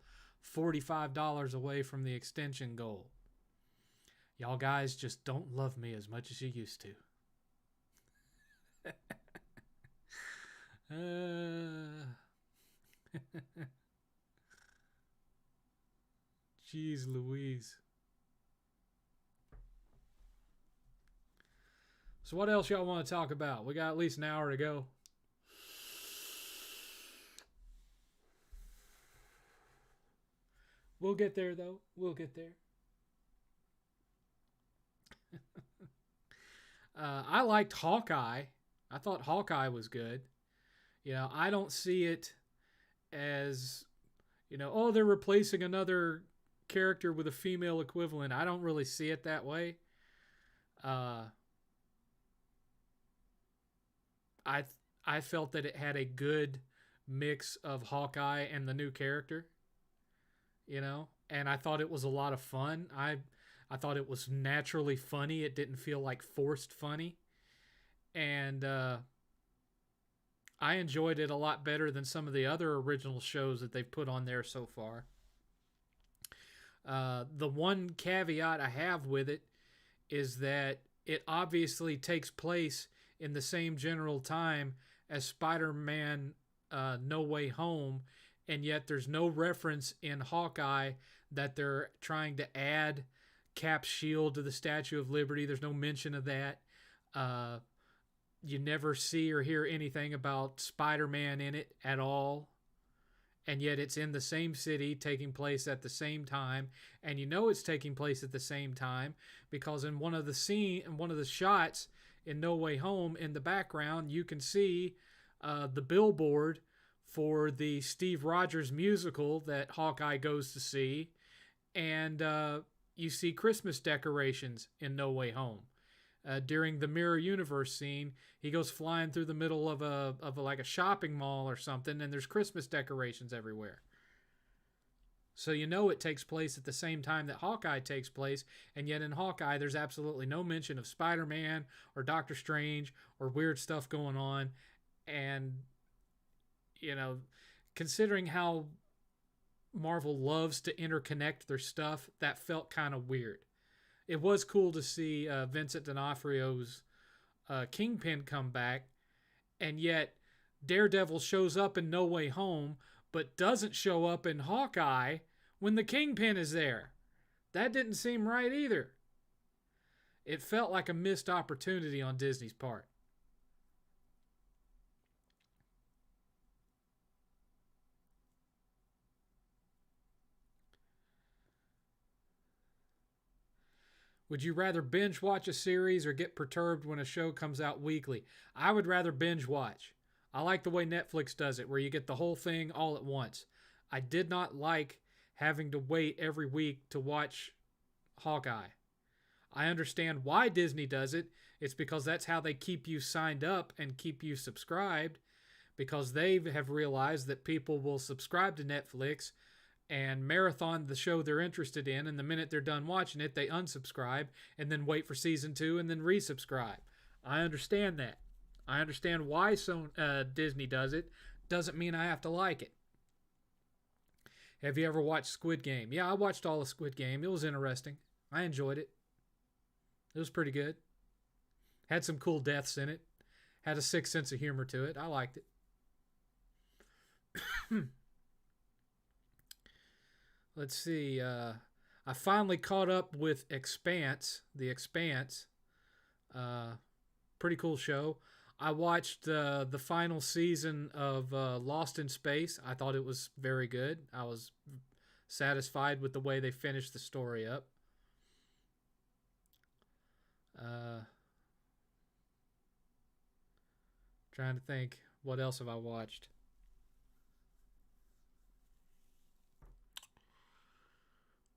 [SPEAKER 1] $45 away from the extension goal. Y'all guys just don't love me as much as you used to. Jeez Louise. So what else y'all want to talk about? We got at least an hour to go. We'll get there, though. We'll get there. I liked Hawkeye. I thought Hawkeye was good. You know, I don't see it as, you know, oh, they're replacing another character with a female equivalent. I don't really see it that way. I felt that it had a good mix of Hawkeye and the new character, you know, and I thought it was a lot of fun. I thought it was naturally funny. It didn't feel like forced funny. And I enjoyed it a lot better than some of the other original shows that they've put on there so far. The one caveat I have with it is that it obviously takes place in the same general time as Spider-Man No Way Home, and yet there's no reference in Hawkeye that they're trying to add Cap's shield to the Statue of Liberty. There's no mention of that. You never see or hear anything about Spider-Man in it at all. and yet it's in the same city, taking place at the same time, and you know it's taking place at the same time because in one of the shots in No Way Home, in the background you can see the billboard for the Steve Rogers musical that Hawkeye goes to see, and you see Christmas decorations in No Way Home. During the Mirror Universe scene, he goes flying through the middle of like a shopping mall or something, and there's Christmas decorations everywhere. So you know it takes place at the same time that Hawkeye takes place, and yet in Hawkeye there's absolutely no mention of Spider-Man or Doctor Strange or weird stuff going on. And, you know, considering how Marvel loves to interconnect their stuff, that felt kind of weird. It was cool to see Vincent D'Onofrio's Kingpin come back, and yet Daredevil shows up in No Way Home, but doesn't show up in Hawkeye when the Kingpin is there. That didn't seem right either. It felt like a missed opportunity on Disney's part. Would you rather binge watch a series or get perturbed when a show comes out weekly? I would rather binge watch. I like the way Netflix does it, where you get the whole thing all at once. I did not like having to wait every week to watch Hawkeye. I understand why Disney does it. It's because that's how they keep you signed up and keep you subscribed, because they have realized that people will subscribe to Netflix and marathon the show they're interested in, and the minute they're done watching it, they unsubscribe and then wait for season 2 and then resubscribe. I understand that. I understand why Disney does it. Doesn't mean I have to like it. Have you ever watched Squid Game? Yeah, I watched all of Squid Game. It was interesting. I enjoyed it. It was pretty good. Had some cool deaths in it. Had a sick sense of humor to it. I liked it. Let's see. I finally caught up with Expanse. The Expanse. Pretty cool show. I watched the final season of Lost in Space. I thought it was very good. I was satisfied with the way they finished the story up. Trying to think, what else have I watched?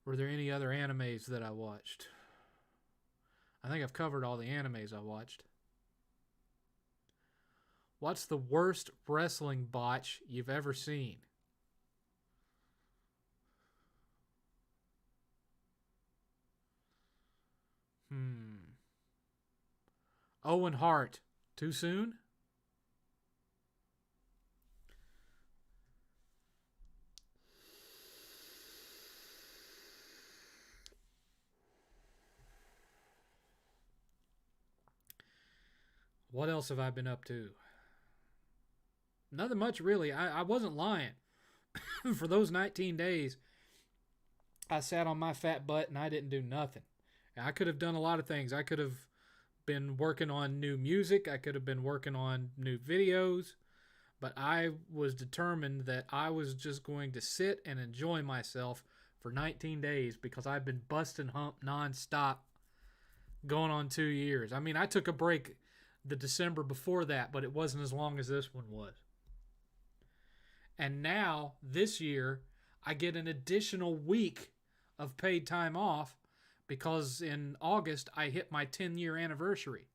[SPEAKER 1] Were there any other animes that I watched? I think I've covered all the animes I watched. What's the worst wrestling botch you've ever seen? Owen Hart. Too soon? What else have I been up to? Nothing much, really. I wasn't lying. For those 19 days, I sat on my fat butt and I didn't do nothing. I could have done a lot of things. I could have been working on new music. I could have been working on new videos. But I was determined that I was just going to sit and enjoy myself for 19 days because I've been busting hump nonstop going on 2 years. I mean, I took a break the December before that, but it wasn't as long as this one was. And now, this year, I get an additional week of paid time off because in August, I hit my 10-year anniversary.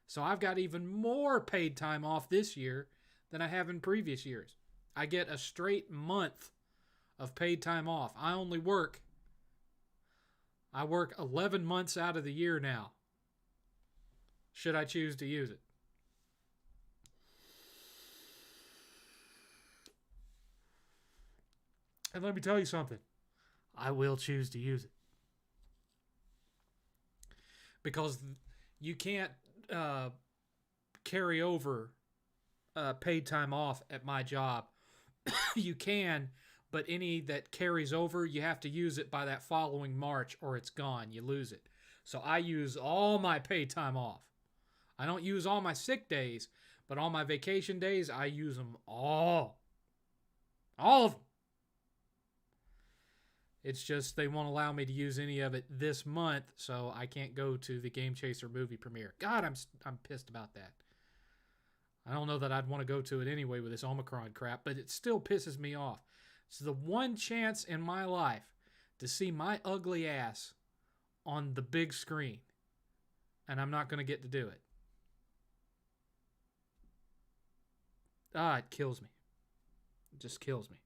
[SPEAKER 1] So I've got even more paid time off this year than I have in previous years. I get a straight month of paid time off. I work 11 months out of the year now, should I choose to use it. And let me tell you something. I will choose to use it. Because you can't carry over paid time off at my job. You can, but any that carries over, you have to use it by that following March or it's gone. You lose it. So I use all my paid time off. I don't use all my sick days, but all my vacation days, I use them all. All of them. It's just they won't allow me to use any of it this month, so I can't go to the Game Chaser movie premiere. God, I'm pissed about that. I don't know that I'd want to go to it anyway with this Omicron crap, but it still pisses me off. It's the one chance in my life to see my ugly ass on the big screen, and I'm not going to get to do it. It kills me. It just kills me.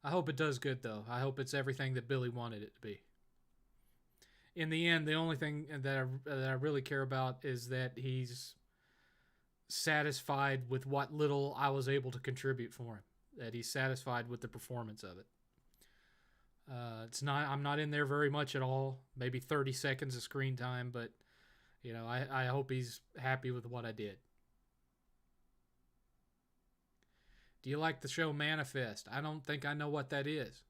[SPEAKER 1] I hope it does good, though. I hope it's everything that Billy wanted it to be. In the end, the only thing that I really care about is that he's satisfied with what little I was able to contribute for him. That he's satisfied with the performance of it. I'm not in there very much at all. Maybe 30 seconds of screen time, but I hope he's happy with what I did. Do you like the show Manifest? I don't think I know what that is.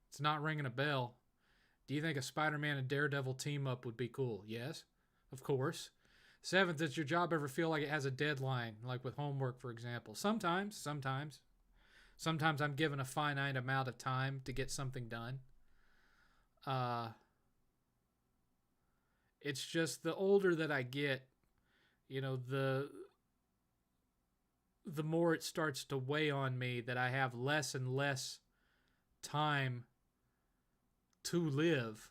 [SPEAKER 1] It's not ringing a bell. Do you think a Spider-Man and Daredevil team-up would be cool? Yes, of course. 7th, does your job ever feel like it has a deadline, like with homework, for example? Sometimes. Sometimes I'm given a finite amount of time to get something done. It's just the older that I get, the more it starts to weigh on me that I have less and less time to live.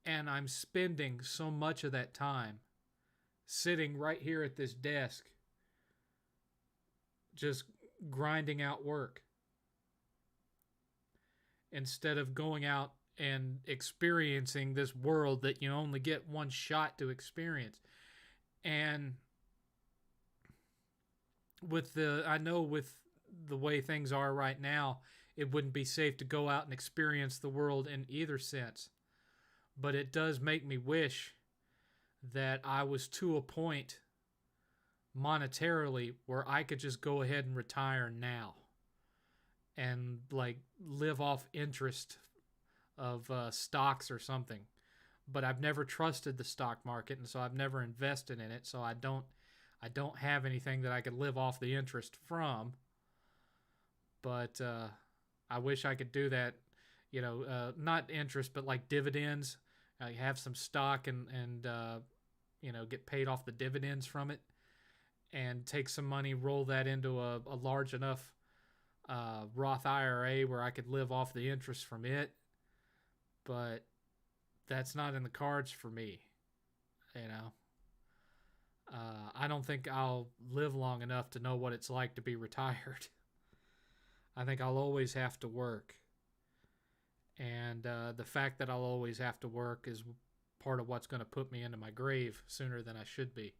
[SPEAKER 1] And I'm spending so much of that time sitting right here at this desk, just grinding out work, instead of going out and experiencing this world that you only get one shot to experience. And I know with the way things are right now, it wouldn't be safe to go out and experience the world in either sense. But it does make me wish that I was to a point monetarily where I could just go ahead and retire now and live off interest of stocks or something. But I've never trusted the stock market, and so I've never invested in it, so I don't have anything that I could live off the interest from. But I wish I could do that, not interest, but like dividends. Have some stock and get paid off the dividends from it, and take some money, roll that into a large enough Roth IRA where I could live off the interest from it. But that's not in the cards for me, I don't think I'll live long enough to know what it's like to be retired. I think I'll always have to work. And the fact that I'll always have to work is part of what's going to put me into my grave sooner than I should be.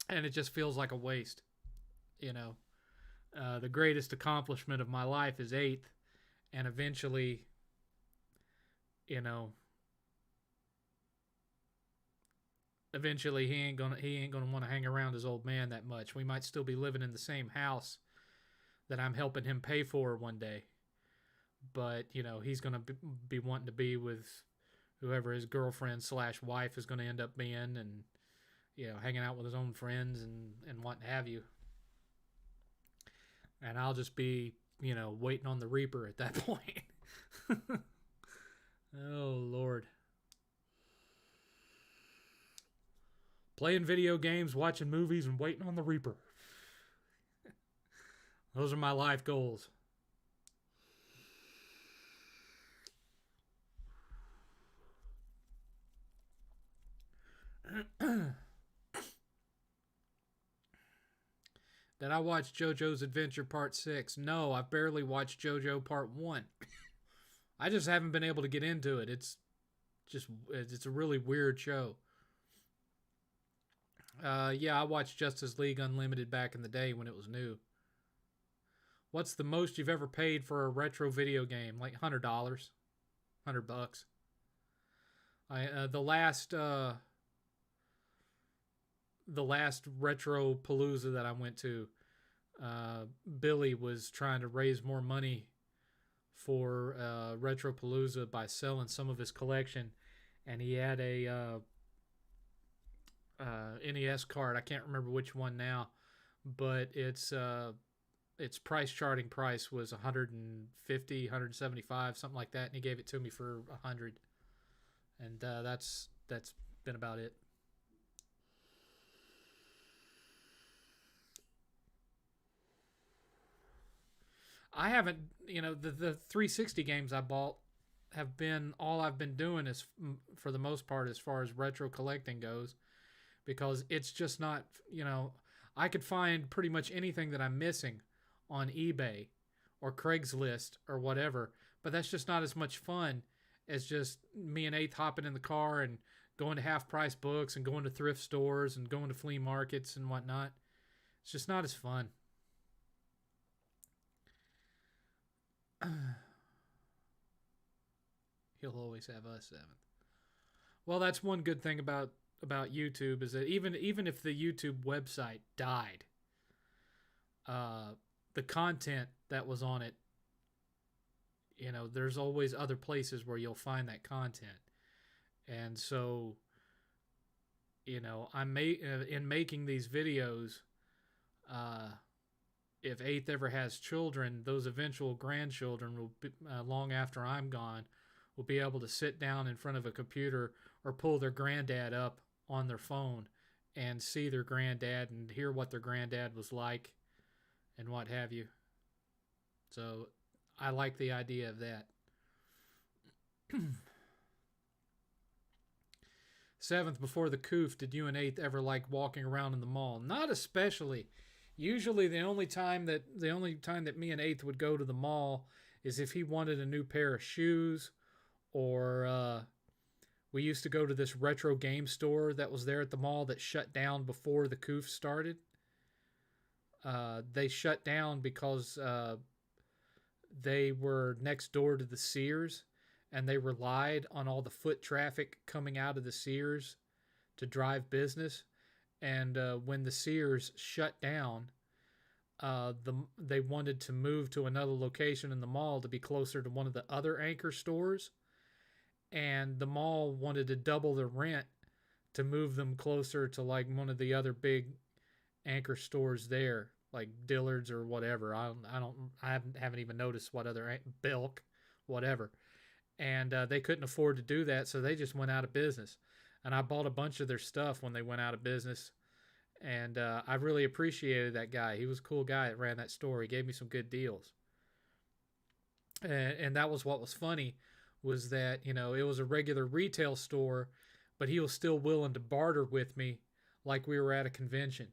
[SPEAKER 1] And it just feels like a waste. The greatest accomplishment of my life is 8th. And eventually, he ain't gonna want to hang around his old man that much. We might still be living in the same house that I'm helping him pay for one day, but he's gonna be wanting to be with whoever his girlfriend / wife is gonna end up being, and hanging out with his own friends and what have you. And I'll just be waiting on the Reaper at that point. Oh Lord. Playing video games, watching movies, and waiting on the Reaper. Those are my life goals. Did I watch JoJo's Adventure Part 6? No, I've barely watched JoJo Part 1. I just haven't been able to get into it. It's a really weird show. Yeah, I watched Justice League Unlimited back in the day when it was new. What's the most you've ever paid for a retro video game? Like $100. $100. The last retro palooza that I went to, Billy was trying to raise more money for Retropalooza by selling some of his collection, and he had a NES card. I can't remember which one now, but its price charting price was 150, 175, something like that, and he gave it to me for 100, and that's been about it. I haven't, the 360 games I bought have been all I've been doing is for the most part as far as retro collecting goes, because it's just not, I could find pretty much anything that I'm missing on eBay or Craigslist or whatever, but that's just not as much fun as just me and Eighth hopping in the car and going to half price books and going to thrift stores and going to flea markets and whatnot. It's just not as fun. He'll always have us, 7th. Well, that's one good thing about YouTube is that even if the YouTube website died, the content that was on it, there's always other places where you'll find that content. And so, in making these videos, if Eighth ever has children, those eventual grandchildren will be, long after I'm gone, will be able to sit down in front of a computer or pull their granddad up on their phone and see their granddad and hear what their granddad was like and what have you. So I like the idea of that. 7th, before the coof, did you and Eighth ever like walking around in the mall? Not especially. Usually the only time that me and Eighth would go to the mall is if he wanted a new pair of shoes, or we used to go to this retro game store that was there at the mall that shut down before the coof started. They shut down because they were next door to the Sears, and they relied on all the foot traffic coming out of the Sears to drive business. And when the Sears shut down, they wanted to move to another location in the mall to be closer to one of the other anchor stores. And the mall wanted to double the rent to move them closer to like one of the other big anchor stores there, like Dillard's or whatever. I haven't even noticed what other Belk, whatever. And they couldn't afford to do that, so they just went out of business. And I bought a bunch of their stuff when they went out of business. And I really appreciated that guy. He was a cool guy that ran that store. He gave me some good deals. And that was what was funny, was that, it was a regular retail store, but he was still willing to barter with me like we were at a convention.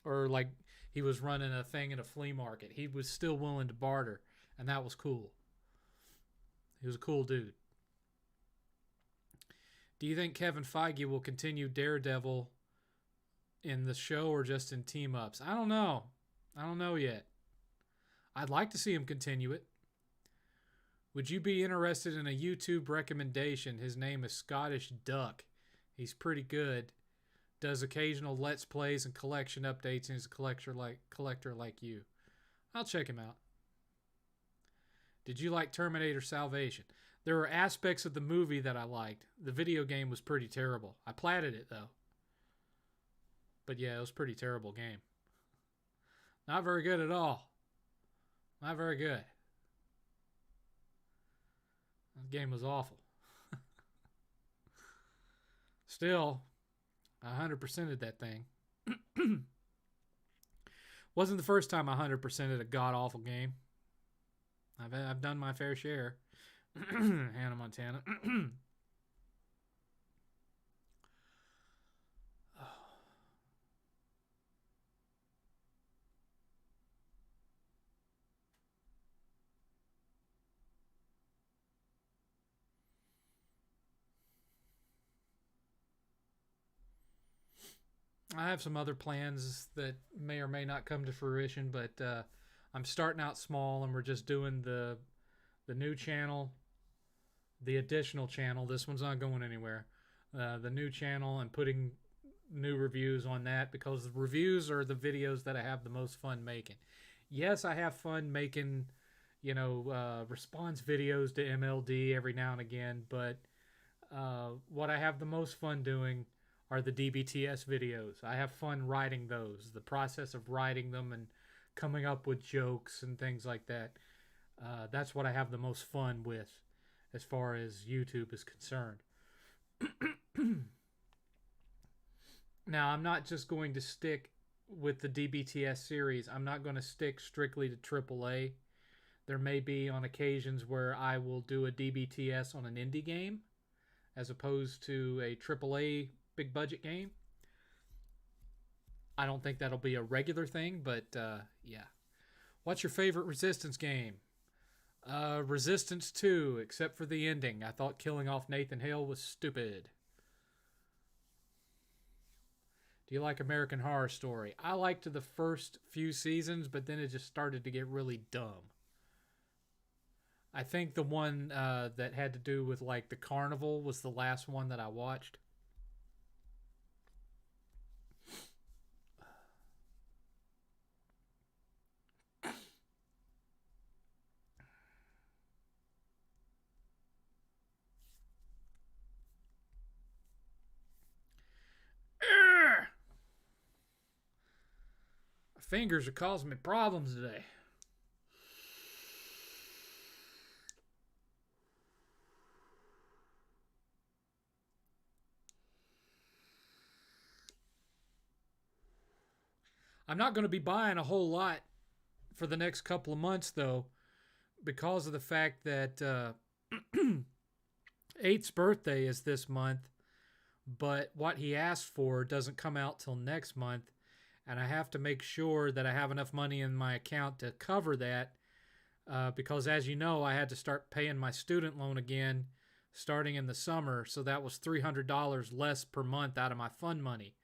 [SPEAKER 1] Or like he was running a thing in a flea market. He was still willing to barter, and that was cool. He was a cool dude. Do you think Kevin Feige will continue Daredevil in the show or just in team-ups? I don't know. I don't know yet. I'd like to see him continue it. Would you be interested in a YouTube recommendation? His name is Scottish Duck. He's pretty good. Does occasional Let's Plays and collection updates, and is a collector like you. I'll check him out. Did you like Terminator Salvation? There were aspects of the movie that I liked. The video game was pretty terrible. I platted it, though. But yeah, it was a pretty terrible game. Not very good at all. Not very good. The game was awful. Still, I 100%ed that thing. Wasn't the first time I 100%ed a god-awful game. I've done my fair share. Hannah Montana. I have some other plans that may or may not come to fruition, but I'm starting out small, and we're just doing the new channel, the additional channel. This one's not going anywhere. The new channel, and putting new reviews on that because the reviews are the videos that I have the most fun making. Yes, I have fun making, response videos to MLD every now and again, but what I have the most fun doing are the DBTS videos. I have fun writing those, the process of writing them and coming up with jokes and things like that. That's what I have the most fun with as far as YouTube is concerned. Now, I'm not just going to stick with the DBTS series. I'm not going to stick strictly to AAA. There may be on occasions where I will do a DBTS on an indie game as opposed to a AAA big budget game. I don't think that'll be a regular thing, but yeah. What's your favorite Resistance game? Resistance 2, except for the ending. I thought killing off Nathan Hale was stupid. Do you like American Horror Story? I liked the first few seasons, but then it just started to get really dumb. I think the one that had to do with like the carnival was the last one that I watched. My fingers are causing me problems today. I'm not going to be buying a whole lot for the next couple of months, though, because of the fact that 8's birthday is this month, but what he asked for doesn't come out till next month, and I have to make sure that I have enough money in my account to cover that, because as you know, I had to start paying my student loan again starting in the summer, so that was $300 less per month out of my fund money.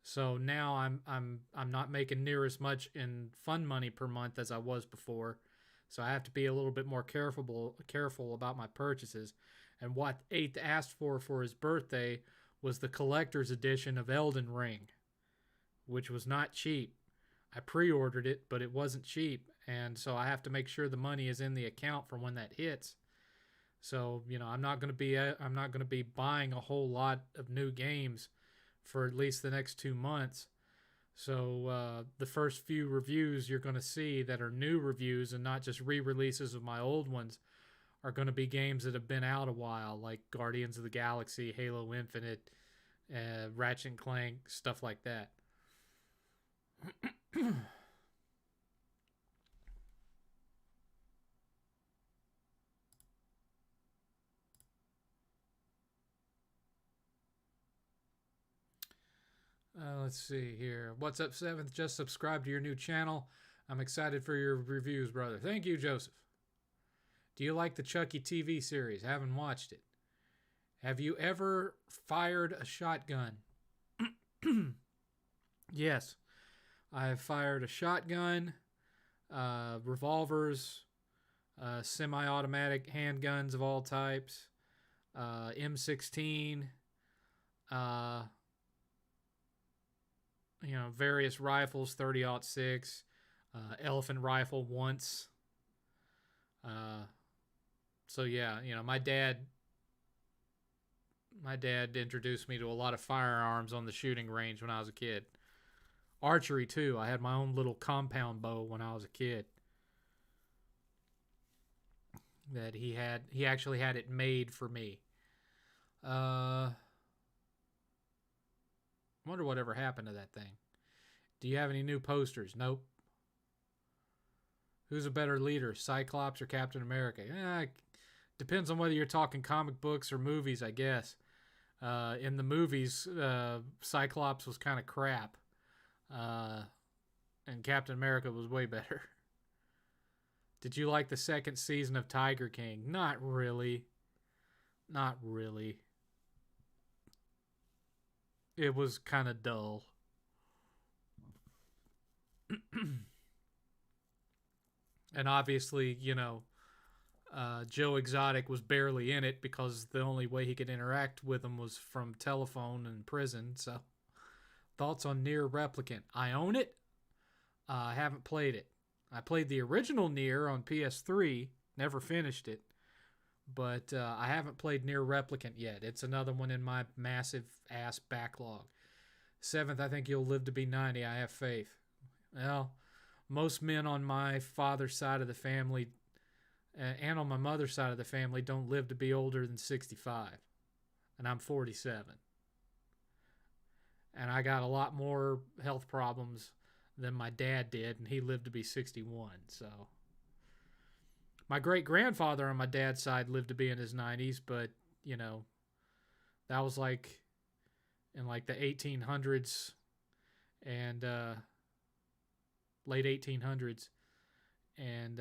[SPEAKER 1] So now I'm not making near as much in fund money per month as I was before. So I have to be a little bit more careful about my purchases. And what 8th asked for his birthday was the collector's edition of Elden Ring, which was not cheap. I pre-ordered it, but it wasn't cheap, and so I have to make sure the money is in the account for when that hits. So I'm not going to be buying a whole lot of new games for at least the next 2 months. So the first few reviews you're going to see that are new reviews and not just re-releases of my old ones are going to be games that have been out a while, like Guardians of the Galaxy, Halo Infinite, Ratchet and Clank, stuff like that. Let's see here. What's up, 7th? Just subscribed to your new channel. I'm excited for your reviews, brother. Thank you, Joseph. Do you like the Chucky TV series? Haven't watched it. Have you ever fired a shotgun? Yes. I have fired a shotgun, revolvers, semi-automatic handguns of all types, M16, various rifles, 30-06, elephant rifle once. So yeah, my dad introduced me to a lot of firearms on the shooting range when I was a kid. Archery too. I had my own little compound bow when I was a kid. That he actually had it made for me. Wonder whatever happened to that thing. Do you have any new posters? Nope. Who's a better leader, Cyclops or Captain America? Depends on whether you're talking comic books or movies, I guess. In the movies, Cyclops was kind of crap. And Captain America was way better. Did you like the second season of Tiger King? Not really. Not really. It was kind of dull. And obviously, Joe Exotic was barely in it because the only way he could interact with him was from telephone in prison, so Thoughts on Nier Replicant? I own it. I haven't played it. I played the original Nier on PS3. Never finished it. But I haven't played Nier Replicant yet. It's another one in my massive ass backlog. 7th, I think you'll live to be 90. I have faith. Well, most men on my father's side of the family and on my mother's side of the family don't live to be older than 65. And I'm 47. And I got a lot more health problems than my dad did, and he lived to be 61. So my great-grandfather on my dad's side lived to be in his 90s, but, you know, that was like in like the 1800s and late 1800s. And,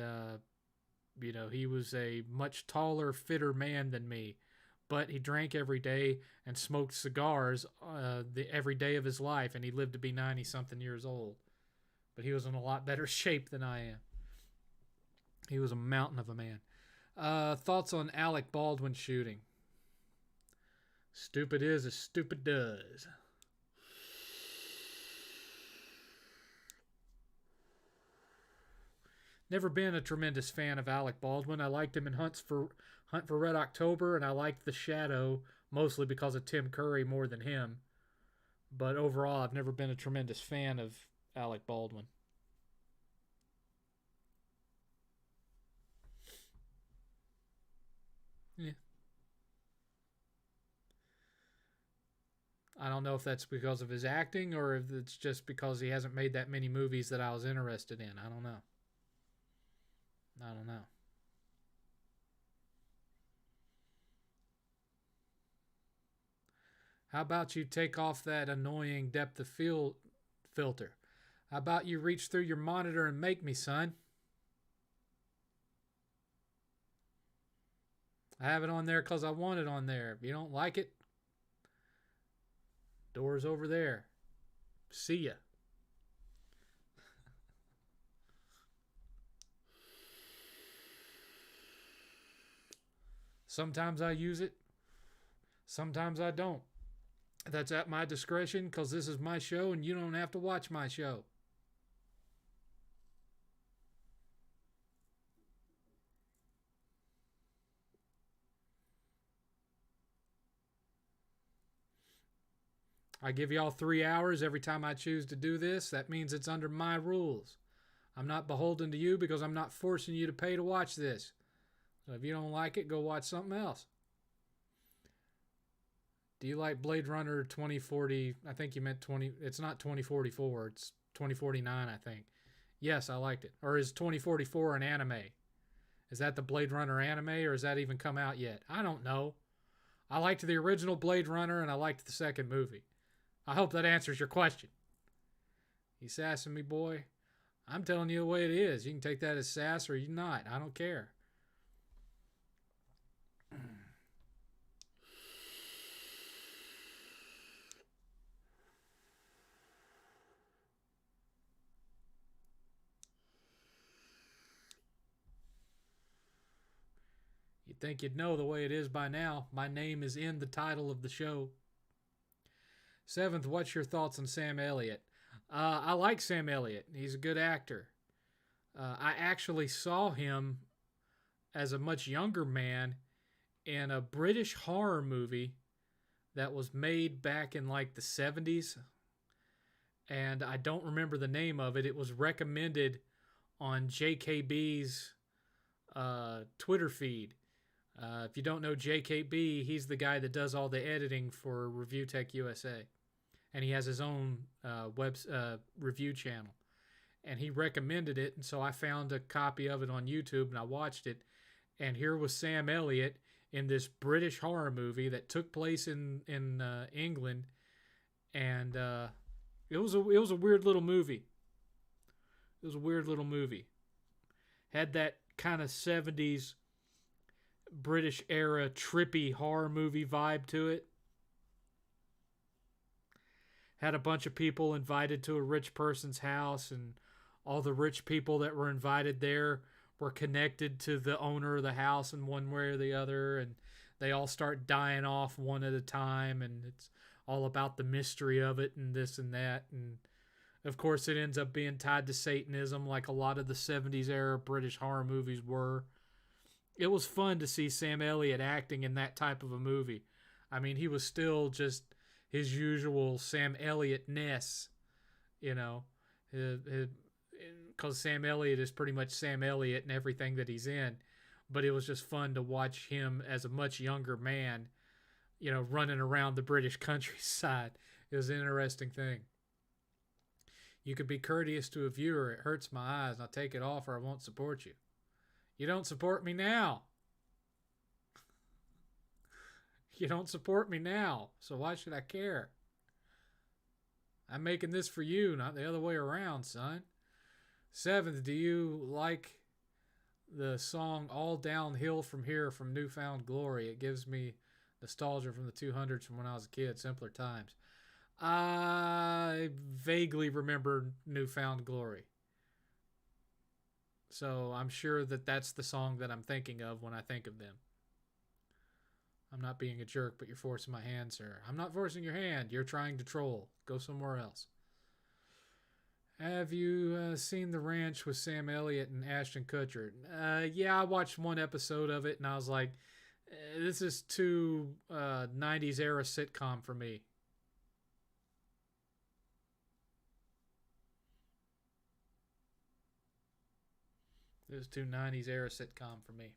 [SPEAKER 1] you know, he was a much taller, fitter man than me. But he drank every day and smoked cigars every day of his life, and he lived to be 90-something years old. But he was in a lot better shape than I am. He was a mountain of a man. Thoughts on Alec Baldwin shooting? Stupid is as stupid does. Never been a tremendous fan of Alec Baldwin. I liked him in Hunt for Red October, and I liked The Shadow mostly because of Tim Curry more than him. But overall, I've never been a tremendous fan of Alec Baldwin. Yeah. I don't know if that's because of his acting or if it's just because he hasn't made that many movies that I was interested in. I don't know. How about you take off that annoying depth of field filter? How about you reach through your monitor and make me, son? I have it on there because I want it on there. If you don't like it, door's over there. See ya. Sometimes I use it. Sometimes I don't. That's at my discretion because this is my show and you don't have to watch my show. I give y'all 3 hours every time I choose to do this. That means it's under my rules. I'm not beholden to you because I'm not forcing you to pay to watch this. So if you don't like it, go watch something else. Do you like Blade Runner 2040? I think you meant 20. It's not 2044. It's 2049, I think. Yes, I liked it. Or is 2044 an anime? Is that the Blade Runner anime, or has that even come out yet? I don't know. I liked the original Blade Runner, and I liked the second movie. I hope that answers your question. You sassing me, boy? I'm telling you the way it is. You can take that as sass or you not. I don't care. You'd think you'd know the way it is by now. My name is in the title of the show. 7th, what's your thoughts on Sam Elliott? I like Sam Elliott. He's a good actor. I actually saw him as a much younger man in a British horror movie that was made back in like the 70s. And I don't remember the name of it. It was recommended on JKB's Twitter feed. If you don't know JKB, he's the guy that does all the editing for Review Tech USA. And he has his own review channel. And he recommended it, and so I found a copy of it on YouTube, and I watched it. And here was Sam Elliott in this British horror movie that took place in England. And it was a weird little movie. It was a weird little movie. Had that kind of 70s British era trippy horror movie vibe to it. Had a bunch of people invited to a rich person's house, and all the rich people that were invited there were connected to the owner of the house in one way or the other, and they all start dying off one at a time, and it's all about the mystery of it and this and that. And of course, it ends up being tied to Satanism, like a lot of the 70s era British horror movies were. It was fun to see Sam Elliott acting in that type of a movie. I mean, he was still just his usual Sam Elliott-ness, you know, because Sam Elliott is pretty much Sam Elliott in everything that he's in. But it was just fun to watch him as a much younger man, you know, running around the British countryside. It was an interesting thing. You could be courteous to a viewer. It hurts my eyes. I'll take it off or I won't support you. You don't support me now. You don't support me now. So why should I care? I'm making this for you, not the other way around, son. 7th, do you like the song All Downhill From Here from Newfound Glory? It gives me nostalgia from the 200s from when I was a kid. Simpler times. I vaguely remember Newfound Glory. So I'm sure that that's the song that I'm thinking of when I think of them. I'm not being a jerk, but you're forcing my hand, sir. I'm not forcing your hand. You're trying to troll. Go somewhere else. Have you seen The Ranch with Sam Elliott and Ashton Kutcher? Yeah, I watched one episode of it, and I was like, this is too 90s era sitcom for me. It was too 90s era sitcom for me.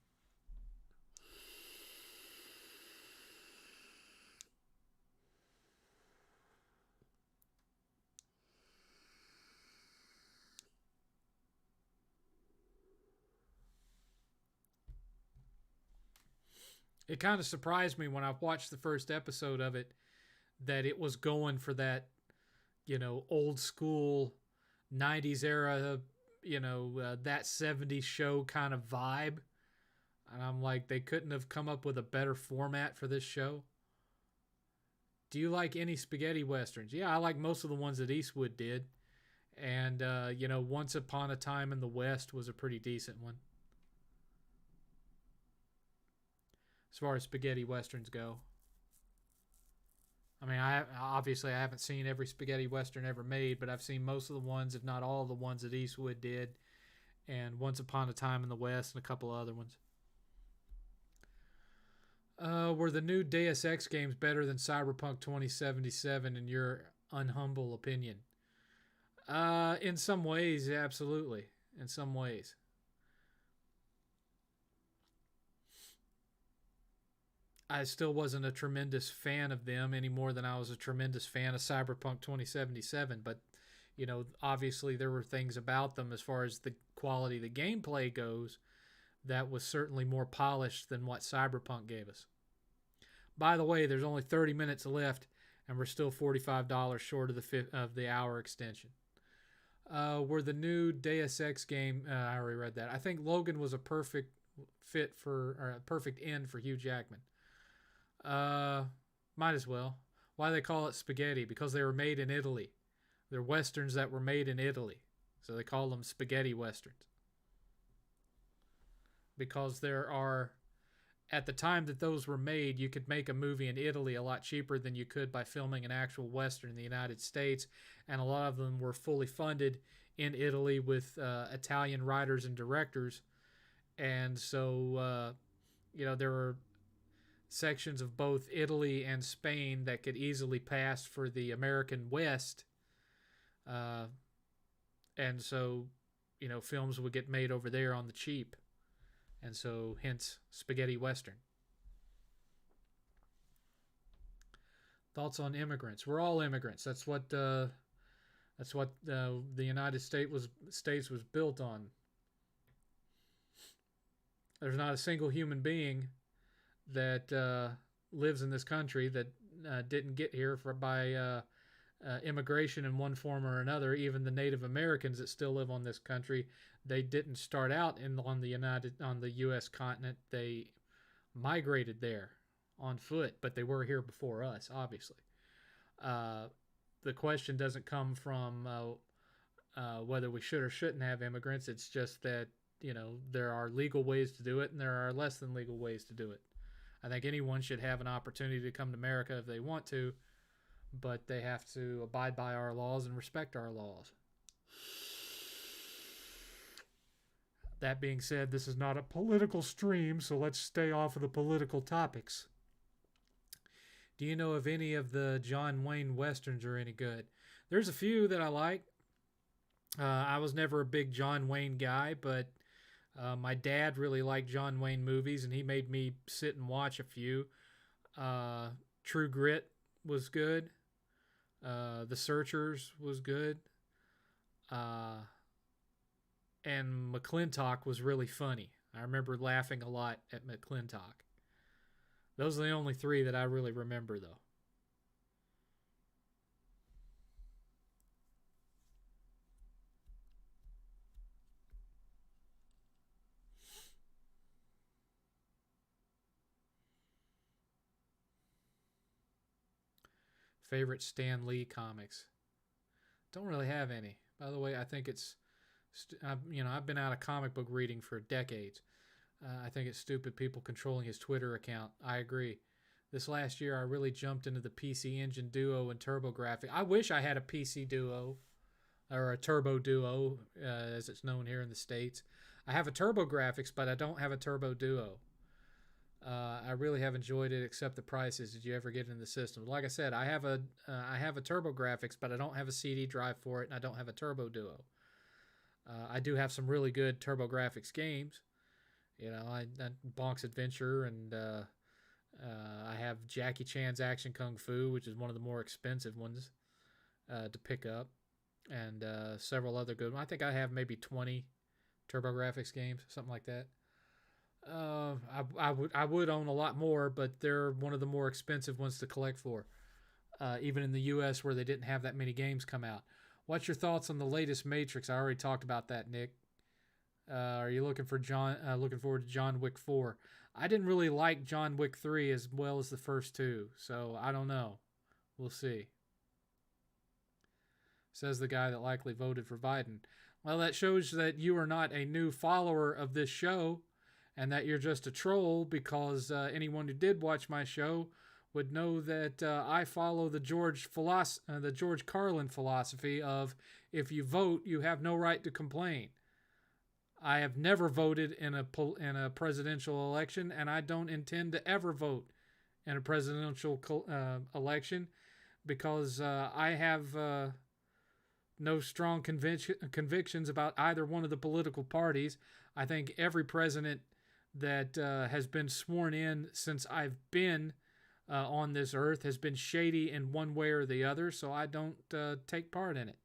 [SPEAKER 1] It kind of surprised me when I watched the first episode of it that it was going for that, you know, old school 90s era, you know, that 70s show kind of vibe. And I'm like, they couldn't have come up with a better format for this show. Do you like any spaghetti westerns? Yeah, I like most of the ones that Eastwood did. And, you know, Once Upon a Time in the West was a pretty decent one. As far as spaghetti westerns go. I mean, I haven't seen every spaghetti western ever made, but I've seen most of the ones, if not all of the ones that Eastwood did, and Once Upon a Time in the West and a couple of other ones. Were the new Deus Ex games better than Cyberpunk 2077 in your unhumble opinion? In some ways, absolutely. In some ways. I still wasn't a tremendous fan of them any more than I was a tremendous fan of Cyberpunk 2077. But, you know, obviously there were things about them as far as the quality of the gameplay goes that was certainly more polished than what Cyberpunk gave us. By the way, there's only 30 minutes left, and we're still $45 short of the hour extension. Were the new Deus Ex game... I already read that. I think Logan was a perfect fit for... or a perfect end for Hugh Jackman. Might as well. Why they call it spaghetti? Because they were made in Italy. They're westerns that were made in Italy. So they call them spaghetti westerns. Because there are... At the time that those were made, you could make a movie in Italy a lot cheaper than you could by filming an actual western in the United States. And a lot of them were fully funded in Italy with Italian writers and directors. And so, you know, there were sections of both Italy and Spain that could easily pass for the American West. And so, you know, films would get made over there on the cheap. And so, hence, spaghetti western. Thoughts on immigrants? We're all immigrants. That's what the United States was built on. There's not a single human being that lives in this country that didn't get here by immigration in one form or another. Even the Native Americans that still live on this country, they didn't start out on the U.S. continent. They migrated there on foot, but they were here before us, obviously. The question doesn't come from whether we should or shouldn't have immigrants. It's just that, you know, there are legal ways to do it and there are less than legal ways to do it. I think anyone should have an opportunity to come to America if they want to, but they have to abide by our laws and respect our laws. That being said, this is not a political stream, so let's stay off of the political topics. Do you know if any of the John Wayne westerns are any good? There's a few that I like. I was never a big John Wayne guy, but my dad really liked John Wayne movies, and he made me sit and watch a few. True Grit was good. The Searchers was good. And McClintock was really funny. I remember laughing a lot at McClintock. Those are the only three that I really remember, though. Favorite Stan Lee comics? Don't really have any. By the way, I think it's, I've been out of comic book reading for decades. I think it's stupid people controlling his Twitter account. I agree. This last year, I really jumped into the PC Engine Duo and TurboGrafx. I wish I had a PC Duo, or a Turbo Duo, as it's known here in the States. I have a TurboGrafx, but I don't have a Turbo Duo. I really have enjoyed it, except the prices. Did you ever get in the system? Like I said, I have a TurboGrafx, but I don't have a CD drive for it, and I don't have a Turbo Duo. I do have some really good TurboGrafx games. I Bonk's Adventure, and I have Jackie Chan's Action Kung Fu, which is one of the more expensive ones to pick up, and several other good ones. I think I have maybe 20 TurboGrafx games, something like that. I would own a lot more, but they're one of the more expensive ones to collect for, even in the U.S. where they didn't have that many games come out. What's your thoughts on the latest Matrix? I already talked about that, Nick. Are you looking forward to John Wick 4? I didn't really like John Wick 3 as well as the first two, so I don't know. We'll see. Says the guy that likely voted for Biden. Well, that shows that you are not a new follower of this show, and that you're just a troll, because anyone who did watch my show would know that I follow the George Carlin philosophy of, if you vote, you have no right to complain. I have never voted in a presidential election, and I don't intend to ever vote in a presidential election, because I have no strong convictions about either one of the political parties. I think every president that has been sworn in since I've been on this earth has been shady in one way or the other, so I don't take part in it.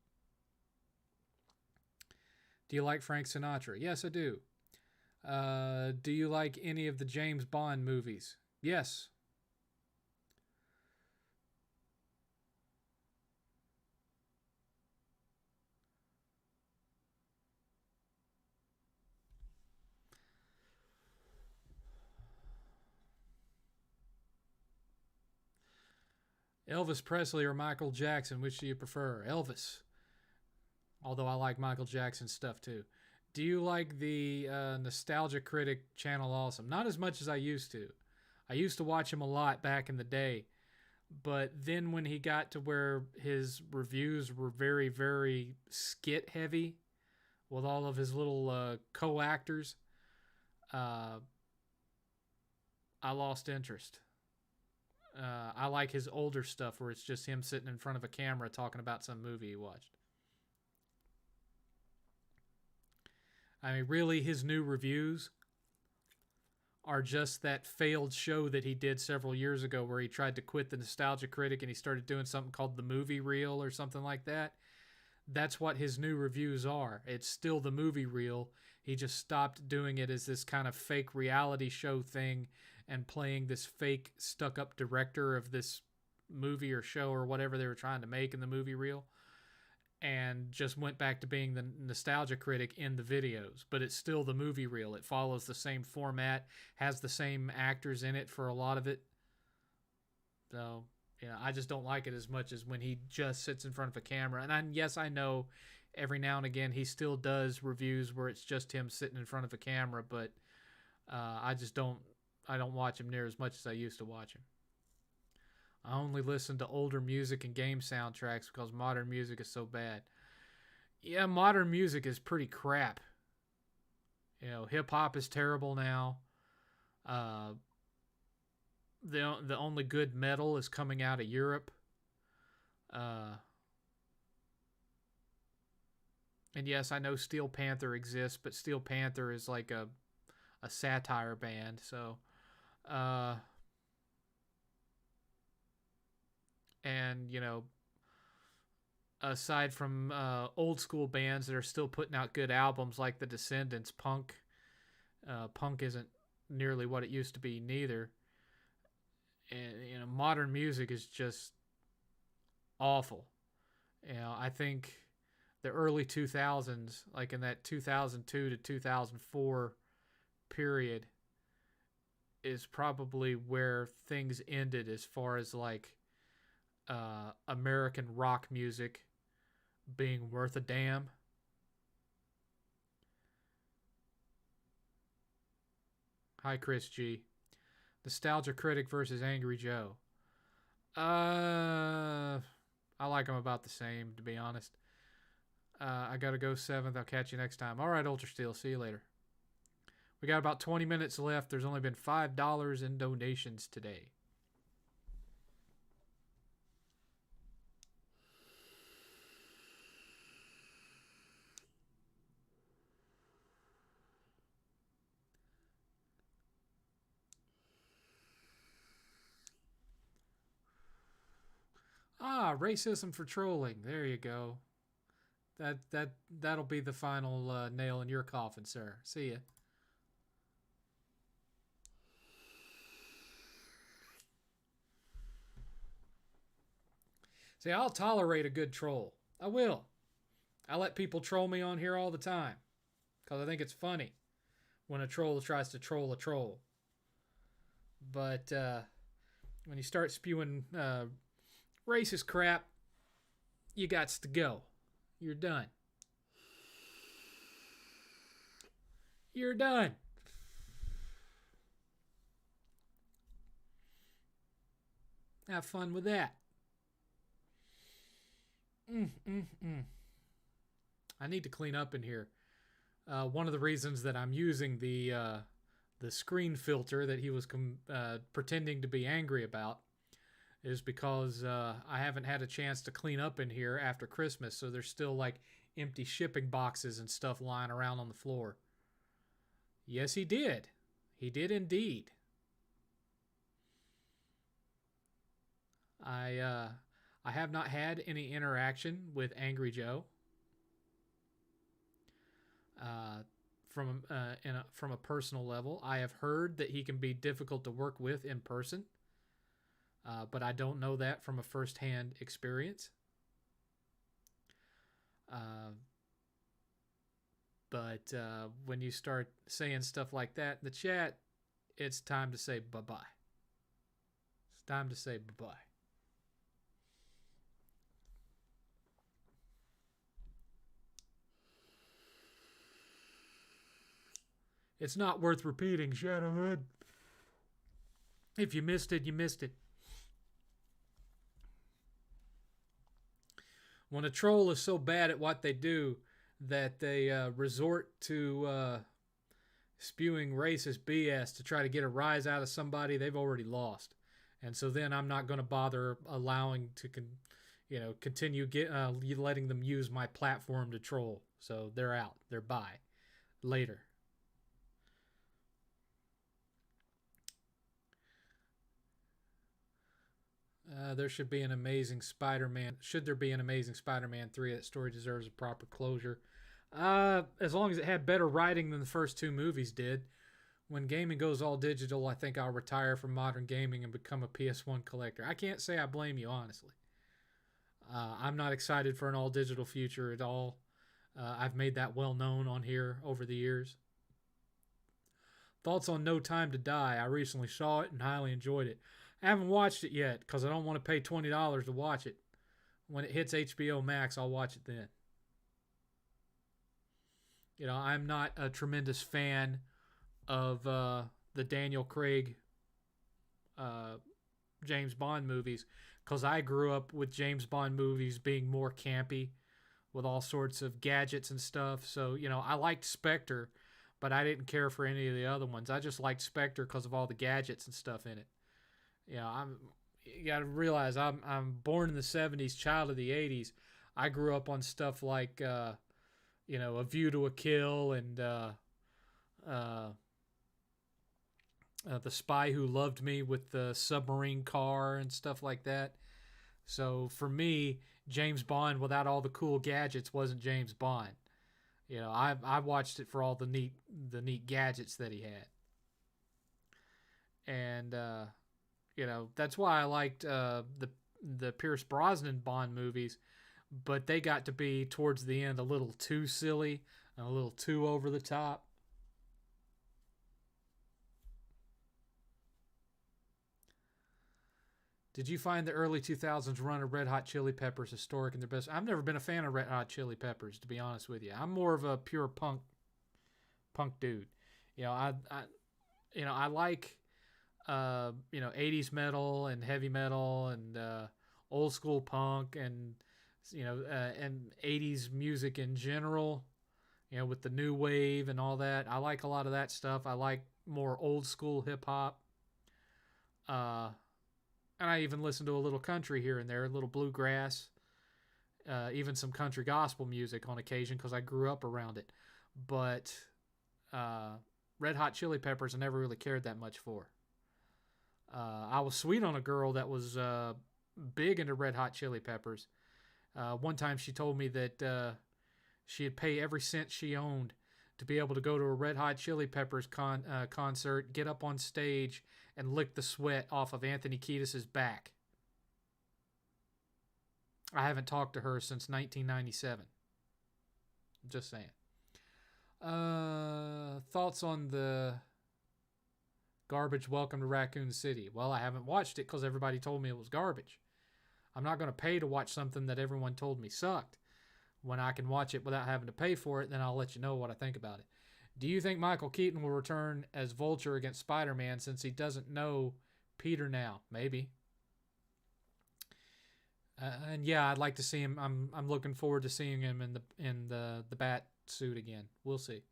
[SPEAKER 1] Do you like Frank Sinatra? Yes, I do. Do you like any of the James Bond movies? Yes. Elvis Presley or Michael Jackson, which do you prefer? Elvis. Although I like Michael Jackson stuff too. Do you like the Nostalgia Critic channel Awesome? Not as much as I used to. I used to watch him a lot back in the day. But then when he got to where his reviews were very, very skit heavy with all of his little co-actors, I lost interest. I like his older stuff where it's just him sitting in front of a camera talking about some movie he watched. I mean, really, his new reviews are just that failed show that he did several years ago where he tried to quit the Nostalgia Critic and he started doing something called the Movie Reel or something like that. That's what his new reviews are. It's still the Movie Reel. He just stopped doing it as this kind of fake reality show thing and playing this fake stuck-up director of this movie or show or whatever they were trying to make in the Movie Reel, and just went back to being the Nostalgia Critic in the videos. But it's still the Movie Reel. It follows the same format, has the same actors in it for a lot of it. So, I just don't like it as much as when he just sits in front of a camera. And yes, I know every now and again he still does reviews where it's just him sitting in front of a camera, but I don't watch him near as much as I used to watch him. I only listen to older music and game soundtracks because modern music is so bad. Yeah, modern music is pretty crap. Hip hop is terrible now. Uh, the only good metal is coming out of Europe. Uh, and yes, I know Steel Panther exists, but Steel Panther is like a satire band. So, uh, and aside from old school bands that are still putting out good albums like the Descendants, punk isn't nearly what it used to be neither. And modern music is just awful. I think the early 2000s, like in that 2002 to 2004 period, is probably where things ended as far as like American rock music being worth a damn. Hi, Chris G. Nostalgia Critic versus Angry Joe. I like them about the same, to be honest. I gotta go 7th. I'll catch you next time. All right, Ultra Steel. See you later. We got about 20 minutes left. There's only been $5 in donations today. Racism for trolling. There you go. That'll be the final nail in your coffin, sir. See ya. See, I'll tolerate a good troll. I will. I let people troll me on here all the time because I think it's funny when a troll tries to troll a troll. But when you start spewing racist crap, you gots to go. You're done. You're done. Have fun with that. I need to clean up in here. One of the reasons that I'm using the screen filter that he was pretending to be angry about is because I haven't had a chance to clean up in here after Christmas, so there's still like empty shipping boxes and stuff lying around on the floor. Yes, he did. He did indeed. I have not had any interaction with Angry Joe. From a personal level, I have heard that he can be difficult to work with in person, but I don't know that from a first-hand experience. But when you start saying stuff like that in the chat, it's time to say bye-bye. It's time to say bye-bye. It's not worth repeating, Shadowhood. If you missed it, you missed it. When a troll is so bad at what they do that they resort to spewing racist BS to try to get a rise out of somebody, they've already lost. And so then I'm not going to bother allowing to continue letting them use my platform to troll. So they're out. They're bye. Later. There should be an Amazing Spider-Man. Should there be an Amazing Spider-Man 3? That story deserves a proper closure. As long as it had better writing than the first two movies did. When gaming goes all digital, I think I'll retire from modern gaming and become a PS1 collector. I can't say I blame you, honestly. I'm not excited for an all-digital future at all. I've made that well known on here over the years. Thoughts on No Time to Die? I recently saw it and highly enjoyed it. I haven't watched it yet because I don't want to pay $20 to watch it. When it hits HBO Max, I'll watch it then. I'm not a tremendous fan of the Daniel Craig James Bond movies because I grew up with James Bond movies being more campy with all sorts of gadgets and stuff. So, I liked Spectre, but I didn't care for any of the other ones. I just liked Spectre because of all the gadgets and stuff in it. You got to realize I'm born in the 70s, child of the 80s. I grew up on stuff like, A View to a Kill and The Spy Who Loved Me with the submarine car and stuff like that. So for me, James Bond without all the cool gadgets wasn't James Bond. I watched it for all the neat gadgets that he had. And that's why I liked the Pierce Brosnan Bond movies, but they got to be towards the end a little too silly and a little too over the top. Did you find the early 2000s run of Red Hot Chili Peppers historic and their best? I've never been a fan of Red Hot Chili Peppers, to be honest with you. I'm more of a pure punk dude. I like 80s metal and heavy metal and old school punk and and 80s music in general. With the new wave and all that. I like a lot of that stuff. I like more old school hip hop. And I even listen to a little country here and there, a little bluegrass, even some country gospel music on occasion because I grew up around it. But Red Hot Chili Peppers I never really cared that much for. I was sweet on a girl that was big into Red Hot Chili Peppers. One time she told me that she'd pay every cent she owned to be able to go to a Red Hot Chili Peppers concert, get up on stage, and lick the sweat off of Anthony Kiedis' back. I haven't talked to her since 1997. Just saying. Thoughts on the garbage Welcome to Raccoon City? Well, I haven't watched it because everybody told me it was garbage. I'm not going to pay to watch something that everyone told me sucked. When I can watch it without having to pay for it, then I'll let you know what I think about it. Do you think Michael Keaton will return as Vulture against Spider-Man since he doesn't know Peter now? Maybe. And yeah, I'd like to see him. I'm looking forward to seeing him in the bat suit again. We'll see.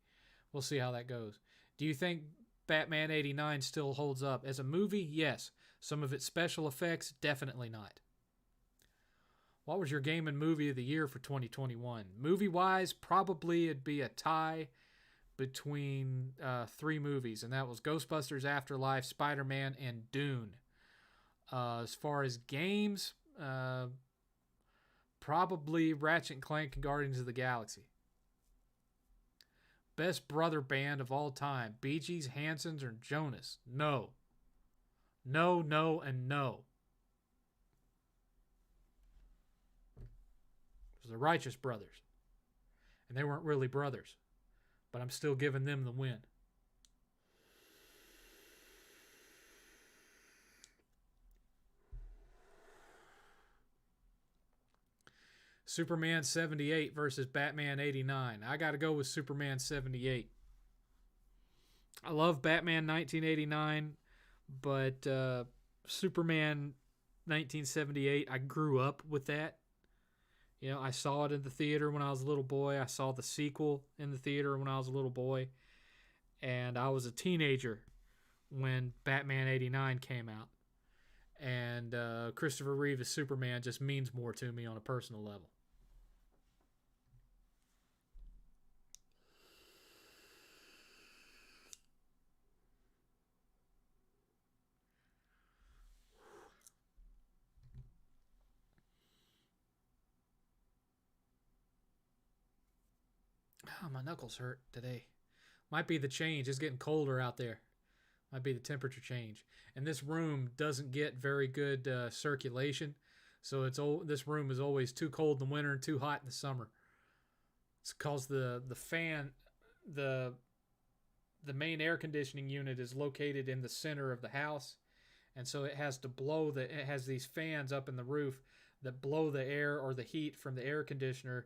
[SPEAKER 1] We'll see how that goes. Do you think Batman 89 still holds up as a movie? Yes. Some of its special effects, definitely not. What was your game and movie of the year for 2021? Movie-wise, probably it'd be a tie between 3 movies, and that was Ghostbusters Afterlife, Spider-Man, and Dune. As far as games, probably Ratchet and Clank and Guardians of the Galaxy. Best brother band of all time, Bee Gees, Hansons, or Jonas? No. No, no, and no. It was the Righteous Brothers. And they weren't really brothers. But I'm still giving them the win. Superman 78 versus Batman 89. I got to go with Superman 78. I love Batman 1989, but Superman 1978, I grew up with that. You know, I saw it in the theater when I was a little boy. I saw the sequel in the theater when I was a little boy. And I was a teenager when Batman 89 came out. And Christopher Reeve's Superman just means more to me on a personal level. Oh, my knuckles hurt today. Might be the change. It's getting colder out there. Might be the temperature change. And this room doesn't get very good circulation. So this room is always too cold in the winter and too hot in the summer. It's because the fan, the main air conditioning unit is located in the center of the house. And so it has to it has these fans up in the roof that blow the air or the heat from the air conditioner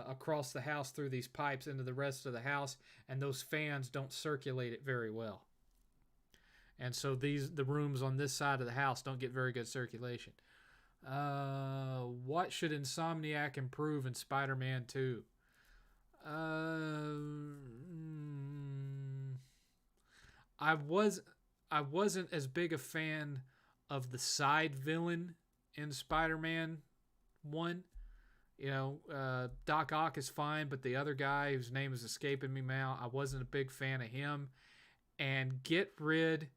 [SPEAKER 1] across the house through these pipes into the rest of the house, and those fans don't circulate it very well. And so the rooms on this side of the house don't get very good circulation. What should Insomniac improve in Spider-Man 2? I wasn't as big a fan of the side villain in Spider-Man 1. Doc Ock is fine, but the other guy whose name is escaping me now, I wasn't a big fan of him. And get rid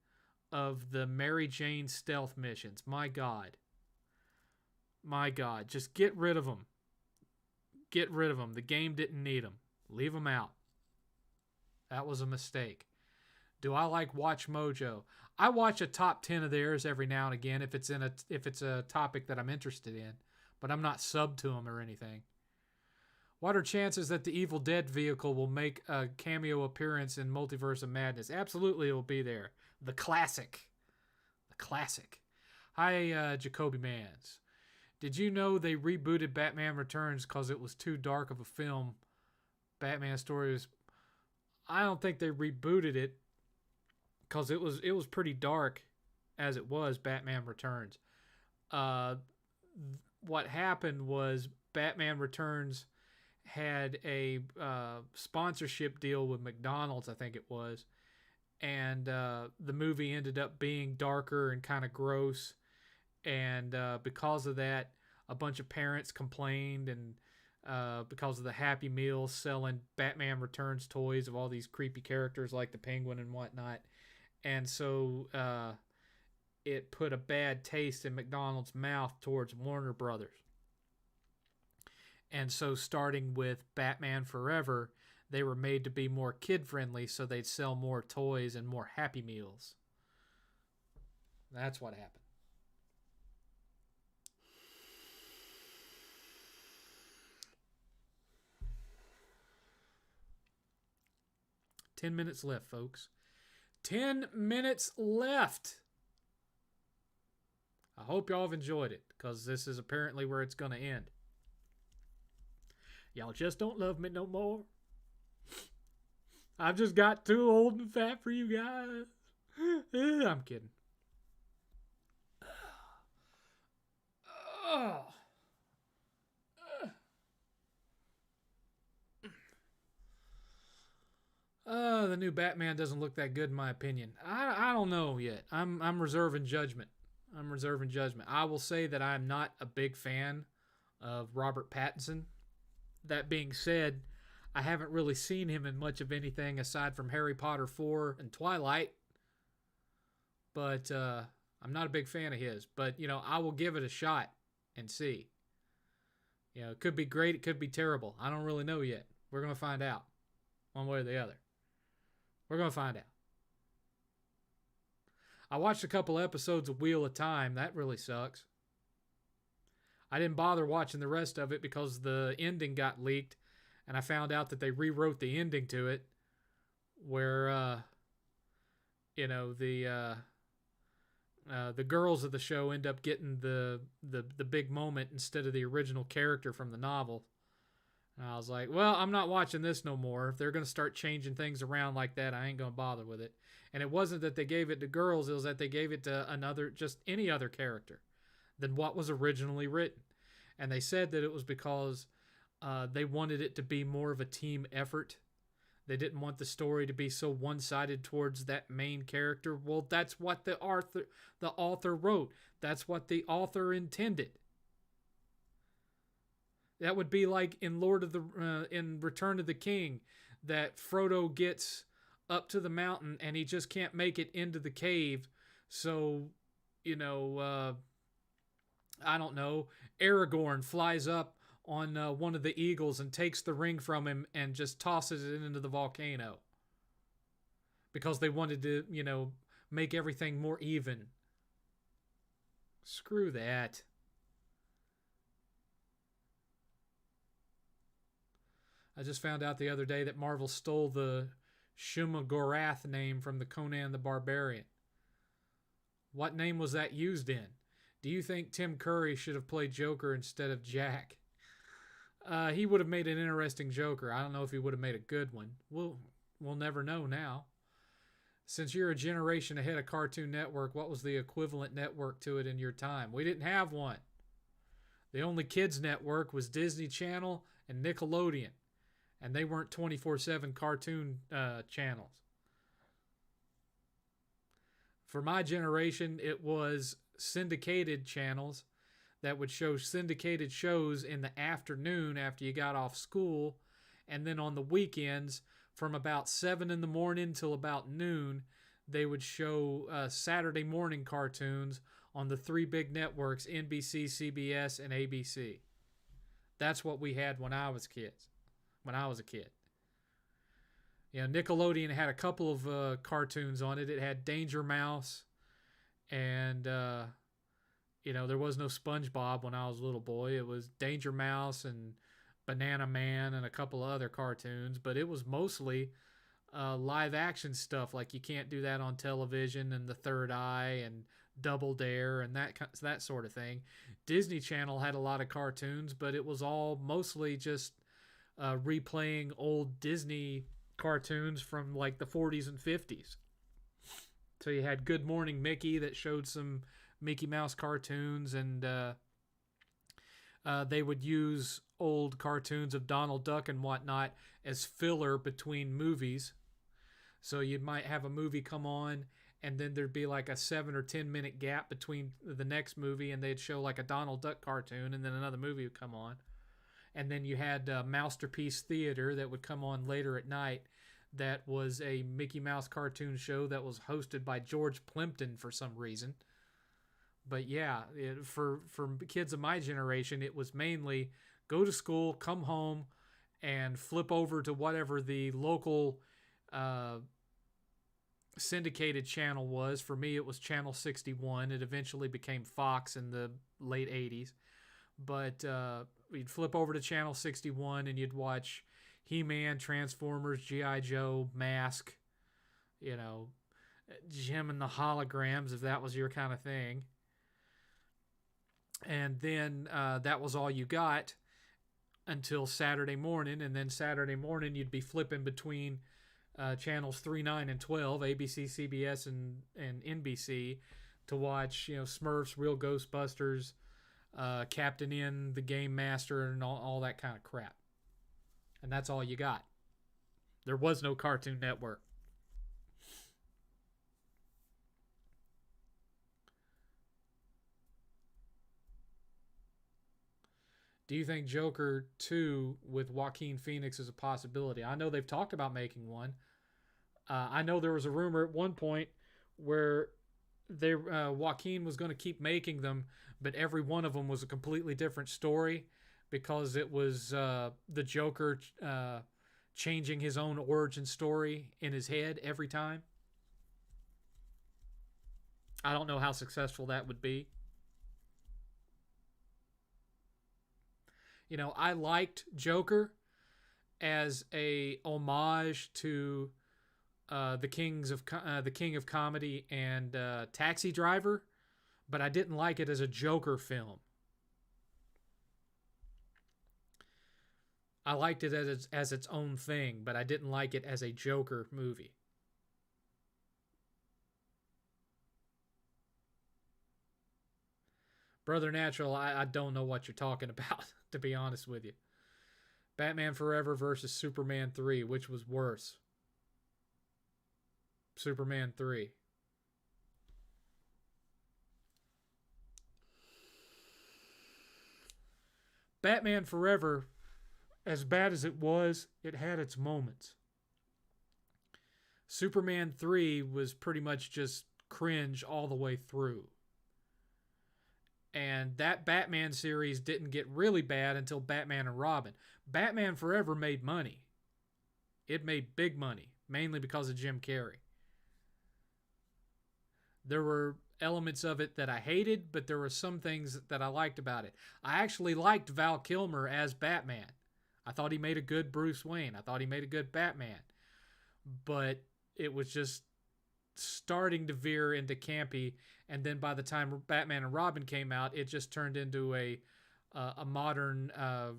[SPEAKER 1] of the Mary Jane stealth missions. My God, just get rid of them. Get rid of them. The game didn't need them. Leave them out. That was a mistake. Do I like Watch Mojo? I watch a top 10 of theirs every now and again if it's a topic that I'm interested in, but I'm not sub to them or anything. What are chances that the Evil Dead vehicle will make a cameo appearance in Multiverse of Madness? Absolutely, it will be there. The classic. Hi, Jacoby Mans. Did you know they rebooted Batman Returns because it was too dark of a film? Batman story was... I don't think they rebooted it because it was pretty dark as it was, Batman Returns. What happened was Batman Returns had a sponsorship deal with McDonald's, I think it was. And the movie ended up being darker and kind of gross. And because of that, a bunch of parents complained. And because of the Happy Meal selling Batman Returns toys of all these creepy characters like the Penguin and whatnot. And so it put a bad taste in McDonald's mouth towards Warner Brothers. And so starting with Batman Forever, they were made to be more kid-friendly so they'd sell more toys and more Happy Meals. That's what happened. $10 left, folks. 10 minutes left. I hope y'all have enjoyed it, because this is apparently where it's going to end. Y'all just don't love me no more. I've just got too old and fat for you guys. I'm kidding. The new Batman doesn't look that good in my opinion. I don't know yet. I'm reserving judgment. I will say that I'm not a big fan of Robert Pattinson. That being said, I haven't really seen him in much of anything aside from Harry Potter 4 and Twilight. But I'm not a big fan of his. But, I will give it a shot and see. It could be great. It could be terrible. I don't really know yet. We're going to find out. One way or the other. We're going to find out. I watched a couple episodes of Wheel of Time. That really sucks. I didn't bother watching the rest of it because the ending got leaked. And I found out that they rewrote the ending to it. Where, the girls of the show end up getting the big moment instead of the original character from the novel. And I was like, well, I'm not watching this no more. If they're going to start changing things around like that, I ain't going to bother with it. And it wasn't that they gave it to girls. It was that they gave it to just any other character than what was originally written. And they said that it was because they wanted it to be more of a team effort. They didn't want the story to be so one-sided towards that main character. Well, that's what the author wrote. That's what the author intended. That would be like in in Return of the King, that Frodo gets up to the mountain and he just can't make it into the cave. So, I don't know, Aragorn flies up on one of the eagles and takes the ring from him and just tosses it into the volcano. Because they wanted to, make everything more even. Screw that. I just found out the other day that Marvel stole the Shumagorath name from the Conan the Barbarian. What name was that used in? Do you think Tim Curry should have played Joker instead of Jack? He would have made an interesting Joker. I don't know if he would have made a good one. We'll never know now. Since you're a generation ahead of Cartoon Network, what was the equivalent network to it in your time? We didn't have one. The only kids network was Disney Channel and Nickelodeon, and they weren't 24/7 cartoon channels. For my generation, it was syndicated channels that would show syndicated shows in the afternoon after you got off school, and then on the weekends from about 7 in the morning till about noon, they would show Saturday morning cartoons on the three big networks, NBC, CBS, and ABC. That's what we had when I was kids. When I was a kid. You know, Nickelodeon had a couple of cartoons on it. It had Danger Mouse, and you know, there was no SpongeBob when I was a little boy. It was Danger Mouse and Banana Man and a couple of other cartoons, but it was mostly live action stuff. Like You Can't Do That on Television and The Third Eye and Double Dare and that sort of thing. Disney Channel had a lot of cartoons, but it was all mostly just replaying old Disney cartoons from like the 40s and 50s. So you had Good Morning Mickey that showed some Mickey Mouse cartoons, and they would use old cartoons of Donald Duck and whatnot as filler between movies. So you might have a movie come on, and then there'd be like a 7 or 10 minute gap between the next movie, and they'd show like a Donald Duck cartoon, and then another movie would come on. And then you had Masterpiece Theater that would come on later at night. That was a Mickey Mouse cartoon show that was hosted by George Plimpton for some reason. But yeah, for kids of my generation, it was mainly go to school, come home, and flip over to whatever the local syndicated channel was. For me, it was Channel 61. It eventually became Fox in the late 80s. But we'd flip over to Channel 61 and you'd watch He-Man, Transformers, G.I. Joe, Mask, you know, Jim and the Holograms, if that was your kind of thing. And then that was all you got until Saturday morning. And then Saturday morning, you'd be flipping between channels 3, 9, and 12, ABC, CBS, and NBC, to watch, you know, Smurfs, Real Ghostbusters, Captain N, the Game Master, and all that kind of crap. And that's all you got. There was no Cartoon Network. Do you think Joker 2 with Joaquin Phoenix is a possibility? I know they've talked about making one. I know there was a rumor at one point where Joaquin was going to keep making them, but every one of them was a completely different story because it was the Joker changing his own origin story in his head every time. I don't know how successful that would be. You know, I liked Joker as a homage to the King of Comedy and Taxi Driver, but I didn't like it as a Joker film. I liked it as its own thing, but I didn't like it as a Joker movie. Brother Natural, I don't know what you're talking about, to be honest with you. Batman Forever versus Superman 3, which was worse? Superman 3. Batman Forever, as bad as it was, it had its moments. Superman 3 was pretty much just cringe all the way through. And that Batman series didn't get really bad until Batman and Robin. Batman Forever made money. It made big money, mainly because of Jim Carrey. There were elements of it that I hated, but there were some things that I liked about it. I actually liked Val Kilmer as Batman. I thought he made a good Bruce Wayne. I thought he made a good Batman. But it was just starting to veer into campy, and then by the time Batman and Robin came out, it just turned into a modern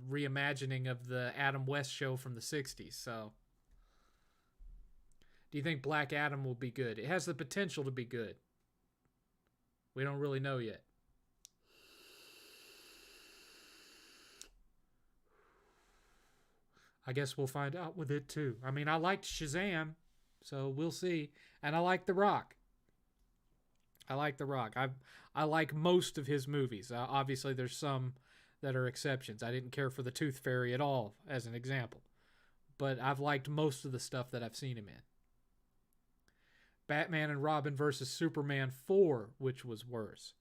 [SPEAKER 1] reimagining of the Adam West show from the 60s. So, Do you think Black Adam will be good? It has the potential to be good. We don't really know yet. I guess we'll find out with it too. I mean, I liked Shazam, so we'll see. And I like The Rock. I like The Rock. I like most of his movies. Obviously, there's some that are exceptions. I didn't care for The Tooth Fairy at all, as an example. But I've liked most of the stuff that I've seen him in. Batman and Robin versus Superman 4, which was worse.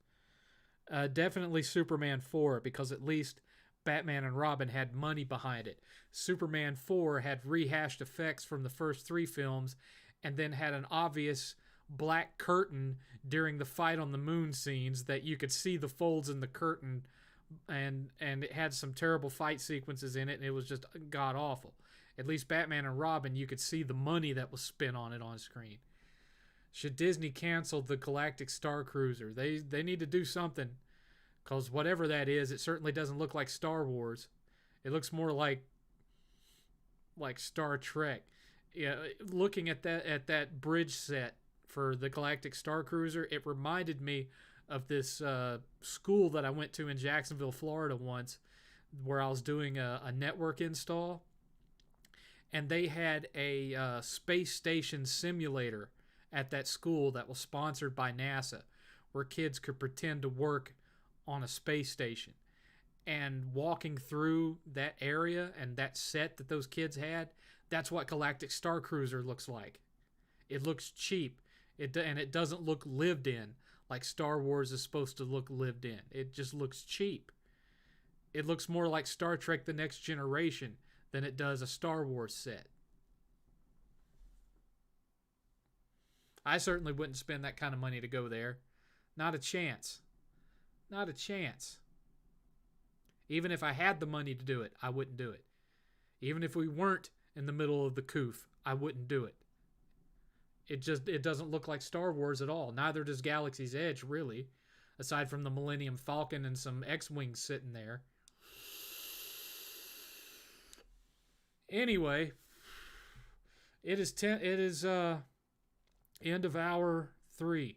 [SPEAKER 1] Definitely Superman 4, because at least Batman and Robin had money behind it. Superman 4 had rehashed effects from the first 3 films and then had an obvious black curtain during the fight on the moon scenes that you could see the folds in the curtain, and it had some terrible fight sequences in it, and it was just god awful. At least Batman and Robin, you could see the money that was spent on it on screen. Should Disney cancel the Galactic Star Cruiser? They need to do something, because whatever that is, it certainly doesn't look like Star Wars. It looks more like Star Trek. Yeah, looking at that bridge set for the Galactic Star Cruiser, it reminded me of this school that I went to in Jacksonville, Florida once, where I was doing a network install, and they had a space station simulator at that school that was sponsored by NASA, where kids could pretend to work on a space station. And walking through that area and that set that those kids had, that's what Galactic Star Cruiser looks like. It looks cheap, and it doesn't look lived in like Star Wars is supposed to look lived in. It just looks cheap. It looks more like Star Trek The Next Generation than it does a Star Wars set. I certainly wouldn't spend that kind of money to go there. Not a chance. Not a chance. Even if I had the money to do it, I wouldn't do it. Even if we weren't in the middle of the coof, I wouldn't do it. It doesn't look like Star Wars at all. Neither does Galaxy's Edge, really. Aside from the Millennium Falcon and some X-Wings sitting there. Anyway, it is end of hour 3.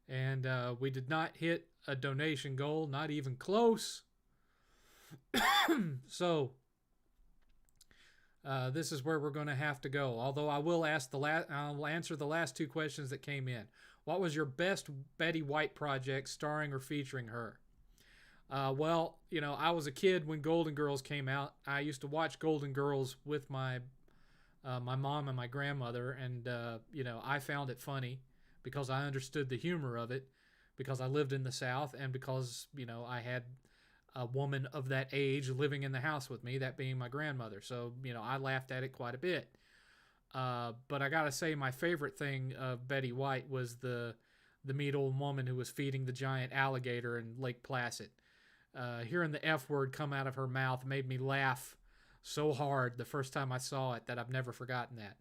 [SPEAKER 1] And we did not hit a donation goal, not even close. So this is where we're going to have to go. Although I will I'll answer the last 2 questions that came in. What was your best Betty White project starring or featuring her? Well, I was a kid when Golden Girls came out. I used to watch Golden Girls with my mom and my grandmother, and I found it funny because I understood the humor of it, because I lived in the South, and because I had a woman of that age living in the house with me, that being my grandmother. So I laughed at it quite a bit. But I gotta say, my favorite thing of Betty White was the meat old woman who was feeding the giant alligator in Lake Placid. Hearing the F word come out of her mouth made me laugh so hard the first time I saw it that I've never forgotten that.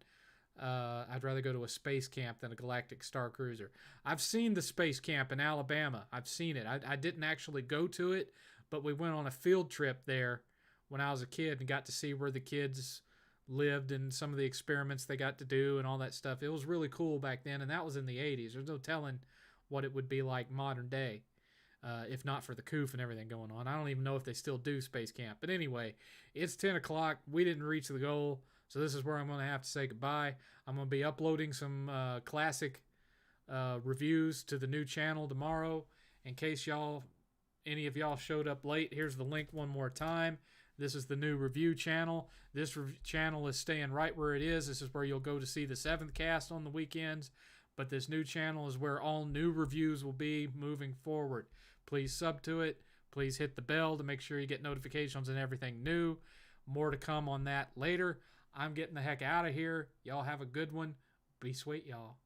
[SPEAKER 1] I'd rather go to a space camp than a Galactic Star Cruiser. I've seen the space camp in Alabama. I've seen it. I didn't actually go to it, but we went on a field trip there when I was a kid and got to see where the kids lived and some of the experiments they got to do and all that stuff. It was really cool back then, and that was in the 80s. There's no telling what it would be like modern day. If not for the coof and everything going on. I don't even know if they still do space camp. But anyway, it's 10 o'clock. We didn't reach the goal. So this is where I'm going to have to say goodbye. I'm going to be uploading some classic reviews to the new channel tomorrow. In case any of y'all showed up late, here's the link one more time. This is the new review channel. This channel is staying right where it is. This is where you'll go to see the 7thCast on the weekends. But this new channel is where all new reviews will be moving forward. Please sub to it. Please hit the bell to make sure you get notifications and everything new. More to come on that later. I'm getting the heck out of here. Y'all have a good one. Be sweet, y'all.